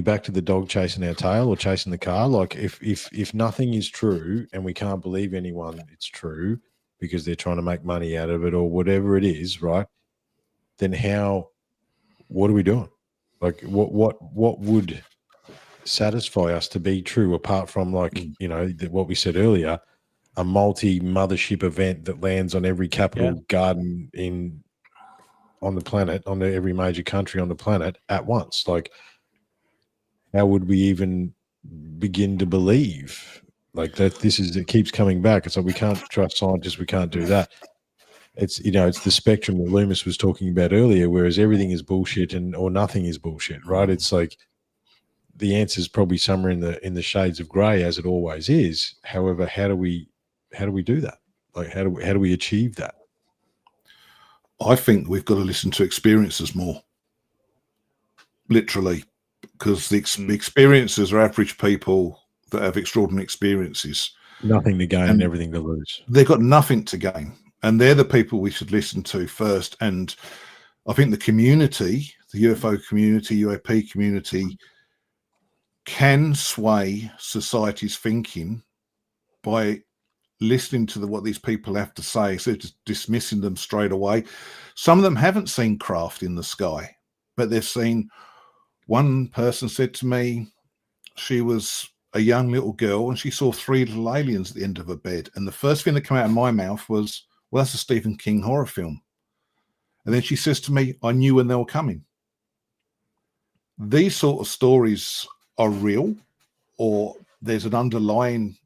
back to the dog chasing our tail or chasing the car? Like if nothing is true and we can't believe anyone it's true because they're trying to make money out of it or whatever it is, right? Then what are we doing? Like what would satisfy us to be true apart from what we said earlier, a multi-mothership event that lands on every capital garden on the planet, on every major country on the planet at once? Like, how would we even begin to believe like that? It keeps coming back. It's like, we can't trust scientists. We can't do that. It's, it's the spectrum that Loomis was talking about earlier, whereas everything is bullshit or nothing is bullshit, right? It's like the answer is probably somewhere in the shades of gray, as it always is. However, how do we do that? Like, how do we achieve that? I think we've got to listen to experiences more, literally, because the experiences are average people that have extraordinary experiences. Nothing to gain and everything to lose. They've got nothing to gain. And they're the people we should listen to first. And I think the community, the UFO community, UAP community, can sway society's thinking by listening to what these people have to say, so just dismissing them straight away. Some of them haven't seen craft in the sky, but they've seen. One person said to me, she was a young little girl and she saw 3 little aliens at the end of her bed, and the first thing that came out of my mouth was, well, that's a Stephen King horror film. And then she says to me, I knew when they were coming. These sort of stories are real, or there's an underlying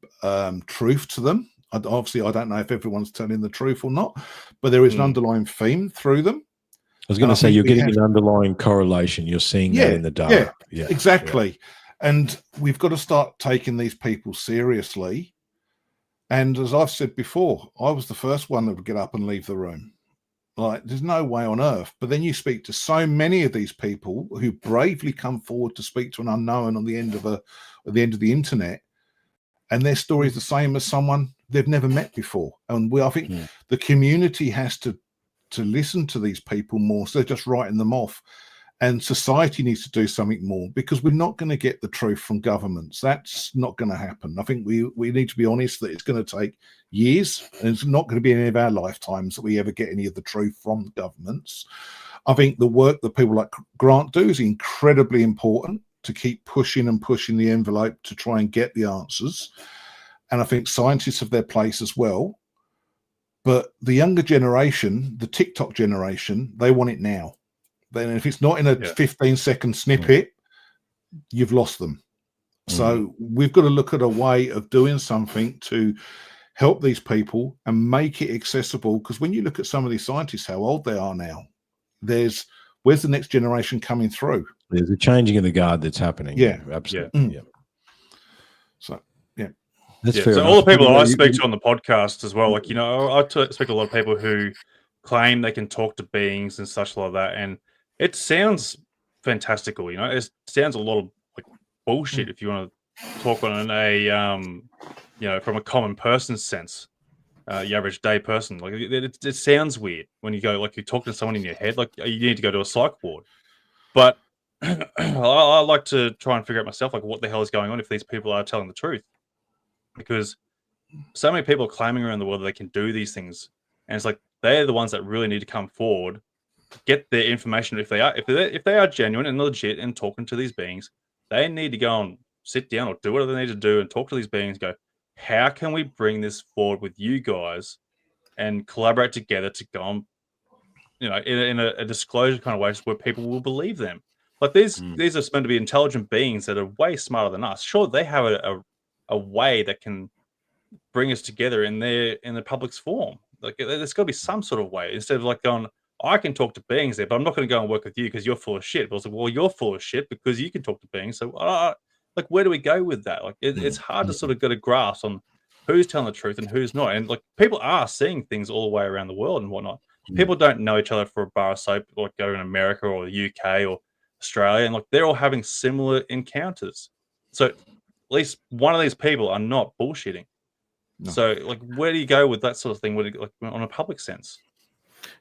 truth to them. Obviously, I don't know if everyone's telling the truth or not, but there is an underlying theme through them. was going to say, you're getting an underlying correlation. You're seeing that in the data. Yeah, exactly. Yeah. And we've got to start taking these people seriously. And as I've said before, I was the first one that would get up and leave the room. Like, there's no way on earth. But then you speak to so many of these people who bravely come forward to speak to an unknown on the end of the internet, and their story is the same as someone they've never met before. And I think the community has to listen to these people more, so just writing them off. And society needs to do something more, because we're not going to get the truth from governments. That's not going to happen. I think we need to be honest that it's going to take years, and it's not going to be any of our lifetimes that we ever get any of the truth from governments. I think the work that people like Grant do is incredibly important to keep pushing the envelope to try and get the answers. And I think scientists have their place as well. But the younger generation, the TikTok generation, they want it now. Then if it's not in a 15-second snippet, you've lost them. So we've got to look at a way of doing something to help these people and make it accessible. Because when you look at some of these scientists, how old they are now, where's the next generation coming through? There's a changing of the guard that's happening. Yeah, absolutely. Yeah. So yeah, that's fair. So all the people I speak to on the podcast as well, like, you know, I speak to a lot of people who claim they can talk to beings and such like that, and it sounds fantastical. You know, it sounds a lot of like bullshit if you want to talk on a you know, from a common person's sense. Your average day person, like it sounds weird when you go, like, you talk to someone in your head, like you need to go to a psych ward. But I like to try and figure out myself, like, what the hell is going on if these people are telling the truth, because so many people are claiming around the world that they can do these things, and it's like they're the ones that really need to come forward, get their information. If they are genuine and legit and talking to these beings, they need to go and sit down or do whatever they need to do and talk to these beings. Go, how can we bring this forward with you guys and collaborate together to go on, you know, in a disclosure kind of way where people will believe them. Like these are meant to be intelligent beings that are way smarter than us. Sure, they have a way that can bring us together in the public's form. Like there's got to be some sort of way, instead of like going, I can talk to beings there, but I'm not going to go and work with you because you're full of shit. But I was like, well, you're full of shit because you can talk to beings. So like, where do we go with that? Like it's hard to sort of get a grasp on who's telling the truth and who's not. And like people are seeing things all the way around the world and whatnot. People don't know each other for a bar of soap, like go in America or the UK or Australia, and like they're all having similar encounters. So at least one of these people are not bullshitting. No. So like, where do you go with that sort of thing? Like on a public sense?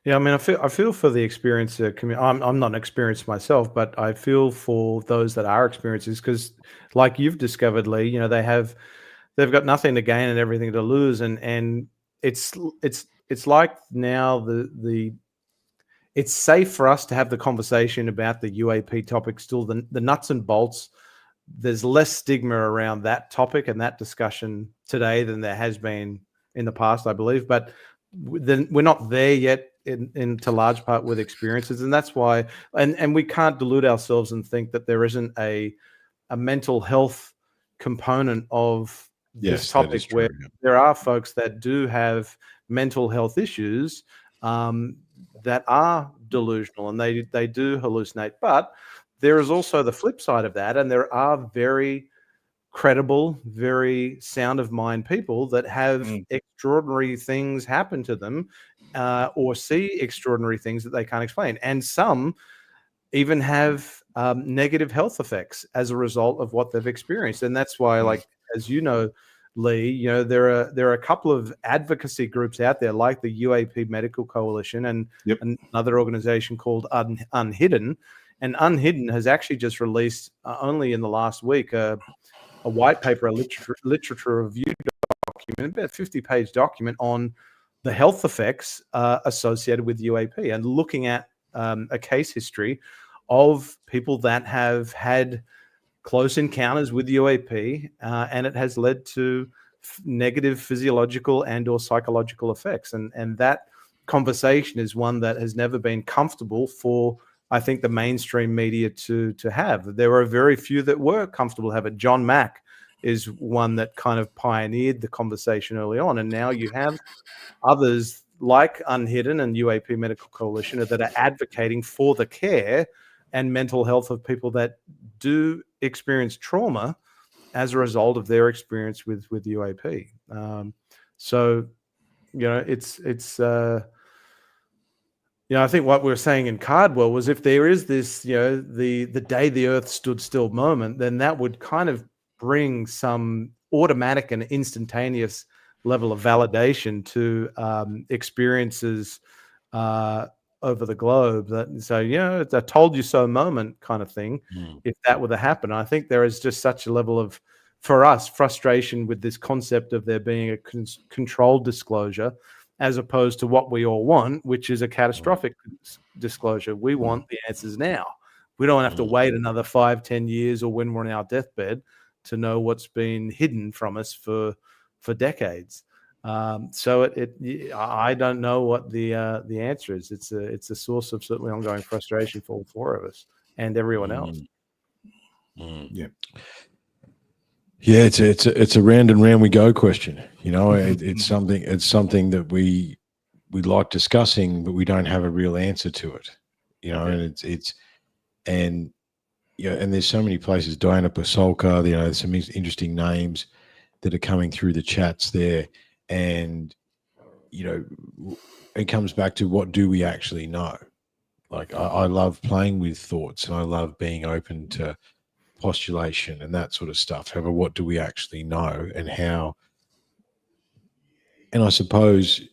Yeah, I mean, I feel for the experience. I'm not experienced myself, but I feel for those that are experiencers, because, like you've discovered, Leigh, you know, they've got nothing to gain and everything to lose, and it's like now it's safe for us to have the conversation about the UAP topic. Still, the nuts and bolts. There's less stigma around that topic and that discussion today than there has been in the past, I believe. But then we're not there yet to large part with experiences, and that's why. And we can't delude ourselves and think that there isn't a mental health component of this topic, where there are folks that do have mental health issues that are delusional and they do hallucinate. But there is also the flip side of that, and there are very credible, very sound of mind people that have extraordinary things happen to them, or see extraordinary things that they can't explain, and some even have negative health effects as a result of what they've experienced. And that's why, like, as you know, Leigh, you know, there are a couple of advocacy groups out there, like the UAP Medical Coalition and another organization called Unhidden. And Unhidden has actually just released, only in the last week, a white paper, a literature review document, about a 50-page document on the health effects associated with UAP, and looking at a case history of people that have had close encounters with UAP, and it has led to negative physiological and or psychological effects. And that conversation is one that has never been comfortable for, I think, the mainstream media to have. There were very few that were comfortable to have it. John Mack is one that kind of pioneered the conversation early on, and now you have others like Unhidden and UAP Medical Coalition that are advocating for the care and mental health of people that do experience trauma as a result of their experience with UAP. So, it's I think what we were saying in Cardwell was if there is this, the day the earth stood still moment, then that would kind of bring some automatic and instantaneous level of validation to experiences over the globe. It's a told you so moment kind of thing. If that were to happen, I think there is just such a level of, for us, frustration with this concept of there being a controlled disclosure, as opposed to what we all want, which is a catastrophic disclosure. We want the answers now. We don't have to wait another 5-10 years or when we're on our deathbed to know what's been hidden from us for decades. So I don't know what the answer is. It's a source of certainly ongoing frustration for all four of us and everyone else. Yeah. Yeah, it's a round and round we go question. It's something that we like discussing, but we don't have a real answer to it. And there's so many places. Diana Pasolka, there's some interesting names that are coming through the chats there, and it comes back to what do we actually know? Like I love playing with thoughts, and I love being open to postulation and that sort of stuff. However, what do we actually know, and how? And I suppose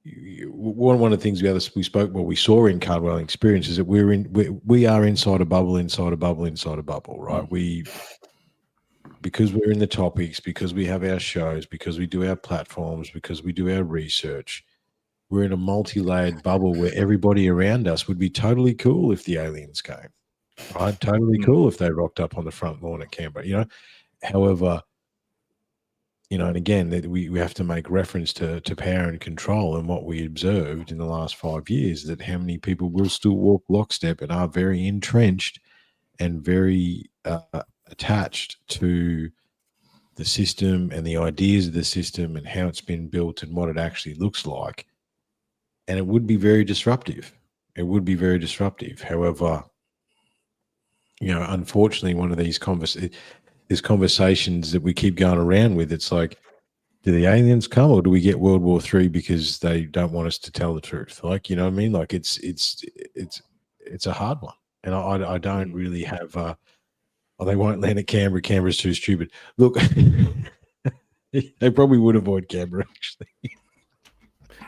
one of the things we saw in Cardwell experience is that we are inside a bubble, right? Because we're in the topics, because we have our shows, because we do our platforms, because we do our research, we're in a multi-layered bubble where everybody around us would be totally cool if the aliens came. Right, totally cool if they rocked up on the front lawn at Canberra. However, and again, that we have to make reference to power and control, and what we observed in the last 5 years, that how many people will still walk lockstep and are very entrenched and very attached to the system and the ideas of the system and how it's been built and what it actually looks like. And it would be very disruptive. However, unfortunately, one of these conversations that we keep going around with, it's like, do the aliens come, or do we get World War III because they don't want us to tell the truth? Like, you know what I mean? Like it's a hard one, and I don't really have. They won't land at Canberra. Canberra's too stupid. Look, they probably would avoid Canberra actually.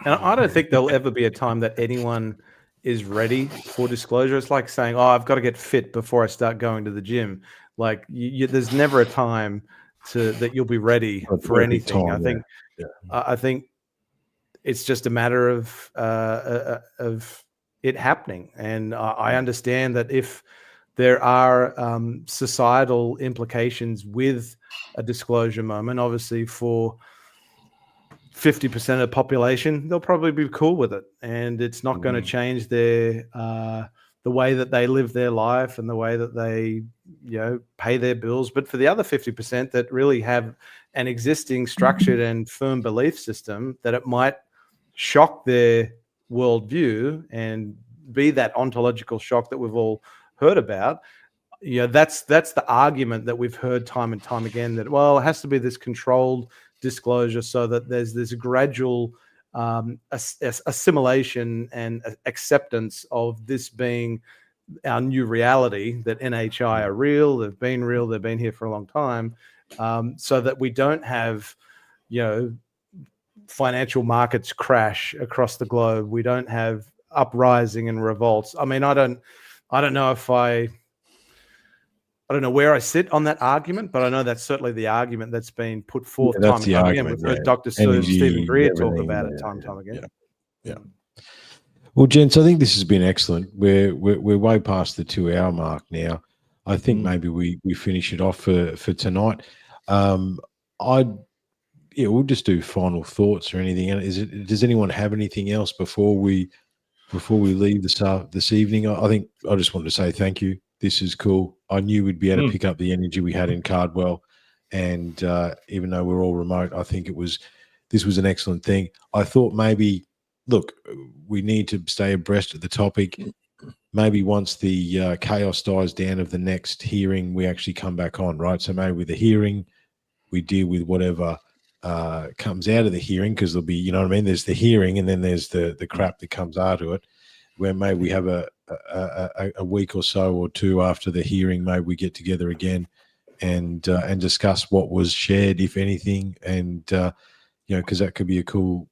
And I don't think there'll ever be a time that anyone is ready for disclosure. It's like saying, I've got to get fit before I start going to the gym. Like there's never a time that you'll be ready for anything. I think it's just a matter of it happening. And I understand that if there are societal implications with a disclosure moment, obviously for 50% of the population, they'll probably be cool with it, and it's not going to change their the way that they live their life and the way that they pay their bills. But for the other 50% that really have an existing structured and firm belief system, that it might shock their worldview and be that ontological shock that we've all heard about. That's the argument that we've heard time and time again, that it has to be this controlled disclosure so that there's this gradual assimilation and acceptance of this being our new reality, that NHI are real, they've been here for a long time, so that we don't have financial markets crash across the globe. We don't have uprising and revolts. I mean, I don't know where I sit on that argument, but I know that's certainly the argument that's been put forth time and time again. We've heard Dr. Stephen Greer talk about it time and time again. Yeah. Well, gents, I think this has been excellent. We're way past the 2-hour mark now. I think maybe we finish it off for tonight. We'll just do final thoughts or anything. Does anyone have anything else before we leave this evening? I think I just wanted to say thank you. This is cool. I knew we'd be able to pick up the energy we had in Cardwell, and even though we're all remote, I think this was an excellent thing. I thought maybe look, we need to stay abreast of the topic. Maybe once the chaos dies down of the next hearing, we actually come back on, right? So maybe with the hearing, we deal with whatever comes out of the hearing, because there'll be, you know what I mean? There's the hearing, and then there's the crap that comes out of it, where maybe we have a week or so or two after the hearing, maybe we get together again and discuss what was shared, if anything, and because that could be a cool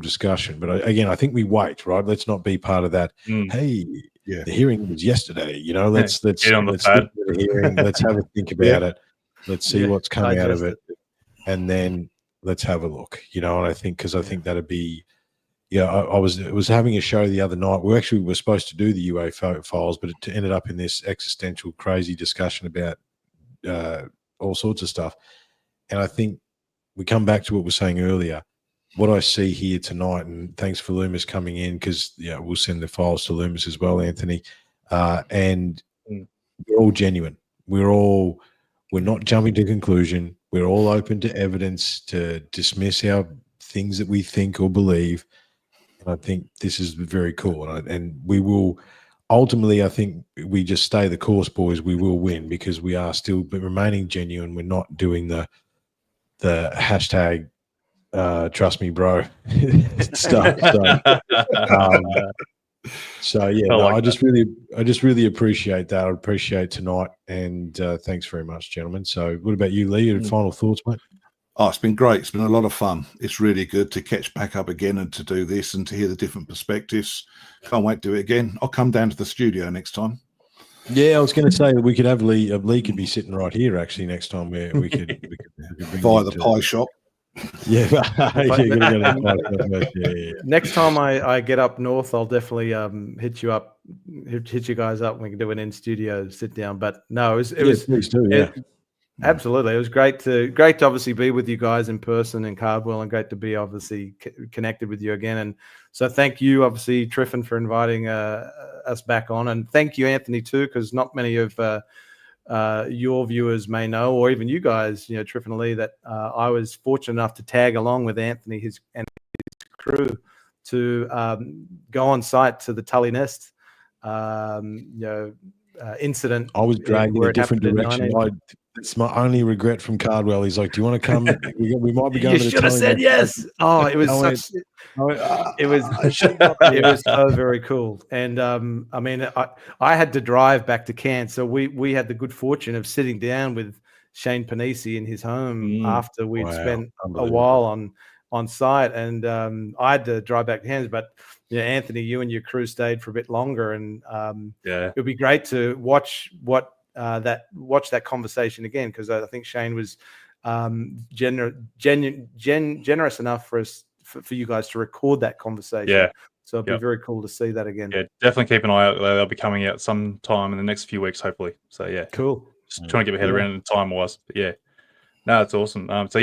discussion. But again, I think we wait, right? Let's not be part of that. Hey, the hearing was yesterday. Let's get on the get to the hearing. Let's have a think about it. Let's see what's come out of it, and then let's have a look. And I think that'd be. I was having a show the other night. We were supposed to do the UFO files, but it ended up in this existential, crazy discussion about all sorts of stuff. And I think we come back to what we were saying earlier. What I see here tonight, and thanks for Loomis coming in, because we'll send the files to Loomis as well, Anthony. And we're all genuine. We're not jumping to conclusion. We're all open to evidence, to dismiss our things that we think or believe. And I think this is very cool. And we will ultimately, I think we just stay the course, boys. We will win, because we are still remaining genuine. We're not doing the hashtag trust me, bro stuff. I just really appreciate that. I appreciate tonight, and thanks very much, gentlemen. So what about you, Lee? Your final thoughts, mate? Oh, it's been great. It's been a lot of fun. It's really good to catch back up again and to do this and to hear the different perspectives. Can't wait to do it again. I'll come down to the studio next time. Yeah, I was going to say that we could have Lee. Lee could be sitting right here actually next time, where we could bring via the pie shop. Yeah, Next time I get up north, I'll definitely hit you guys up, and we can do an in studio sit down. But no, it was please do, yeah. Absolutely, it was great to obviously be with you guys in person in Cardwell, and great to be obviously connected with you again. And so thank you, obviously, Triffon, for inviting us back on, and thank you, Anthony, too, because not many of your viewers may know, or even you guys, Triffon and Lee, that I was fortunate enough to tag along with Anthony and his crew to go on site to the Tully Nest incident. I was dragged in a different direction. It's my only regret from Cardwell. He's like, "Do you want to come? We might be going." You should have said yes. Oh, it was it was so very cool. And I had to drive back to Cairns, so we had the good fortune of sitting down with Shane Panisi in his home after we'd spent a while on site, and I had to drive back to Cairns. But Anthony, you and your crew stayed for a bit longer, and it would be great to watch that conversation again, because I think Shane was generous enough for you guys to record that conversation. Yeah. So it'd be very cool to see that again. Yeah, definitely keep an eye out. They'll be coming out sometime in the next few weeks, hopefully. So yeah, cool. Just trying to get my head around it time wise. But yeah, no, it's awesome. Guys,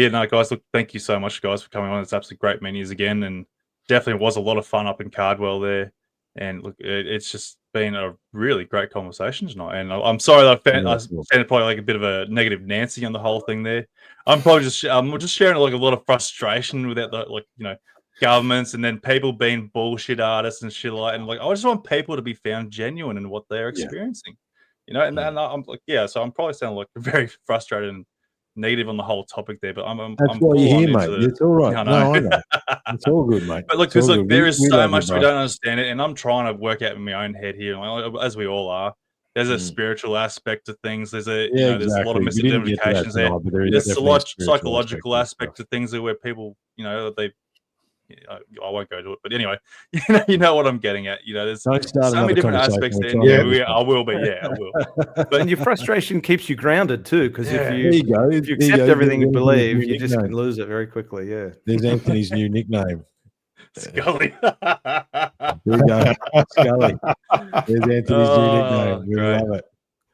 look, thank you so much, guys, for coming on. It's absolutely great menus again, and definitely was a lot of fun up in Cardwell there. And look, it's just been a really great conversation tonight. And I'm sorry that I sounded probably like a bit of a negative Nancy on the whole thing there. I'm just sharing like a lot of frustration with that, governments and then people being bullshit artists and shit like. And I just want people to be found genuine in what they're experiencing, And I'm like, so I'm probably sounding like very frustrated and negative on the whole topic there, but that's why you're here, mate. It's all right. I know. It's all good, mate. But look, because there is so much we don't understand it, and I'm trying to work out in my own head here, as we all are. There's a spiritual aspect to things. There's there's a lot of misidentifications there. There's a lot psychological aspect to things where people, I won't go to it, but anyway, you know what I'm getting at. There's so many different aspects there. I will be. Yeah, I will. But your frustration keeps you grounded too, because if you accept everything you believe, you just can lose it very quickly. Yeah. There's Anthony's new nickname, Scully. There you go, Scully. There's Anthony's new nickname.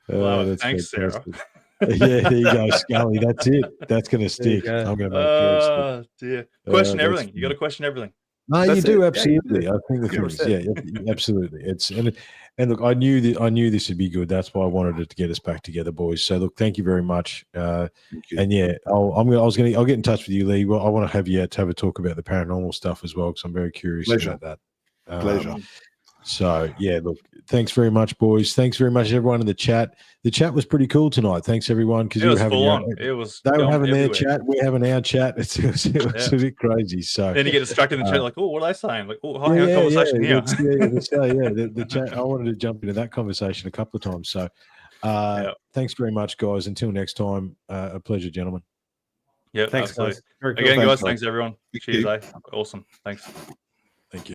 We love it. That's thanks, fantastic. Sarah. Yeah, there you go, Scully. That's it. That's going to stick. I'm going to make sure. Dear. Question everything. You got to question everything. No, That's you do it. absolutely. Yeah, I think the thing is, yeah, absolutely. It's and look, I knew this would be good. That's why I wanted it to get us back together, boys. So look, thank you very much. Thank you. And yeah, I'll get in touch with you, Leigh. Well, I want to have you to have a talk about the paranormal stuff as well because I'm very curious Pleasure. about that. Pleasure. So yeah, look, thanks very much, boys. Thanks very much, everyone in the chat. The chat was pretty cool tonight. Thanks everyone because you were having your own, it was they were having everywhere. their chat, we're having our chat. It was a bit crazy. So then you get distracted in the chat, like, oh, what are they saying? Like, oh, hi, yeah, conversation here. The chat. I wanted to jump into that conversation a couple of times. So thanks very much, guys. Until next time, a pleasure, gentlemen. Yeah, Thanks, absolutely. guys. Very cool. Again, Thanks, guys, guys. thanks everyone. Thank Cheers, you. Awesome. Thanks.